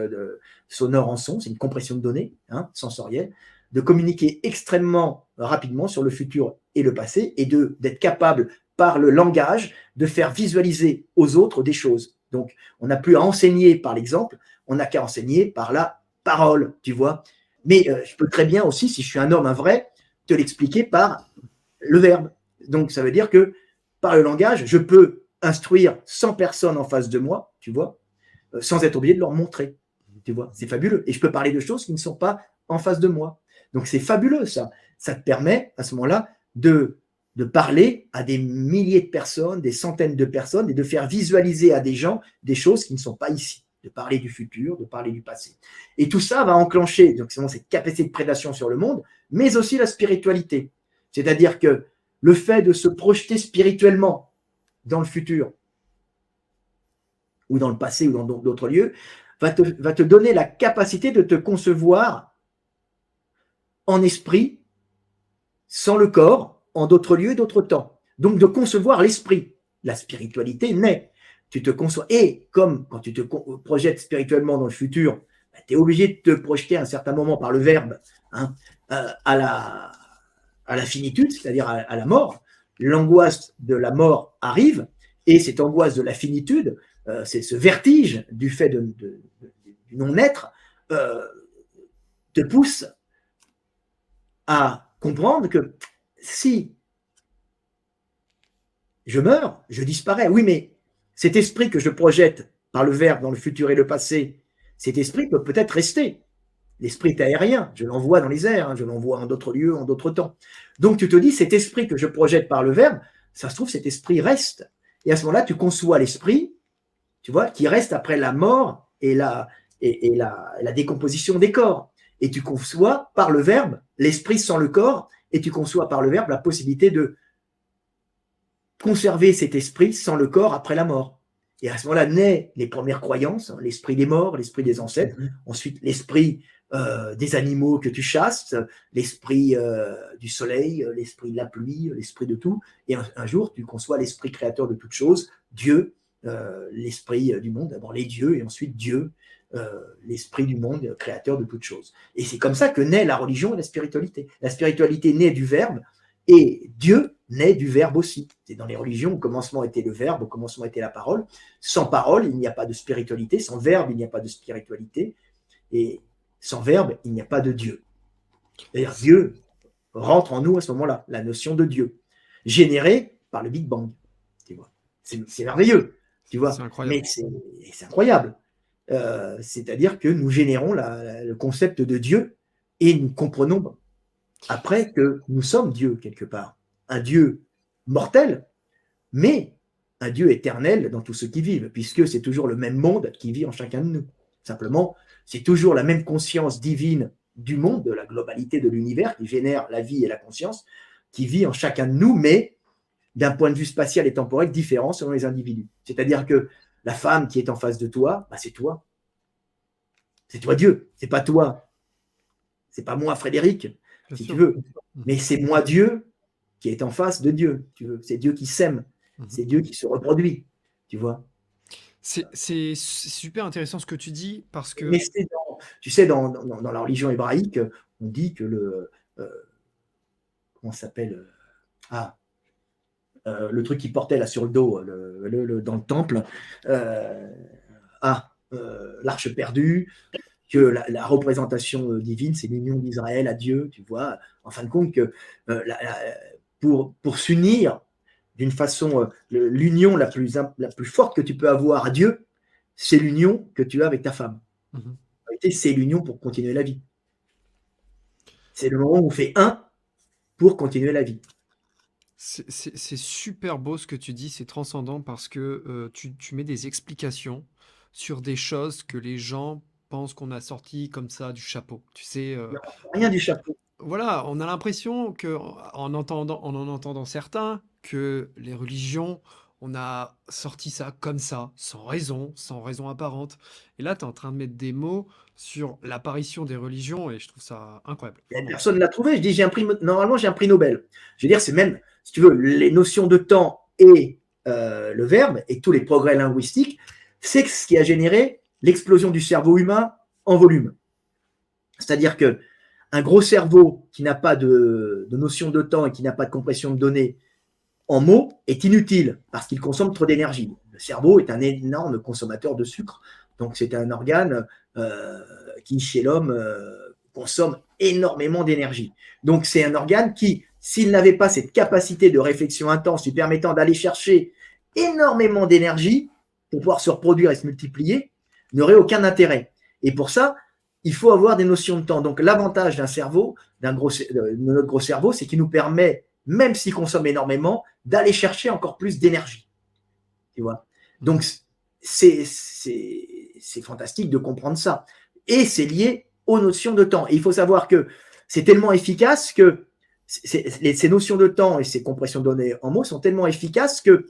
sonore en son, c'est une compression de données sensorielle, de communiquer extrêmement rapidement sur le futur et le passé et d'être capable par le langage de faire visualiser aux autres des choses. Donc, on n'a plus à enseigner par l'exemple, on n'a qu'à enseigner par la parole, tu vois. Mais je peux très bien aussi, si je suis un homme, un vrai, te l'expliquer par le verbe. Donc, ça veut dire que par le langage, je peux instruire 100 personnes en face de moi, tu vois, sans être obligé de leur montrer, tu vois. C'est fabuleux. Et je peux parler de choses qui ne sont pas en face de moi. Donc, c'est fabuleux, ça. Ça te permet, à ce moment-là, de parler à des milliers de personnes, des centaines de personnes, et de faire visualiser à des gens des choses qui ne sont pas ici, de parler du futur, de parler du passé. Et tout ça va enclencher donc, cette capacité de prédation sur le monde, mais aussi la spiritualité. C'est-à-dire que le fait de se projeter spirituellement dans le futur, ou dans le passé, ou dans d'autres lieux, va te donner la capacité de te concevoir en esprit, sans le corps, en d'autres lieux et d'autres temps. Donc, de concevoir l'esprit. La spiritualité naît. Tu te conçois. Et comme quand tu te projettes spirituellement dans le futur, tu es obligé de te projeter à un certain moment par le verbe à la finitude, c'est-à-dire à la mort. L'angoisse de la mort arrive, et cette angoisse de la finitude, c'est ce vertige du fait du non-être, te pousse à comprendre que si je meurs, je disparais. Oui, mais cet esprit que je projette par le verbe dans le futur et le passé, cet esprit peut peut-être rester. L'esprit est aérien, je l'envoie dans les airs, hein, je l'envoie en d'autres lieux, en d'autres temps. Donc tu te dis, cet esprit que je projette par le verbe, ça se trouve, cet esprit reste. Et à ce moment-là, tu conçois l'esprit, tu vois, qui reste après la mort et la décomposition des corps. Et tu conçois par le verbe l'esprit sans le corps, et tu conçois par le verbe la possibilité de conserver cet esprit sans le corps après la mort. Et à ce moment-là naissent les premières croyances, hein, l'esprit des morts, l'esprit des ancêtres, ensuite l'esprit des animaux que tu chasses, l'esprit du soleil, l'esprit de la pluie, l'esprit de tout. Et un jour, tu conçois l'esprit créateur de toutes choses, Dieu, l'esprit du monde, d'abord les dieux, et ensuite Dieu, l'esprit du monde, créateur de toutes choses. Et c'est comme ça que naît la religion et la spiritualité. La spiritualité naît du verbe, et Dieu naît du verbe aussi. C'est dans les religions, au commencement était le verbe, au commencement était la parole. Sans parole, il n'y a pas de spiritualité. Sans verbe, il n'y a pas de spiritualité. Et sans verbe, il n'y a pas de Dieu. C'est-à-dire Dieu rentre en nous à ce moment-là, la notion de Dieu, générée par le Big Bang. Tu vois. C'est merveilleux, tu vois. C'est incroyable. Mais c'est incroyable. C'est-à-dire que nous générons le concept de Dieu et nous comprenons après que nous sommes Dieu quelque part. Un Dieu mortel, mais un Dieu éternel dans tous ceux qui vivent, puisque c'est toujours le même monde qui vit en chacun de nous. Simplement, c'est toujours la même conscience divine du monde, de la globalité de l'univers qui génère la vie et la conscience, qui vit en chacun de nous, mais d'un point de vue spatial et temporel différent selon les individus. C'est-à-dire que la femme qui est en face de toi, bah c'est toi. C'est toi Dieu, c'est pas toi. C'est pas moi Frédéric, Bien si sûr. tu veux. Mais c'est moi Dieu qui est en face de Dieu. Tu veux. C'est Dieu qui s'aime. C'est Dieu qui se reproduit. Tu vois. C'est super intéressant ce que tu dis parce que Mais tu sais, dans la religion hébraïque, on dit que comment ça s'appelle le truc qu'il portait là sur le dos dans le temple, l'arche perdue, que la représentation divine, c'est l'union d'Israël à Dieu, tu vois. En fin de compte, que pour s'unir d'une façon, l'union la plus forte que tu peux avoir à Dieu, c'est l'union que tu as avec ta femme. En réalité, c'est l'union pour continuer la vie. C'est le moment où on fait un pour continuer la vie. c'est super beau ce que tu dis, c'est transcendant parce que tu mets des explications sur des choses que les gens pensent qu'on a sorti comme ça du chapeau. Tu sais, Rien du chapeau. voilà, on a l'impression que, en entendant certains, que les religions, on a sorti ça comme ça, sans raison apparente. Et là, tu es en train de mettre des mots sur l'apparition des religions et je trouve ça incroyable. Personne ne l'a trouvé. Je dis, normalement, j'ai un prix Nobel. Je veux dire, c'est même, si tu veux, les notions de temps et le verbe et tous les progrès linguistiques, c'est ce qui a généré l'explosion du cerveau humain en volume. C'est-à-dire que un gros cerveau qui n'a pas de notion de temps et qui n'a pas de compression de données en mots est inutile parce qu'il consomme trop d'énergie. Le cerveau est un énorme consommateur de sucre. Donc, c'est un organe qui, chez l'homme, consomme énormément d'énergie. Donc, c'est un organe qui, s'il n'avait pas cette capacité de réflexion intense lui permettant d'aller chercher énormément d'énergie pour pouvoir se reproduire et se multiplier, n'aurait aucun intérêt. Et pour ça, il faut avoir des notions de temps. Donc, l'avantage d'un cerveau, de notre gros cerveau, c'est qu'il nous permet, même s'il consomme énormément, d'aller chercher encore plus d'énergie. Tu vois. Donc, c'est fantastique de comprendre ça. Et c'est lié aux notions de temps. Et il faut savoir que c'est tellement efficace que ces notions de temps et ces compressions de données en mots sont tellement efficaces que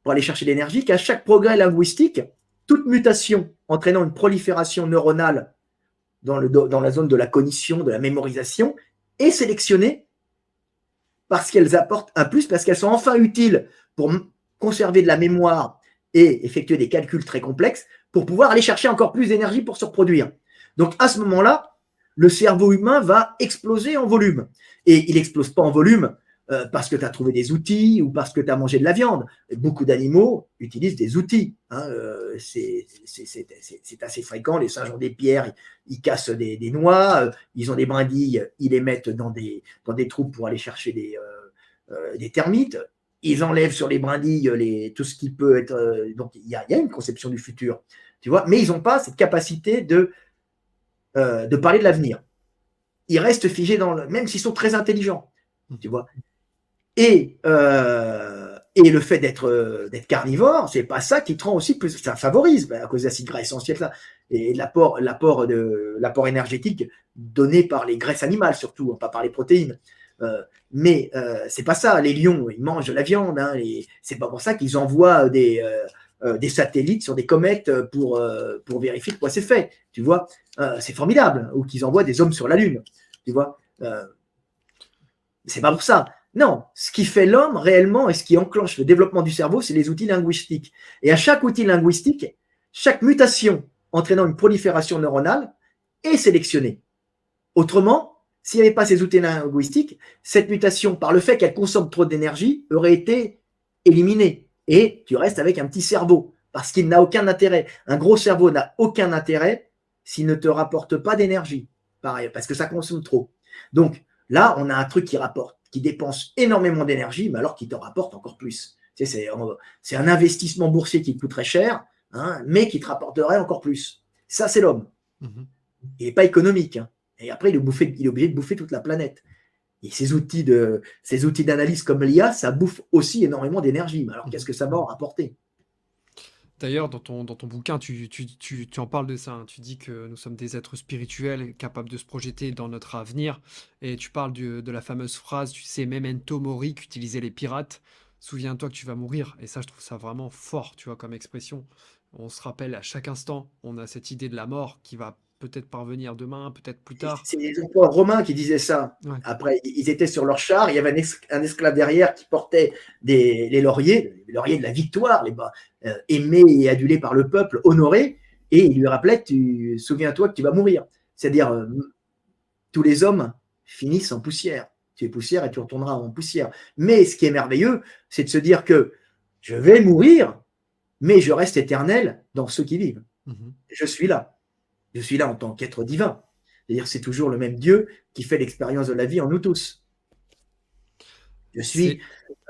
pour aller chercher l'énergie, qu'à chaque progrès linguistique, toute mutation entraînant une prolifération neuronale dans la zone de la cognition, de la mémorisation, est sélectionnée parce qu'elles apportent un plus, parce qu'elles sont enfin utiles pour conserver de la mémoire et effectuer des calculs très complexes pour pouvoir aller chercher encore plus d'énergie pour se reproduire. Donc à ce moment-là, le cerveau humain va exploser en volume. Et il n'explose pas en volume parce que tu as trouvé des outils ou parce que tu as mangé de la viande. Beaucoup d'animaux utilisent des outils. Hein, c'est assez fréquent. Les singes ont des pierres, ils cassent des noix, ils ont des brindilles, ils les mettent dans des trous pour aller chercher des termites. Ils enlèvent sur les brindilles tout ce qui peut être… donc, il y a une conception du futur, tu vois, mais ils n'ont pas cette capacité de de parler de l'avenir. Ils restent figés même s'ils sont très intelligents, tu vois. Et le fait d'être carnivore, c'est pas ça qui te rend aussi plus, ça favorise à cause des acides gras essentiels là, et l'apport énergétique donné par les graisses animales surtout, pas par les protéines. Mais c'est pas ça. Les lions, ils mangent de la viande. Hein, c'est pas pour ça qu'ils envoient des satellites sur des comètes pour vérifier de quoi c'est fait. Tu vois, c'est formidable. Ou qu'ils envoient des hommes sur la Lune. Tu vois, c'est pas pour ça. Non, ce qui fait l'homme réellement et ce qui enclenche le développement du cerveau, c'est les outils linguistiques. Et à chaque outil linguistique, chaque mutation entraînant une prolifération neuronale est sélectionnée. Autrement, s'il n'y avait pas ces outils linguistiques, cette mutation, par le fait qu'elle consomme trop d'énergie, aurait été éliminée. Et tu restes avec un petit cerveau, parce qu'il n'a aucun intérêt. Un gros cerveau n'a aucun intérêt s'il ne te rapporte pas d'énergie, pareil, parce que ça consomme trop. Donc là, on a un truc qui rapporte, qui dépense énormément d'énergie, mais alors qui te rapporte encore plus. C'est un investissement boursier qui te coûterait cher, hein, mais qui te rapporterait encore plus. Ça, c'est l'homme. Il n'est pas économique. Hein. Et après, il est obligé de bouffer toute la planète. Et ces outils d'analyse comme l'IA, ça bouffe aussi énormément d'énergie. Mais alors, qu'est-ce que ça va en rapporter? D'ailleurs, dans ton bouquin, tu en parles de ça, hein. Tu dis que nous sommes des êtres spirituels capables de se projeter dans notre avenir. Et tu parles de la fameuse phrase, tu sais, Memento Mori qu'utilisaient les pirates. Souviens-toi que tu vas mourir. Et ça, je trouve ça vraiment fort, tu vois, comme expression. On se rappelle à chaque instant, on a cette idée de la mort qui va peut-être parvenir demain, peut-être plus tard. C'est les empereurs romains qui disaient ça. Ouais. Après, ils étaient sur leur char, il y avait un esclave derrière qui portait les lauriers de la victoire, aimés et adulés par le peuple, honorés, et il lui rappelait, souviens-toi que tu vas mourir. C'est-à-dire, tous les hommes finissent en poussière. Tu es poussière et tu retourneras en poussière. Mais ce qui est merveilleux, c'est de se dire que je vais mourir, mais je reste éternel dans ceux qui vivent. Je suis là. Je suis là en tant qu'être divin. C'est-à-dire c'est toujours le même Dieu qui fait l'expérience de la vie en nous tous. Je suis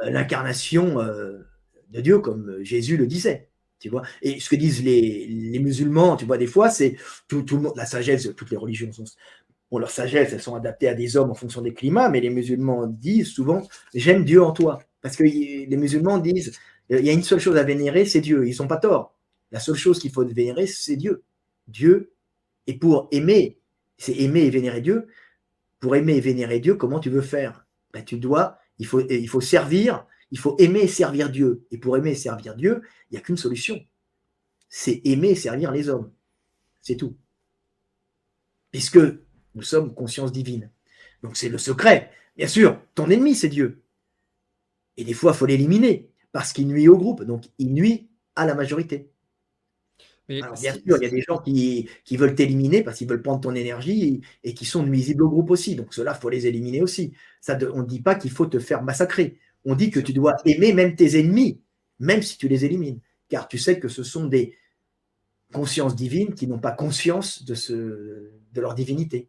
l'incarnation de Dieu, comme Jésus le disait. Tu vois. Et ce que disent les musulmans, tu vois, des fois, c'est tout le monde, la sagesse, toutes les religions sont. Bon, leur sagesse, elles sont adaptées à des hommes en fonction des climats, mais les musulmans disent souvent j'aime Dieu en toi. Parce que les musulmans disent il y a une seule chose à vénérer, c'est Dieu. Ils ne sont pas tort. La seule chose qu'il faut vénérer, c'est Dieu. Dieu. Et pour aimer, c'est aimer et vénérer Dieu. Pour aimer et vénérer Dieu, comment tu veux faire? Ben, il faut servir, il faut aimer et servir Dieu. Et pour aimer et servir Dieu, il n'y a qu'une solution. C'est aimer et servir les hommes. C'est tout. Puisque nous sommes conscience divine. Donc c'est le secret. Bien sûr, ton ennemi, c'est Dieu. Et des fois, il faut l'éliminer, parce qu'il nuit au groupe. Donc il nuit à la majorité. Alors, bien sûr, il y a des gens qui veulent t'éliminer parce qu'ils veulent prendre ton énergie et qui sont nuisibles au groupe aussi. Donc, ceux-là, il faut les éliminer aussi. On ne dit pas qu'il faut te faire massacrer. On dit que tu dois aimer même tes ennemis, même si tu les élimines. Car tu sais que ce sont des consciences divines qui n'ont pas conscience de leur divinité.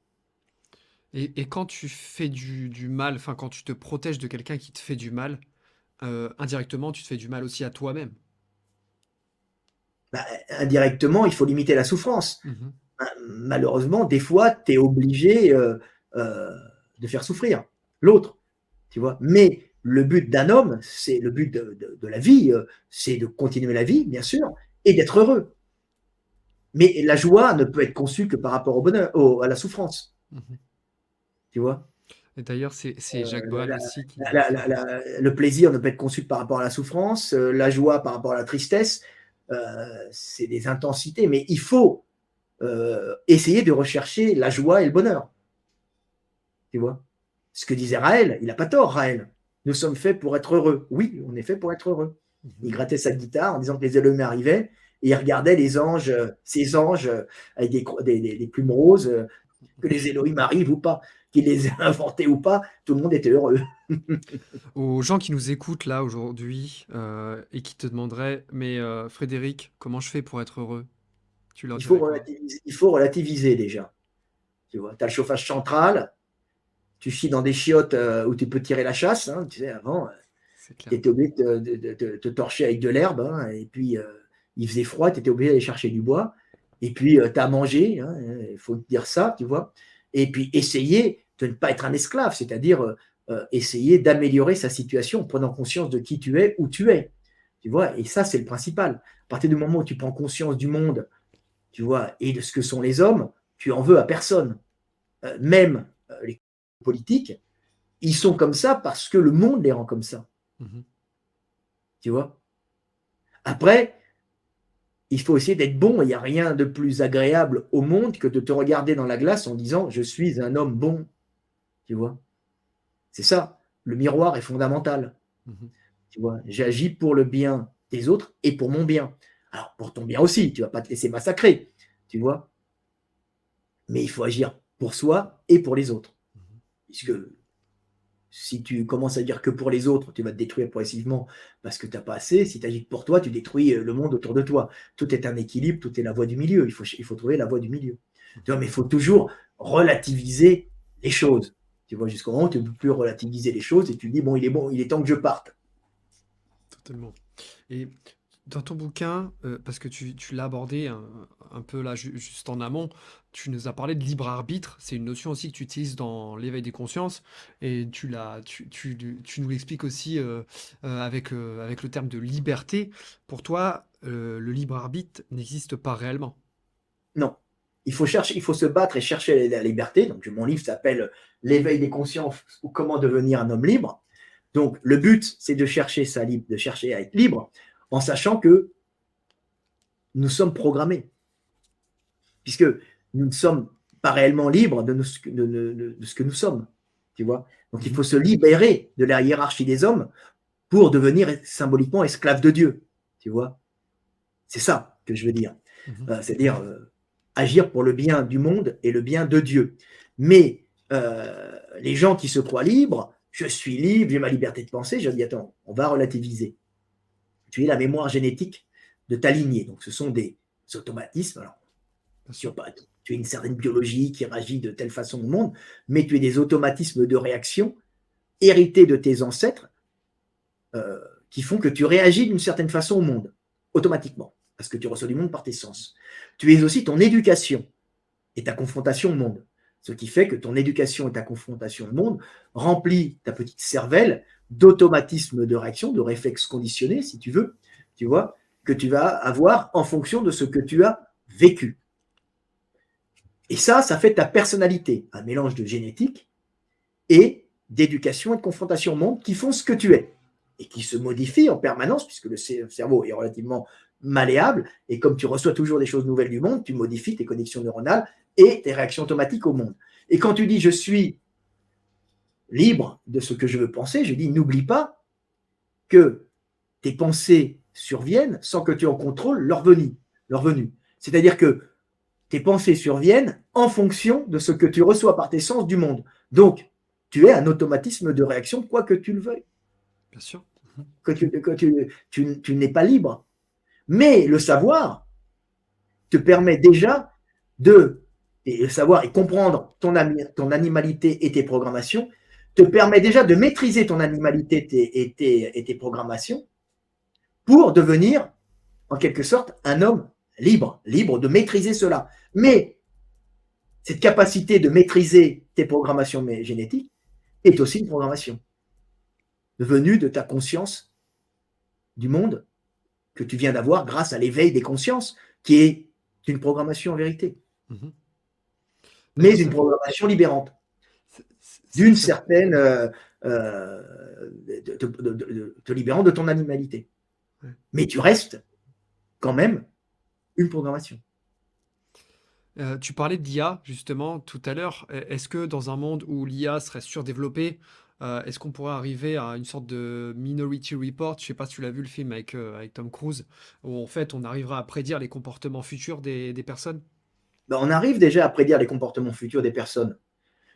Et quand tu fais du mal, enfin, quand tu te protèges de quelqu'un qui te fait du mal, indirectement, tu te fais du mal aussi à toi-même. Bah, indirectement, il faut limiter la souffrance. Malheureusement, des fois, tu es obligé de faire souffrir l'autre, tu vois. Mais le but d'un homme, c'est le but de la vie, c'est de continuer la vie, bien sûr, et d'être heureux. Mais la joie ne peut être conçue que par rapport au bonheur, à la souffrance, tu vois. Et d'ailleurs, c'est Jacques Brel aussi qui dit le plaisir ne peut être conçu que par rapport à la souffrance, la joie par rapport à la tristesse. C'est des intensités, mais il faut essayer de rechercher la joie et le bonheur. Tu vois. Ce que disait Raël, il n'a pas tort, Raël. Nous sommes faits pour être heureux. Oui, on est fait pour être heureux. Il grattait sa guitare en disant que les Élohim arrivaient et il regardait les anges, ces anges avec des plumes roses, que les Élohim arrivent ou pas, qu'ils les aient inventés ou pas, tout le monde était heureux. Aux gens qui nous écoutent là aujourd'hui et qui te demanderaient, mais Frédéric, comment je fais pour être heureux? Tu leur dirais quoi? Il faut relativiser déjà. Tu vois, tu as le chauffage central, tu chies dans des chiottes où tu peux tirer la chasse. Hein, tu sais, avant, tu étais obligé de te torcher avec de l'herbe, hein, et puis il faisait froid, tu étais obligé d'aller chercher du bois. Et puis, tu as mangé, hein, il faut te dire ça, tu vois. Et puis, essayer de ne pas être un esclave, c'est-à-dire essayer d'améliorer sa situation en prenant conscience de qui tu es, où tu es. Tu vois, et ça, c'est le principal. À partir du moment où tu prends conscience du monde, tu vois, et de ce que sont les hommes, tu en veux à personne. Même les politiques, ils sont comme ça parce que le monde les rend comme ça. Mhm. Tu vois. Après, il faut essayer d'être bon. Il n'y a rien de plus agréable au monde que de te regarder dans la glace en disant « je suis un homme bon ». Tu vois. C'est ça. Le miroir est fondamental. Mhm. Tu vois. J'agis pour le bien des autres et pour mon bien. Alors, pour ton bien aussi, tu ne vas pas te laisser massacrer. Tu vois. Mais il faut agir pour soi et pour les autres. Puisque si tu commences à dire que pour les autres, tu vas te détruire progressivement parce que tu n'as pas assez. Si tu agis pour toi, tu détruis le monde autour de toi. Tout est un équilibre, tout est la voie du milieu. Il faut trouver la voie du milieu. Tu vois, mais il faut toujours relativiser les choses. Tu vois, jusqu'au moment où tu ne peux plus relativiser les choses et tu dis, bon, il est temps que je parte. Totalement. Et dans ton bouquin, parce que tu l'as abordé un peu là, juste en amont, tu nous as parlé de libre arbitre. C'est une notion aussi que tu utilises dans l'éveil des consciences et tu nous l'expliques aussi avec le terme de liberté. Pour toi, le libre arbitre n'existe pas réellement. Non. Il faut se battre et chercher la liberté. Donc, mon livre s'appelle L'éveil des consciences ou comment devenir un homme libre. Donc, le but, c'est de chercher à être libre en sachant que nous sommes programmés. Puisque nous ne sommes pas réellement libres de ce que nous sommes. Tu vois. Donc, il faut se libérer de la hiérarchie des hommes pour devenir symboliquement esclave de Dieu. Tu vois. C'est ça que je veux dire. C'est-à-dire agir pour le bien du monde et le bien de Dieu. Mais les gens qui se croient libres, je suis libre, j'ai ma liberté de penser, je dis attends, on va relativiser. Tu es la mémoire génétique de ta lignée. Donc, ce sont des automatismes. Alors, tu es une certaine biologie qui réagit de telle façon au monde, mais tu es des automatismes de réaction hérités de tes ancêtres qui font que tu réagis d'une certaine façon au monde, automatiquement, parce que tu reçois du monde par tes sens. Tu es aussi ton éducation et ta confrontation au monde. Ce qui fait que ton éducation et ta confrontation au monde remplit ta petite cervelle d'automatismes de réaction, de réflexes conditionnés, si tu veux, tu vois, que tu vas avoir en fonction de ce que tu as vécu. Et ça fait ta personnalité, un mélange de génétique et d'éducation et de confrontation au monde qui font ce que tu es et qui se modifient en permanence puisque le cerveau est relativement malléable et comme tu reçois toujours des choses nouvelles du monde, tu modifies tes connexions neuronales et tes réactions automatiques au monde. Et quand tu dis je suis libre de ce que je veux penser, je dis n'oublie pas que tes pensées surviennent sans que tu en contrôles leur venue. C'est-à-dire que tes pensées surviennent en fonction de ce que tu reçois par tes sens du monde. Donc, tu es un automatisme de réaction, quoi que tu le veuilles. Bien sûr. Tu n'es pas libre. Mais le savoir te permet déjà et le savoir et comprendre ton animalité et tes programmations, te permet déjà de maîtriser ton animalité et tes programmations pour devenir, en quelque sorte, un homme libre de maîtriser cela. Mais cette capacité de maîtriser tes programmations génétiques est aussi une programmation venue de ta conscience du monde que tu viens d'avoir grâce à l'éveil des consciences, qui est une programmation en vérité. Mais une programmation libérante, d'une certaine te libérant de ton animalité. Mais tu restes quand même une programmation. Tu parlais d'IA justement tout à l'heure. Est-ce que dans un monde où l'IA serait surdéveloppée, est-ce qu'on pourrait arriver à une sorte de Minority Report? Je sais pas si tu l'as vu le film avec Tom Cruise, où en fait on arrivera à prédire les comportements futurs des personnes? Ben, on arrive déjà à prédire les comportements futurs des personnes,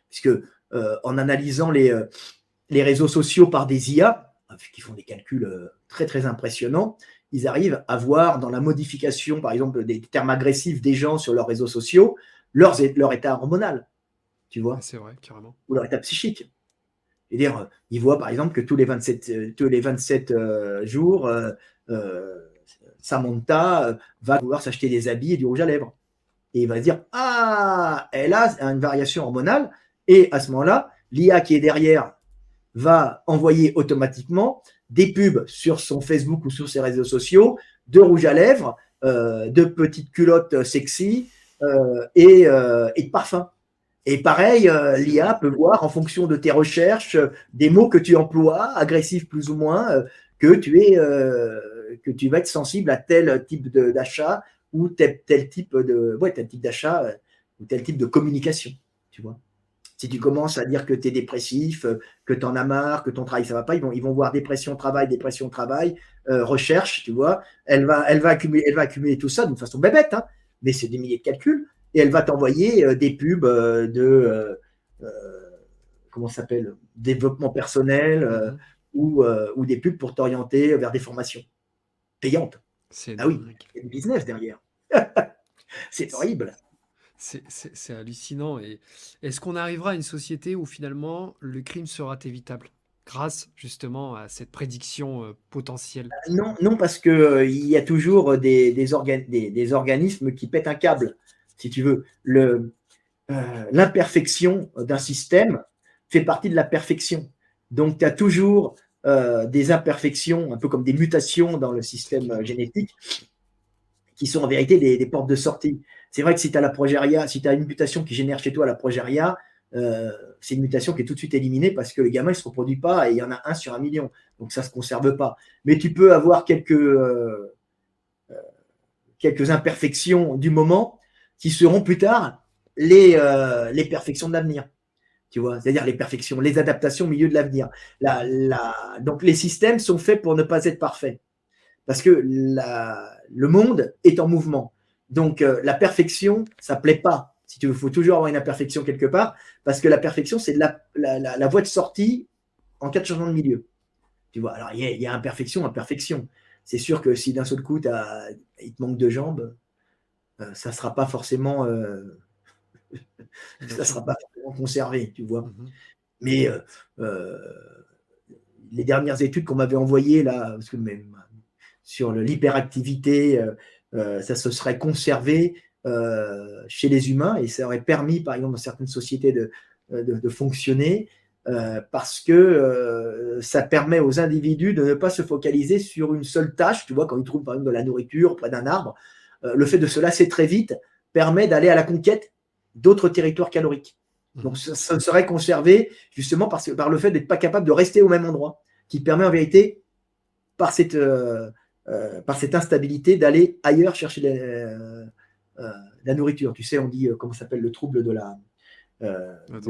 puisque en analysant les réseaux sociaux par des IA, qui font des calculs très très impressionnants, ils arrivent à voir dans la modification, par exemple, des termes agressifs des gens sur leurs réseaux sociaux, leur état hormonal, tu vois, C'est vrai, carrément. ou leur état psychique. C'est-à-dire, ils voient par exemple que tous les 27 jours, Samantha va vouloir s'acheter des habits et du rouge à lèvres. et il va se dire « Ah, elle a une variation hormonale », et à ce moment-là, l'IA qui est derrière va envoyer automatiquement des pubs sur son Facebook ou sur ses réseaux sociaux de rouge à lèvres, de petites culottes sexy et de parfums. Et pareil, l'IA peut voir en fonction de tes recherches, des mots que tu emploies, agressifs plus ou moins, que tu vas être sensible à tel type d'achat ou tel type d'achat ou tel type de communication, tu vois. Si tu commences à dire que tu es dépressif, que tu en as marre, que ton travail ça va pas, ils vont voir dépression, travail, recherche, tu vois. Elle va accumuler tout ça d'une façon bébête, hein, mais c'est des milliers de calculs, et elle va t'envoyer des pubs comment ça s'appelle, développement personnel ou des pubs pour t'orienter vers des formations payantes. C'est Ah oui, dingue. il y a du business derrière. C'est horrible. C'est hallucinant. Et est-ce qu'on arrivera à une société où finalement le crime sera évitable grâce justement à cette prédiction potentielle? Non, non, parce que il y a toujours des organismes qui pètent un câble, si tu veux. L'imperfection d'un système fait partie de la perfection. Donc, tu as toujours des imperfections, un peu comme des mutations dans le système génétique, qui sont en vérité des portes de sortie. C'est vrai que si tu as la progéria, si tu as une mutation qui génère chez toi la progéria, c'est une mutation qui est tout de suite éliminée parce que le gamin ne se reproduit pas et il y en a 1 sur 1 million. Donc ça ne se conserve pas. Mais tu peux avoir quelques imperfections du moment qui seront plus tard les perfections de l'avenir. Tu vois, c'est-à-dire les perfections, les adaptations au milieu de l'avenir. Donc les systèmes sont faits pour ne pas être parfaits. Parce que le monde est en mouvement. Donc, la perfection, ça ne plaît pas. Si tu veux, il faut toujours avoir une imperfection quelque part, parce que la perfection, c'est la voie de sortie en cas de changement de milieu. Tu vois, alors il y a imperfection. C'est sûr que si d'un seul coup, il te manque 2 jambes, ça ne sera pas forcément, conservé, tu vois. Mais les dernières études qu'on m'avait envoyées, là, parce que même sur l'hyperactivité, ça se serait conservé chez les humains et ça aurait permis, par exemple, dans certaines sociétés de fonctionner parce que ça permet aux individus de ne pas se focaliser sur une seule tâche. Tu vois, quand ils trouvent, par exemple, de la nourriture près d'un arbre, le fait de se lasser très vite permet d'aller à la conquête d'autres territoires caloriques. Donc, ça serait conservé justement par le fait d'être pas capable de rester au même endroit, qui permet en vérité, par cette instabilité, d'aller ailleurs chercher la nourriture. Tu sais, on dit, comment ça s'appelle, le trouble de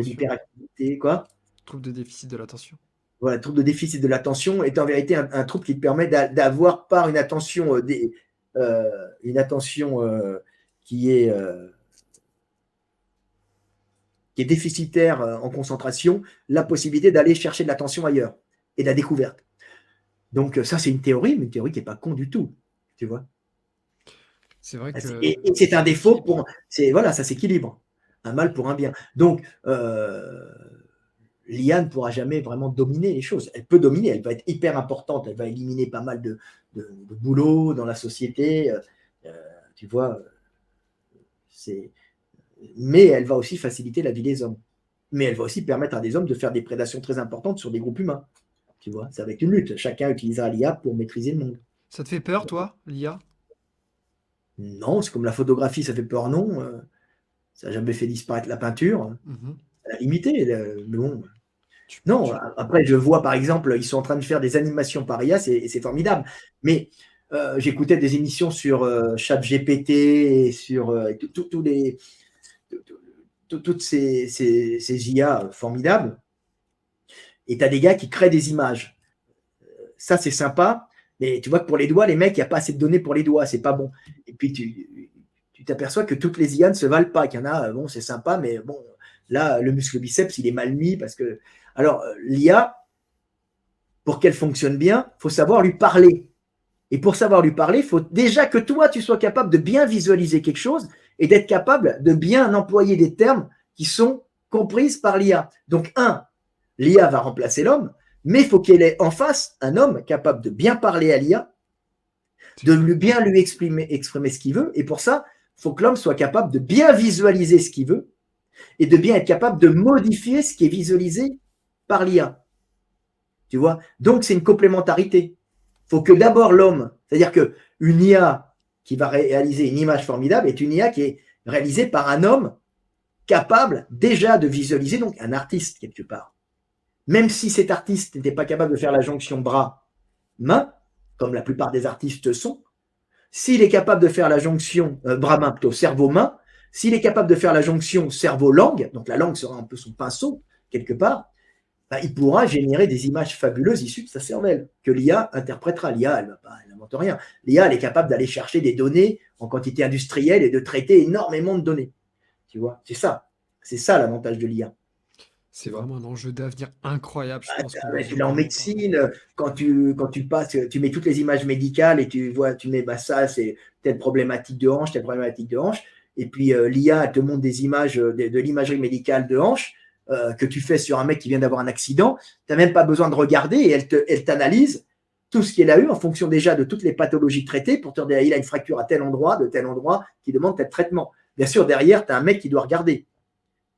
l'hyperactivité, quoi. Trouble de déficit de l'attention. Voilà, le trouble de déficit de l'attention est en vérité un trouble qui permet d'avoir par une attention, qui est déficitaire en concentration, la possibilité d'aller chercher de l'attention ailleurs et de la découverte. Donc ça, c'est une théorie, mais une théorie qui n'est pas con du tout, tu vois. C'est vrai que... Et c'est un défaut pour... Voilà, ça s'équilibre. Un mal pour un bien. Donc, l'IA ne pourra jamais vraiment dominer les choses. Elle peut dominer, elle va être hyper importante, elle va éliminer pas mal de boulot dans la société, tu vois. Mais elle va aussi faciliter la vie des hommes. Mais elle va aussi permettre à des hommes de faire des prédations très importantes sur des groupes humains. Tu vois, ça va être une lutte. Chacun utilisera l'IA pour maîtriser le monde. Ça te fait peur, toi, l'IA? Non, c'est comme la photographie, ça fait peur, non. Ça n'a jamais fait disparaître la peinture. Ça l'a limité, mais bon. Non, après, je vois, par exemple, ils sont en train de faire des animations par IA, c'est formidable. Mais j'écoutais des émissions sur ChatGPT et sur toutes ces IA formidables. Et tu as des gars qui créent des images. Ça, c'est sympa. Mais tu vois que pour les doigts, les mecs, il n'y a pas assez de données pour les doigts. C'est pas bon. Et puis, tu t'aperçois que toutes les IA ne se valent pas. Qu'il y en a, bon, c'est sympa, mais bon, là, le muscle biceps, il est mal mis parce que. Alors, l'IA, pour qu'elle fonctionne bien, il faut savoir lui parler. Et pour savoir lui parler, il faut déjà que toi, tu sois capable de bien visualiser quelque chose et d'être capable de bien employer des termes qui sont comprises par l'IA. Donc, l'IA va remplacer l'homme, mais il faut qu'elle ait en face un homme capable de bien parler à l'IA, de bien lui exprimer ce qu'il veut. Et pour ça, Il faut que l'homme soit capable de bien visualiser ce qu'il veut et de bien être capable de modifier ce qui est visualisé par l'IA. Tu vois? Donc, c'est une complémentarité. Il faut que d'abord l'homme, c'est-à-dire qu'une IA qui va réaliser une image formidable est une IA qui est réalisée par un homme capable déjà de visualiser, donc un artiste quelque part. Même si cet artiste n'était pas capable de faire la jonction bras-main, comme la plupart des artistes sont, s'il est capable de faire la jonction bras-main, plutôt cerveau-main, s'il est capable de faire la jonction cerveau-langue, donc la langue sera un peu son pinceau quelque part, bah, il pourra générer des images fabuleuses issues de sa cervelle, que l'IA interprétera. L'IA, elle n'invente rien. L'IA, elle est capable d'aller chercher des données en quantité industrielle et de traiter énormément de données. Tu vois, c'est ça. C'est ça l'avantage de l'IA. C'est vraiment un enjeu d'avenir incroyable, je pense qu'on n'ose Tu l'as en vraiment pas. médecine, quand tu passes, tu mets toutes les images médicales et tu vois, tu mets bah, ça, c'est telle problématique de hanche, telle problématique de hanche. Et puis l'IA, elle te montre des images de l'imagerie médicale de hanche que tu fais sur un mec qui vient d'avoir un accident. Tu n'as même pas besoin de regarder et elle t'analyse tout ce qu'il a eu en fonction déjà de toutes les pathologies traitées pour te dire il a une fracture à tel endroit, de tel endroit, qui demande tel traitement. Bien sûr, derrière, tu as un mec qui doit regarder.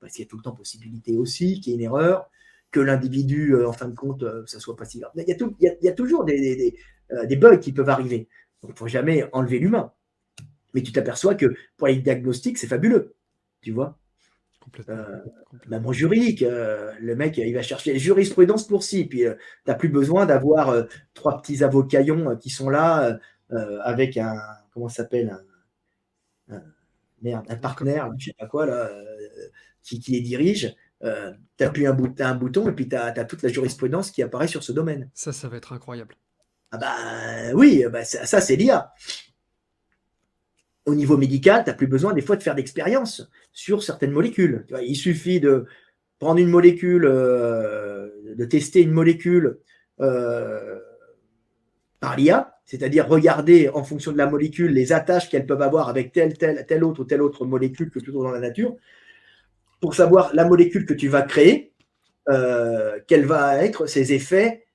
Parce qu'il y a tout le temps possibilité aussi qu'il y ait une erreur, que l'individu, en fin de compte, ça soit pas si grave. Il y a toujours des bugs qui peuvent arriver. Donc, il ne faut jamais enlever l'humain. Mais tu t'aperçois que pour les diagnostics, c'est fabuleux. Tu vois, Complètement. même en juridique, le mec, il va chercher jurisprudence pour si. Puis, tu n'as plus besoin d'avoir trois petits avocaillons qui sont là avec un, comment ça s'appelle, un partenaire, je ne sais pas quoi, là, qui les dirige. Tu appuies un bouton et puis tu as toute la jurisprudence qui apparaît sur ce domaine. Ça va être incroyable. Ah bah oui, bah ça c'est l'IA. Au niveau médical, tu n'as plus besoin des fois de faire d'expérience sur certaines molécules. Tu vois, il suffit de prendre une molécule, de tester une molécule par l'IA, c'est-à-dire regarder en fonction de la molécule les attaches qu'elles peuvent avoir avec telle autre molécule que tu trouves dans la nature, pour savoir la molécule que tu vas créer, quels vont être ses effets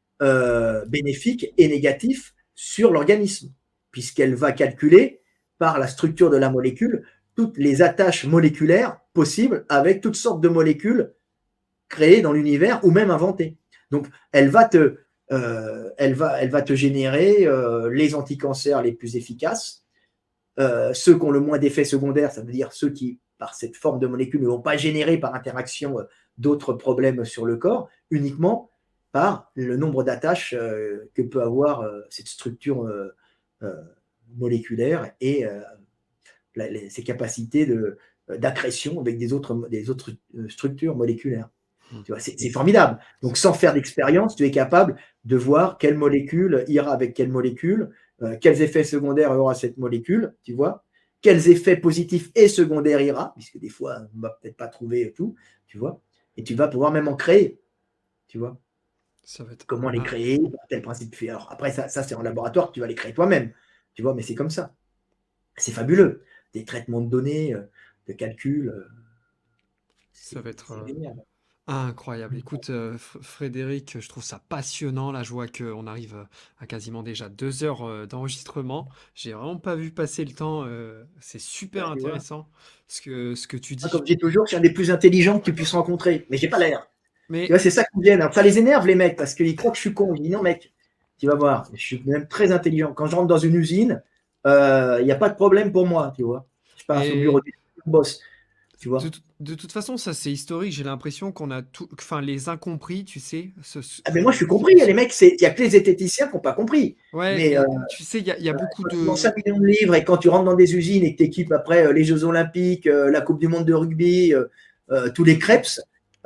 bénéfiques et négatifs sur l'organisme, puisqu'elle va calculer par la structure de la molécule toutes les attaches moléculaires possibles avec toutes sortes de molécules créées dans l'univers ou même inventées. Donc, elle va te générer les anticancers les plus efficaces, ceux qui ont le moins d'effets secondaires, ça veut dire ceux qui, par cette forme de molécule, ne vont pas générer par interaction d'autres problèmes sur le corps, uniquement par le nombre d'attaches que peut avoir cette structure moléculaire et ses capacités d'accrétion avec des autres structures moléculaires. Tu vois, c'est formidable. Donc, sans faire d'expérience, tu es capable de voir quelle molécule ira avec quelle molécule, quels effets secondaires aura cette molécule, tu vois, quels effets positifs et secondaires ira, puisque des fois, on ne va peut-être pas trouver tout, tu vois, et tu vas pouvoir même en créer, tu vois. Ça va être Comment les créer, tel principe fait. Alors après, ça c'est en laboratoire, tu vas les créer toi-même, tu vois, mais c'est comme ça. C'est fabuleux. Des traitements de données, de calcul. Ça va être génial. incroyable. Écoute, Frédéric, je trouve ça passionnant. Là, je vois qu'on arrive à quasiment déjà 2 heures d'enregistrement. J'ai vraiment pas vu passer le temps. C'est super Tu vois. intéressant ce que tu dis. Comme je dis toujours, je suis un des plus intelligents que tu puisses rencontrer, mais j'ai pas l'air. Mais Tu vois, c'est ça qui me gêne. Alors, ça les énerve, les mecs, parce qu'ils croient que je suis con. Je dis non, mec, tu vas voir, je suis même très intelligent. Quand je rentre dans une usine, il n'y a pas de problème pour moi, tu vois. Je passe au bureau du boss, tu vois. de toute façon, ça c'est historique. J'ai l'impression qu'on a tout, enfin les incompris, tu sais. Ah, mais moi, je suis compris. Les mecs, il n'y a que les zététiciens qui n'ont pas compris. Ouais, Mais mais tu sais, il y a beaucoup quand tu de. vends 5 millions de livres et quand tu rentres dans des usines et que tu équipes après les Jeux Olympiques, la Coupe du Monde de rugby, tous les crêpes,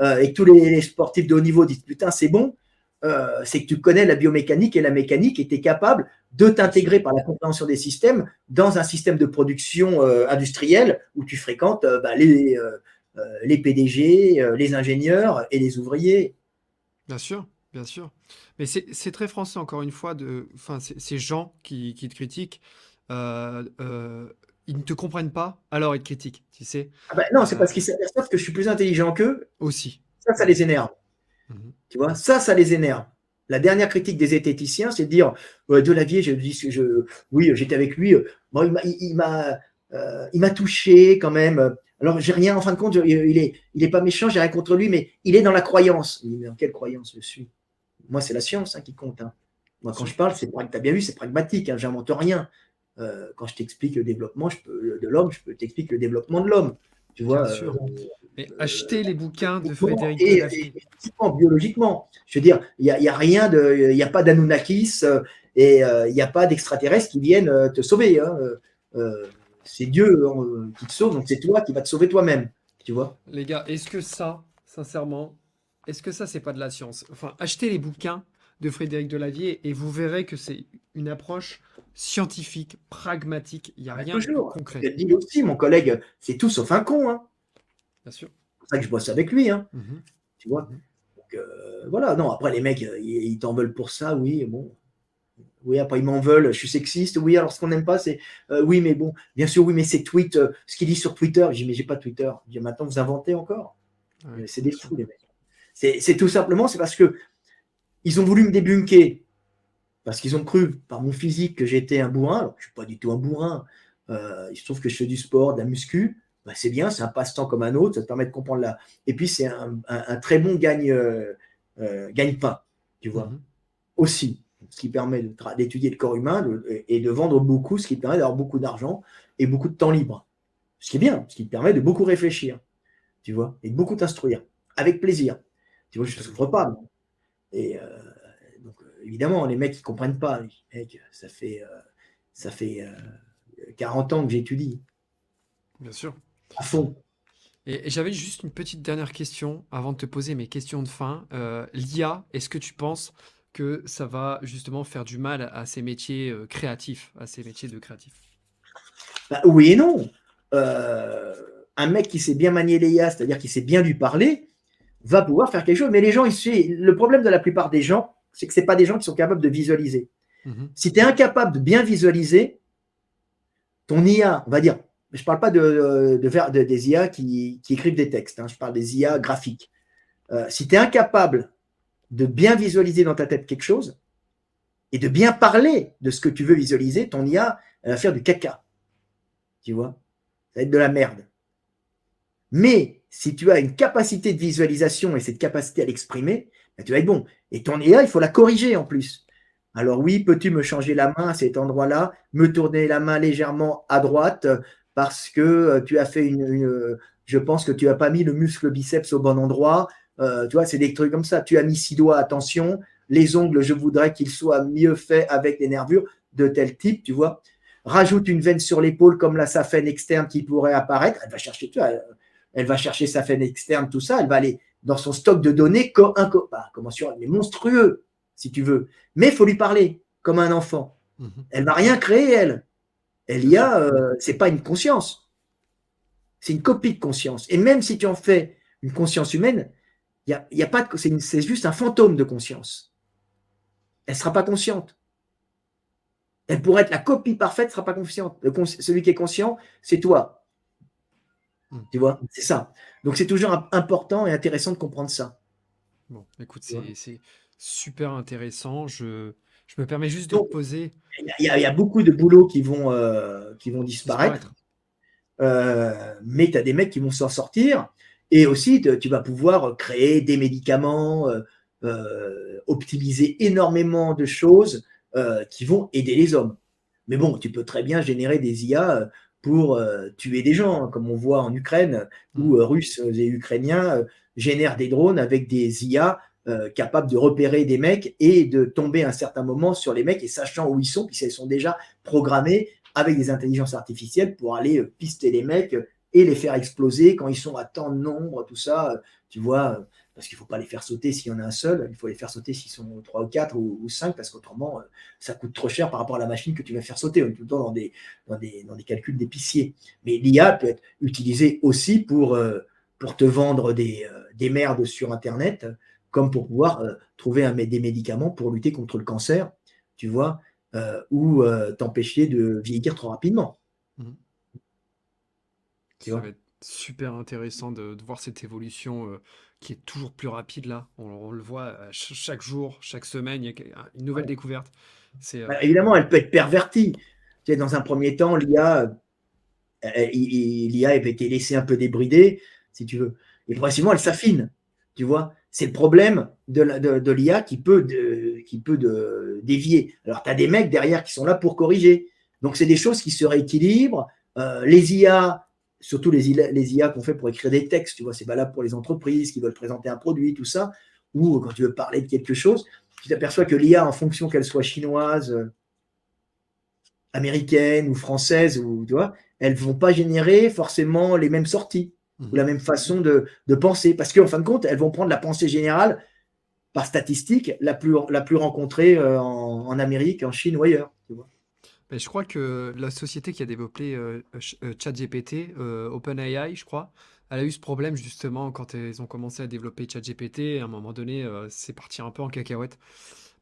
et que tous les sportifs de haut niveau disent putain, c'est bon, c'est que tu connais la biomécanique et la mécanique et tu es capable de t'intégrer par la compréhension des systèmes dans un système de production industrielle où tu fréquentes les PDG, les ingénieurs et les ouvriers. Bien sûr, bien sûr. Mais c'est très français, encore une fois, enfin, ces gens qui te critiquent, ils ne te comprennent pas, alors ils te critiquent, tu sais. Ah ben non, c'est parce qu'ils s'aperçoivent que je suis plus intelligent qu'eux. Aussi. Ça les énerve. Mhm. Tu vois, ça les énerve. La dernière critique des zététiciens, c'est de dire Delavier, oui, j'étais avec lui. Bon, il m'a touché quand même. Alors, j'ai rien, en fin de compte, il est pas méchant, j'ai rien contre lui, mais il est dans la croyance. Il dit, mais dans quelle croyance je suis? Moi, c'est la science qui compte. Moi, Bien quand sûr. je parle, tu as bien vu, c'est pragmatique, j'invente rien. Quand je t'explique le développement de l'homme, je peux t'expliquer le développement de l'homme. Tu Bien vois, sûr. Mais acheter les bouquins de physiquement Frédéric Delavier. et physiquement, biologiquement. Je veux dire, y a rien de, il n'y a pas d'Anunnakis il n'y a pas d'extraterrestres qui viennent te sauver. C'est Dieu qui te sauve, donc c'est toi qui vas te sauver toi-même. Tu vois? Les gars, est-ce que ça, sincèrement, est-ce que ça, c'est pas de la science? Enfin, achetez les bouquins de Frédéric Delavier et vous verrez que c'est une approche scientifique, pragmatique. Il n'y a Bah, rien de toujours. concret. Je te dis aussi, mon collègue, c'est tout sauf un con. Bien sûr. C'est pour ça que je bosse avec lui. Mhm, Tu vois? mhm. Donc, voilà, non, après les mecs, ils t'en veulent pour ça, oui, bon. Oui, après ils m'en veulent, je suis sexiste. Oui, alors ce qu'on n'aime pas, c'est oui, mais bon, bien sûr, oui, mais c'est tweet, ce qu'il dit sur Twitter. Je dis, mais j'ai pas Twitter. Je dis, maintenant, vous inventez encore. Ouais, C'est bien des sûr. fous, les mecs. C'est tout simplement, c'est parce que ils ont voulu me débunker, parce qu'ils ont cru, par mon physique, que j'étais un bourrin. Alors, je suis pas du tout un bourrin. Il se trouve que je fais du sport, de la muscu. Bah, c'est bien, c'est un passe-temps comme un autre, ça te permet de comprendre là. Et puis, c'est un très bon gagne-pain, tu vois, Mhm. aussi. Ce qui permet d'étudier le corps humain et de vendre beaucoup, ce qui permet d'avoir beaucoup d'argent et beaucoup de temps libre. Ce qui est bien, ce qui te permet de beaucoup réfléchir, tu vois, et de beaucoup t'instruire, avec plaisir. Tu vois, je ne Absolument. souffre pas. Et donc, évidemment, les mecs, ils ne comprennent pas. Mec, ça fait 40 ans que j'étudie Bien sûr. à fond. Et j'avais juste une petite dernière question avant de te poser mes questions de fin. L'IA, est-ce que tu penses que ça va justement faire du mal à ces métiers créatifs, à ces métiers de créatifs? Bah, oui et non. Euh, un mec qui sait bien manier les IA, c'est-à-dire qui sait bien lui parler, va pouvoir faire quelque chose. Mais les gens, le problème de la plupart des gens, c'est que ce pas des gens qui sont capables de visualiser. Mhm. Si tu es incapable de bien visualiser, ton IA, on va dire, je ne parle pas des IA qui écrivent des textes, je parle des IA graphiques. Si tu es incapable de bien visualiser dans ta tête quelque chose et de bien parler de ce que tu veux visualiser, ton IA, elle va faire du caca. Tu vois? Ça va être de la merde. Mais si tu as une capacité de visualisation et cette capacité à l'exprimer, ben, tu vas être bon. Et ton IA, il faut la corriger en plus. Alors oui, peux-tu me changer la main à cet endroit-là, me tourner la main légèrement à droite parce que tu as fait je pense que tu n'as pas mis le muscle biceps au bon endroit. Tu vois, c'est des trucs comme ça. Tu as mis 6 doigts, attention. Les ongles, je voudrais qu'ils soient mieux faits avec des nervures de tel type, tu vois. Rajoute une veine sur l'épaule comme la saphène externe qui pourrait apparaître. Elle va chercher, tu vois, elle va chercher sa veine externe, tout ça. Elle va aller dans son stock de données, comment sur, mais monstrueux, si tu veux. Mais il faut lui parler comme un enfant. Mhm. Elle va rien créer, elle. Elle Bien y sûr. a, c'est pas une conscience, c'est une copie de conscience. Et même si tu en fais une conscience humaine, y a pas c'est juste un fantôme de conscience. Elle sera pas consciente. Elle pourrait être la copie parfaite, sera pas consciente. Celui qui est conscient, c'est toi. Mm. Tu vois, c'est ça. Donc c'est toujours important et intéressant de comprendre ça. Bon, écoute, Tu vois. c'est super intéressant. Je me permets juste de te Donc poser il y a beaucoup de boulots qui vont disparaître. disparaître. Mais tu as des mecs qui vont s'en sortir. Et aussi, tu vas pouvoir créer des médicaments, optimiser énormément de choses qui vont aider les hommes. Mais bon, tu peux très bien générer des IA pour tuer des gens, comme on voit en Ukraine, où Mhm. Russes et Ukrainiens génèrent des drones avec des IA capables de repérer des mecs et de tomber à un certain moment sur les mecs et sachant où ils sont, puisqu'ils sont déjà programmés avec des intelligences artificielles pour aller pister les mecs et les faire exploser quand ils sont à tant de nombre, tout ça, tu vois, parce qu'il ne faut pas les faire sauter s'il y en a un seul, il faut les faire sauter s'ils sont 3 ou 4 ou 5, parce qu'autrement, ça coûte trop cher par rapport à la machine que tu vas faire sauter. On est tout le temps dans des calculs d'épicier. Mais l'IA peut être utilisée aussi pour te vendre des merdes sur Internet, comme pour pouvoir trouver des médicaments pour lutter contre le cancer, tu vois, ou t'empêcher de vieillir trop rapidement. Mhm. Tu Ça vois. va être super intéressant de voir cette évolution qui est toujours plus rapide là. On le voit chaque jour, chaque semaine, il y a une nouvelle Ouais. découverte. C'est Bah, évidemment, elle peut être pervertie. Tu sais, dans un premier temps, l'IA, l'IA avait été laissée un peu débridée, si tu veux. Et progressivement, elle s'affine, tu vois. C'est le problème de l'IA qui peut dévier. Alors, tu as des mecs derrière qui sont là pour corriger. Donc, c'est des choses qui se rééquilibrent. Les IA, surtout les IA qu'on fait pour écrire des textes, tu vois, c'est valable pour les entreprises qui veulent présenter un produit, tout ça, ou quand tu veux parler de quelque chose, tu t'aperçois que l'IA, en fonction qu'elle soit chinoise, américaine ou française, ou, tu vois, elles ne vont pas générer forcément les mêmes sorties ou la même façon de penser. Parce qu'en fin de compte, elles vont prendre la pensée générale par statistique la plus rencontrée en Amérique, en Chine ou ailleurs. Tu vois. Mais je crois que la société qui a développé ChatGPT, OpenAI, je crois, elle a eu ce problème justement quand ils ont commencé à développer ChatGPT. À un moment donné, c'est parti un peu en cacahuète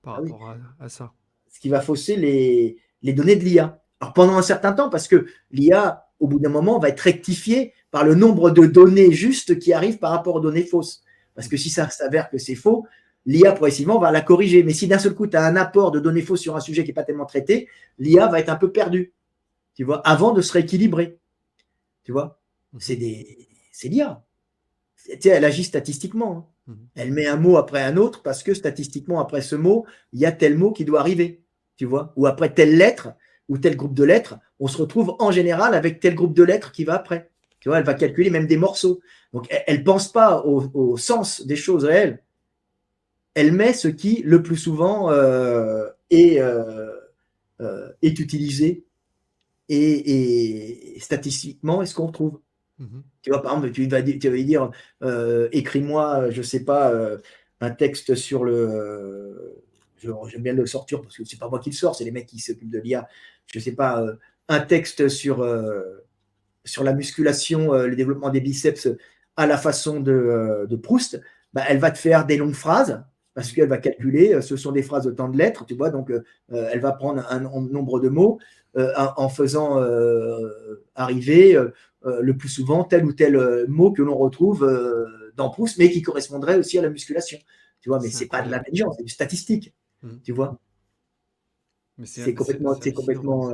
par Ah oui. rapport à ça. Ce qui va fausser les données de l'IA. Alors pendant un certain temps, parce que l'IA, au bout d'un moment, va être rectifiée par le nombre de données justes qui arrivent par rapport aux données fausses. Parce que si ça s'avère que c'est faux, l'IA progressivement va la corriger. Mais si d'un seul coup, tu as un apport de données fausses sur un sujet qui n'est pas tellement traité, l'IA va être un peu perdue, tu vois, avant de se rééquilibrer. Tu vois, c'est l'IA. Tu sais, elle agit statistiquement. Elle met un mot après un autre parce que statistiquement, après ce mot, il y a tel mot qui doit arriver. Tu vois, ou après telle lettre ou tel groupe de lettres, on se retrouve en général avec tel groupe de lettres qui va après. Tu vois, elle va calculer même des morceaux. Donc, elle ne pense pas au sens des choses réelles. Elle met ce qui, le plus souvent, est utilisé et statistiquement est ce qu'on retrouve. Tu vois, par exemple, tu vas dire écris-moi, je ne sais pas, un texte sur le. J'aime bien le sortir parce que c'est pas moi qui le sors, c'est les mecs qui s'occupent de l'IA. Je ne sais pas, un texte sur la musculation, le développement des biceps à la façon de Proust. Bah, elle va te faire des longues phrases parce qu'elle va calculer, ce sont des phrases de tant de lettres, tu vois, donc elle va prendre un nombre de mots en faisant arriver le plus souvent tel ou tel mot que l'on retrouve dans Proust, mais qui correspondrait aussi à la musculation. Tu vois, mais C'est c'est pas de incroyable. l'intelligence, c'est du statistique. Tu vois, Mais c'est complètement, c'est hallucinant.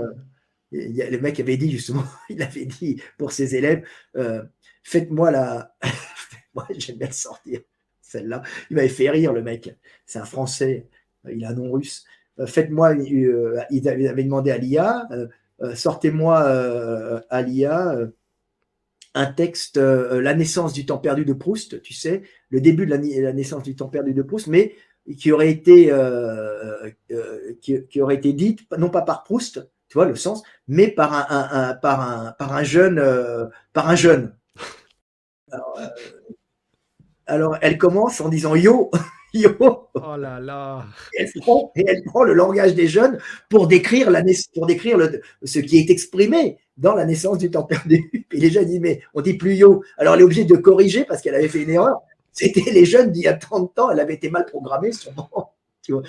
le mec avait dit justement, il avait dit pour ses élèves, faites-moi la. Moi, j'aime bien le sortir, celle-là. Il m'avait fait rire, le mec. C'est un Français, il a un nom russe. Faites-moi, il avait demandé à l'IA, sortez-moi à l'IA un texte, La naissance du temps perdu de Proust, tu sais, le début de la naissance du temps perdu de Proust, mais qui aurait été dite, non pas par Proust, tu vois le sens, mais par un jeune, par un jeune. Alors, elle commence en disant yo, yo, Oh là là. et elle prend le langage des jeunes pour décrire, ce qui est exprimé dans la naissance du temps perdu. Et les jeunes disent, mais on dit plus yo. Alors, elle est obligée de corriger parce qu'elle avait fait une erreur. C'était les jeunes d'il y a 30 ans, elle avait été mal programmée, sûrement. Tu vois,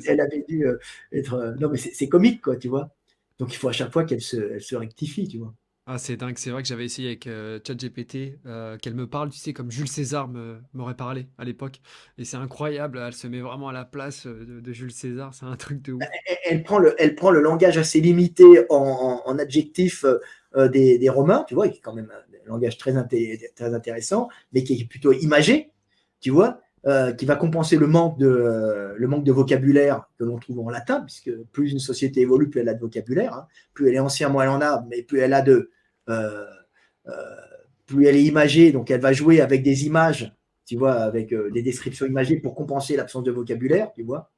elle avait dû être. Non, mais c'est comique, quoi, tu vois. Donc, il faut à chaque fois qu'elle se rectifie, tu vois. Ah, c'est dingue, c'est vrai que j'avais essayé avec ChatGPT, qu'elle me parle, tu sais, comme Jules César m'aurait parlé à l'époque. Et c'est incroyable, elle se met vraiment à la place de Jules César, c'est un truc de ouf. Elle prend le langage assez limité en adjectifs des Romains, tu vois, qui est quand même un langage très intéressant, mais qui est plutôt imagé, tu vois, qui va compenser le manque de vocabulaire que l'on trouve en latin, puisque plus une société évolue, plus elle a de vocabulaire, hein. Plus elle est ancienne, moins elle en a, mais plus elle a euh, euh, plus elle est imagée, donc elle va jouer avec des images, tu vois, avec des descriptions imagées pour compenser l'absence de vocabulaire, tu vois.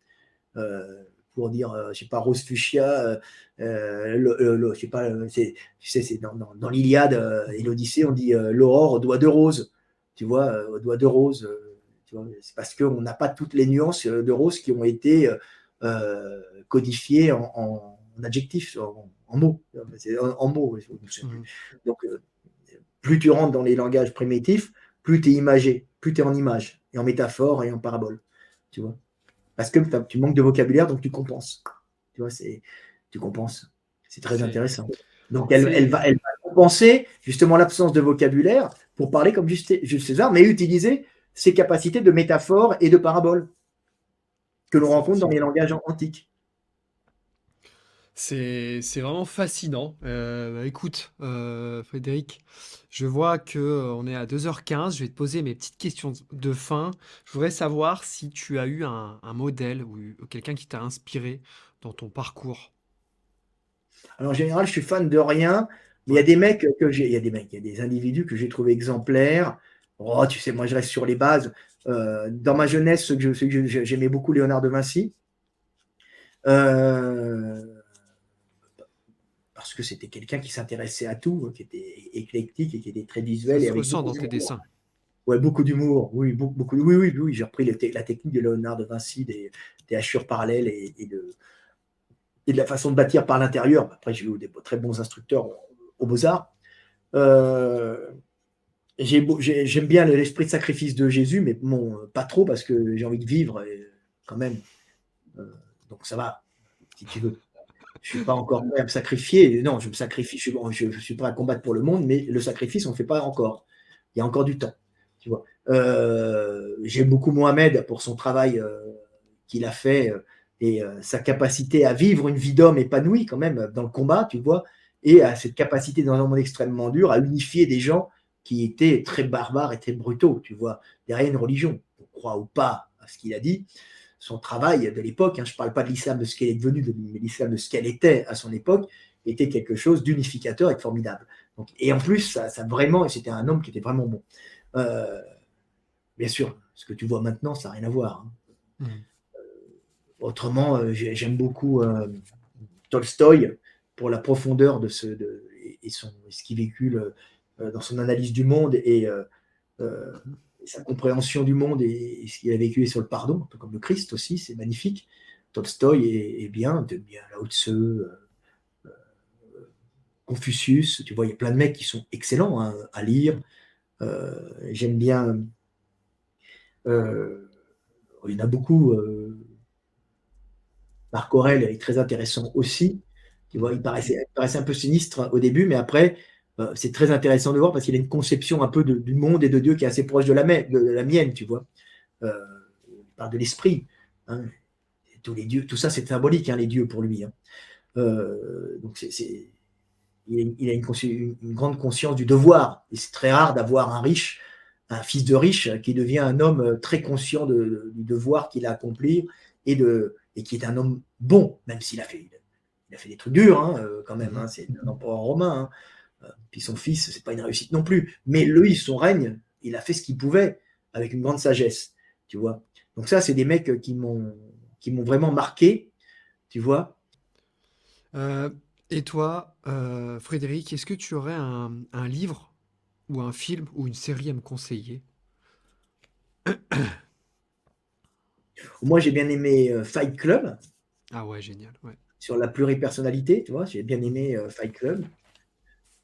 Pour dire, je sais pas, rose fuchsia, je sais pas, tu sais, c'est dans l'Iliade et l'Odyssée, on dit l'aurore au doigt de rose, tu vois, au doigt de rose, tu vois, c'est parce qu'on n'a pas toutes les nuances de rose qui ont été codifiées en adjectifs, en mots, en mots. Donc, plus tu rentres dans les langages primitifs, plus tu es imagé, plus tu es en image, et en métaphore et en parabole, tu vois. Parce que tu manques de vocabulaire, donc tu compenses. Tu vois, tu compenses. C'est très C'est, intéressant. Donc, c'est, elle va compenser justement l'absence de vocabulaire pour parler comme Jules César, mais utiliser ses capacités de métaphore et de parabole que l'on rencontre dans Effectivement. les langages antiques. C'est vraiment fascinant. Bah, écoute, Frédéric, je vois que on est à 2h15. Je vais te poser mes petites questions de fin. Je voudrais savoir si tu as eu un modèle ou quelqu'un qui t'a inspiré dans ton parcours. Alors, en général, je suis fan de rien, mais il y a Ouais. des mecs que j'ai, il y a des mecs, il y a des individus que j'ai trouvé exemplaires. Oh, tu sais, moi, je reste sur les bases. Dans ma jeunesse, j'aimais beaucoup Léonard de Vinci. Euh, Parce que c'était quelqu'un qui s'intéressait à tout, qui était éclectique et qui était très Ça visuel et se avec ressent beaucoup dans tes d'humour. dessins. Ouais, beaucoup d'humour, oui, beaucoup, oui, oui, oui, j'ai repris la technique de Léonard de Vinci, des hachures parallèles et de la façon de bâtir par l'intérieur. Après, j'ai eu des très bons instructeurs aux Beaux-Arts. Euh, J'aime bien l'esprit de sacrifice de Jésus, mais bon, pas trop parce que j'ai envie de vivre quand même. Euh, donc ça va, si tu veux. Je suis pas encore prêt à me sacrifier. Non, je me sacrifie. Je suis prêt à combattre pour le monde, mais le sacrifice, on ne fait pas encore. Il y a encore du temps. Tu vois. J'aime beaucoup Mohamed pour son travail qu'il a fait et sa capacité à vivre une vie d'homme épanoui quand même dans le combat, tu vois, et à cette capacité dans un monde extrêmement dur à unifier des gens qui étaient très barbares et très brutaux, tu vois, derrière une religion. On croit ou pas à ce qu'il a dit, son travail de l'époque, hein, je ne parle pas de l'islam de ce qu'elle est devenue, mais l'islam de ce qu'elle était à son époque, était quelque chose d'unificateur et de formidable. Donc, et en plus, ça vraiment, c'était un homme qui était vraiment bon. Euh, Bien sûr, ce que tu vois maintenant, ça n'a rien à voir. Hein. Mhm. Autrement, j'aime beaucoup Tolstoï pour la profondeur et ce qu'il véhicule dans son analyse du monde et sa compréhension du monde et ce qu'il a vécu sur le pardon, un peu comme le Christ aussi, c'est magnifique. Tolstoï est bien, bien Lao Tse, Confucius, tu vois, il y a plein de mecs qui sont excellents hein, à lire. J'aime bien, euh, il y en a beaucoup. Marc Aurèle est très intéressant aussi. Tu vois, Mhm. il paraissait un peu sinistre au début, mais après, c'est très intéressant de voir parce qu'il a une conception un peu du monde et de Dieu qui est assez proche de la mienne, tu vois. Euh, il parle de l'esprit. Hein. Tous les dieux, tout ça, c'est symbolique, hein, les dieux pour lui. Hein. Donc, il a une grande conscience du devoir. Et c'est très rare d'avoir un fils de riche qui devient un homme très conscient du devoir qu'il a accompli et qui est un homme bon, même s'il a fait des trucs durs hein, quand même. Mhm. Hein, c'est un empereur romain. Hein. Puis son fils, c'est pas une réussite non plus. Mais lui, son règne, il a fait ce qu'il pouvait avec une grande sagesse, tu vois. Donc ça, c'est des mecs qui m'ont vraiment marqué, tu vois. Euh, et toi, Frédéric, est-ce que tu aurais un livre ou un film ou une série à me conseiller? Moi, j'ai bien aimé Fight Club. Ah ouais, génial, ouais. Sur la pluripersonnalité, tu vois, j'ai bien aimé Fight Club.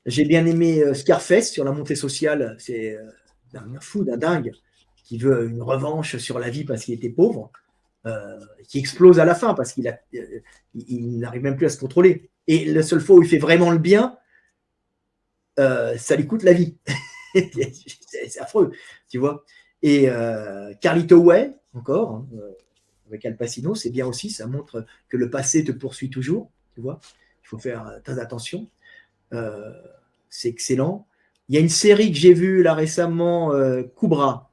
J'ai bien aimé Scarface sur la montée sociale, c'est un Mhm. fou, d'un dingue, qui veut une revanche sur la vie parce qu'il était pauvre, qui explose à la fin parce il n'arrive même plus à se contrôler. Et la seule fois où il fait vraiment le bien, ça lui coûte la vie. Mhm. C'est affreux, tu vois. Et Carlito Way, encore, hein, avec Al Pacino, c'est bien aussi, ça montre que le passé te poursuit toujours, tu vois. Il faut faire très attention. Euh, c'est excellent. Il y a une série que j'ai vue là récemment, Kubra,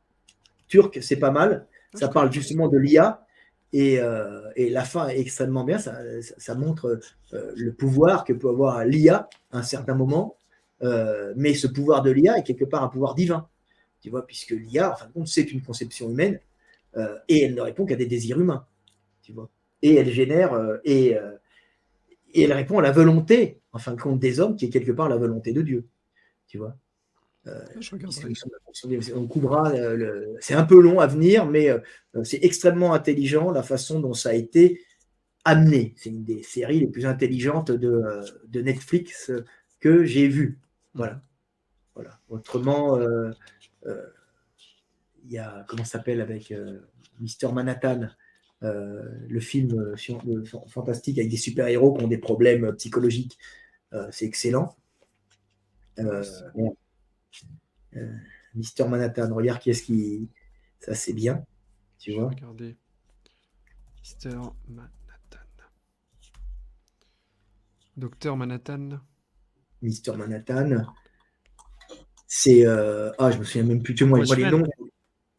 turc, c'est pas mal. Ah, Ça je connais parle pas. justement de l'IA et la fin est extrêmement bien. Ça montre le pouvoir que peut avoir l'IA à un certain Mhm. moment. Mais ce pouvoir de l'IA est quelque part un pouvoir divin, tu vois, puisque l'IA, en fin de compte, c'est une conception humaine et elle ne répond qu'à des désirs humains, tu vois. Et elle génère et elle répond à la volonté, en fin de compte, des hommes, qui est quelque part la volonté de Dieu, tu vois. Ah, je regarderai. Puisque on couvrira, c'est un peu long à venir, mais c'est extrêmement intelligent la façon dont ça a été amené. C'est une des séries les plus intelligentes de Netflix que j'ai vues. Voilà. Mhm. Voilà. Autrement, euh, il y a, comment ça s'appelle, avec Mister Manhattan, le film fantastique avec des super-héros qui ont des problèmes psychologiques. C'est excellent. Ouais, Euh, euh, Mister Manhattan, regarde qui est-ce qui. Ça, c'est bien, tu je vais vois. regarder. Mister Manhattan. Docteur Manhattan. Mister Manhattan. C'est je me souviens même plus. Moi les Watchmen. noms.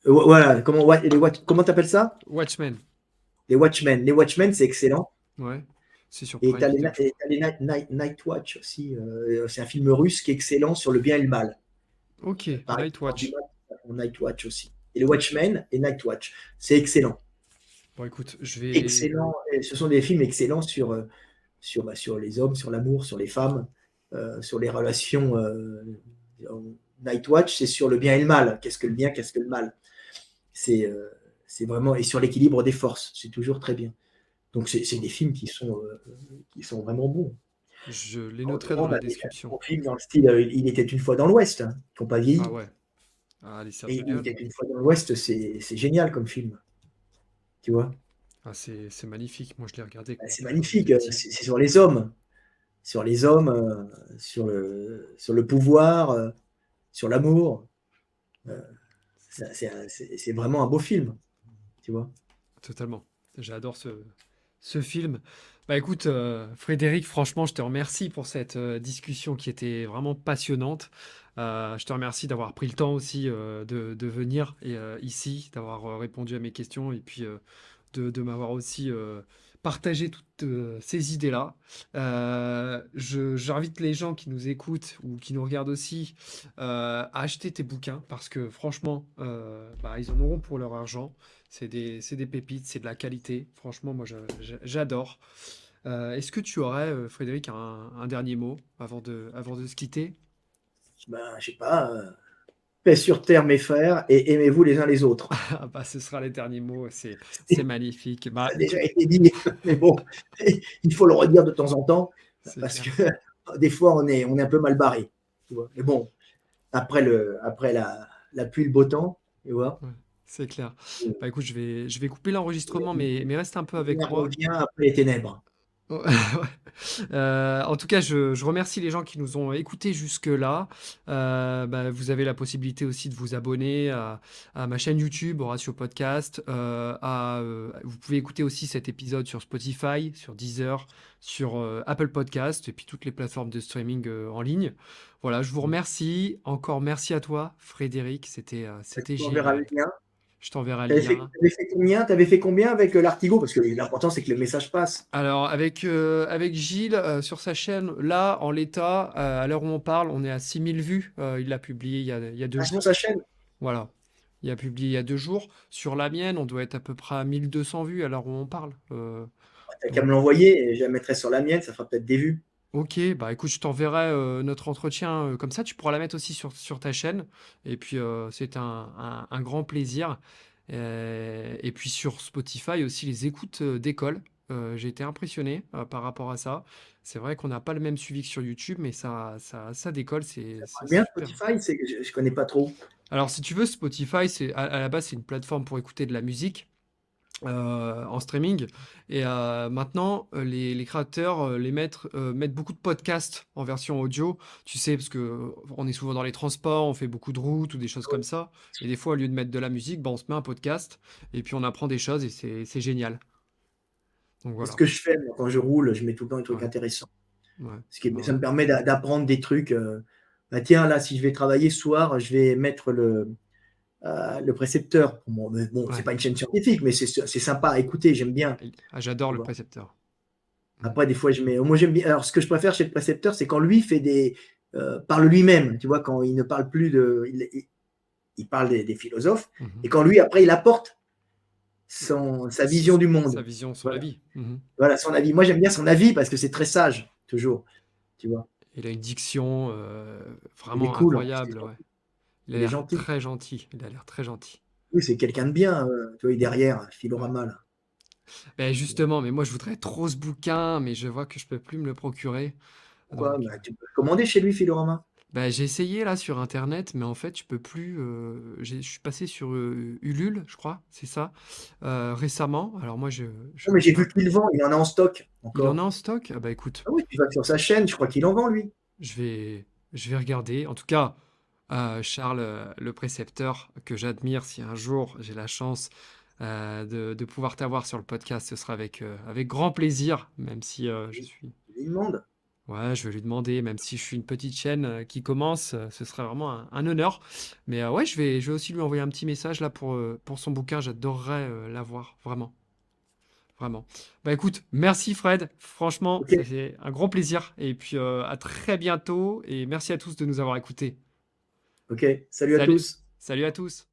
Voilà. Comment t'appelles ça? Watchmen. Les Watchmen. Les Watchmen, c'est excellent. Ouais. C'est sur Et Prime t'as Video, je crois. les Night Watch aussi. C'est un film russe qui est excellent sur le bien et le mal. Ok, Pareil, Night Watch. Night Watch aussi. Et les Watchmen et Night Watch. C'est excellent. Bon, écoute, je vais. Excellent. Et ce sont des films excellents sur les hommes, sur l'amour, sur les femmes, sur les relations. Night Watch, c'est sur le bien et le mal. Qu'est-ce que le bien, qu'est-ce que le mal? C'est vraiment. Et sur l'équilibre des forces. C'est toujours très bien. Donc, c'est des films qui sont vraiment bons. Je les noterai dans Autrement, la des description. films dans le style Il était une fois dans l'Ouest, hein, qui n'ont pas Ah vieilli. ouais. Ah, les Et Sergio Il Leone. était une fois dans l'Ouest, c'est génial comme film. Tu vois? Ah, c'est magnifique. Moi, je l'ai regardé C'est quand magnifique. j'étais petit. C'est sur les hommes. Sur les hommes, sur le pouvoir, sur l'amour. Euh, c'est vraiment un beau film. Tu vois? Totalement. J'adore ce film. Bah écoute, Frédéric, franchement, je te remercie pour cette discussion qui était vraiment passionnante. Je te remercie d'avoir pris le temps aussi de venir ici, d'avoir répondu à mes questions et puis de m'avoir aussi partagé toutes ces idées-là. J'invite les gens qui nous écoutent ou qui nous regardent aussi à acheter tes bouquins parce que franchement, bah, ils en auront pour leur argent. C'est des pépites, c'est de la qualité. Franchement, moi, j'adore. Est-ce que tu aurais, Frédéric, un dernier mot avant de se quitter? Ben, je sais pas. Paix sur terre, mes frères, et aimez-vous les uns les autres. Ah bah, ce sera les derniers mots, c'est magnifique. Ça Bah, a déjà écoute, été dit, mais bon, il faut le redire de temps en temps, c'est parce clair. que des fois, on est un peu mal barré. Tu vois. Mais bon, après la pluie, le beau temps, tu vois, Ouais, c'est clair. la Bah écoute, je vais couper l'enregistrement, mais reste un peu avec lumière moi. revient après les ténèbres. Ouais. En tout cas, je remercie les gens qui nous ont écoutés jusque-là. Bah, vous avez la possibilité aussi de vous abonner à ma chaîne YouTube, Horatio Podcast. Vous pouvez écouter aussi cet épisode sur Spotify, sur Deezer, sur Apple Podcast et puis toutes les plateformes de streaming en ligne. Voilà, je vous remercie. Encore merci à toi, Frédéric. C'était On verra le génial. lien. Je t'enverrai le lien. T'avais fait combien avec l'Artigo? Parce que l'important, c'est que le message passe. Alors, avec Gilles, sur sa chaîne, là, en l'état, à l'heure où on parle, on est à 6000 vues. Il l'a publié il y a deux Ah, sur sa jours. chaîne. Voilà. Il a publié il y a 2 jours. Sur la mienne, on doit être à peu près à 1200 vues à l'heure où on parle. T'as qu'à me Donc, l'envoyer, et je la mettrai sur la mienne, ça fera peut-être des vues. ok, bah écoute, je t'enverrai notre entretien comme ça. Tu pourras la mettre aussi sur ta chaîne. Et puis, c'est un grand plaisir. Et puis sur Spotify aussi, les écoutes d'école. J'ai été impressionné par rapport à ça. C'est vrai qu'on n'a pas le même suivi que sur YouTube, mais ça décolle, c'est Bien, super. Spotify, je connais pas trop. Alors, si tu veux, Spotify, à la base, c'est une plateforme pour écouter de la musique en streaming. Et maintenant, les créateurs mettent beaucoup de podcasts en version audio. Tu sais, parce que on est souvent dans les transports, on fait beaucoup de routes ou des choses comme ça. Et des fois, au lieu de mettre de la musique, bah, on se met un podcast et puis on apprend des choses et c'est génial. Donc C'est ce voilà. que je fais moi, quand je roule, je mets tout le temps des trucs Ouais, intéressants. ouais, Ça ouais. me permet d'apprendre des trucs. Bah, tiens, là, si je vais travailler ce soir, je vais mettre le précepteur. Bon, c'est Ouais. pas une chaîne scientifique, mais c'est sympa à écouter, j'aime bien. Ah, j'adore Tu le vois. précepteur. Mm. Après, des fois, moi, j'aime bien. Alors, ce que je préfère chez le précepteur, c'est quand lui parle lui-même. Tu vois, quand il ne parle plus il parle des philosophes, et Mhm. quand lui, après, il apporte sa vision S- du Sa monde. vision sur la Voilà. vie. Mhm. Voilà, son avis. Moi, j'aime bien son avis parce que c'est très sage, toujours. Tu vois. Il a une diction Il est vraiment cool, en plus, il est incroyable, ouais. gentil. Il a Il est l'air gentil. très gentil. Il a l'air très gentil. Oui, c'est quelqu'un de bien, tu vois, Ouais, derrière, ouais. Philorama, là. Ben justement, mais moi je voudrais trop ce bouquin, mais je vois que je peux plus me le procurer. Pourquoi? Donc, Bah, tu peux commander chez lui, Philorama. ben, j'ai essayé là sur internet, mais en fait je peux plus. Je suis passé sur Ulule, je crois, c'est ça, récemment. Alors moi Non, mais j'ai j'ai vu qu'il vend, il en a en stock, il en a encore. en stock? Ah bah écoute, Ah oui, tu vas sur sa chaîne, je crois qu'il en vend, lui. je je vais regarder. En tout cas, Charles, le précepteur que j'admire, si un jour j'ai la chance de pouvoir t'avoir sur le podcast, ce sera avec grand plaisir, même si je suis Il demande. Ouais, je vais lui demander, même si je suis une petite chaîne qui commence, ce serait vraiment un honneur. Mais ouais, je vais aussi lui envoyer un petit message là pour son bouquin. J'adorerais l'avoir, vraiment, vraiment. Bah écoute, merci Fred. Franchement, Ok, ça fait un grand plaisir. Et puis à très bientôt. Et merci à tous de nous avoir écoutés. ok. Salut à Salut, tous. salut à tous.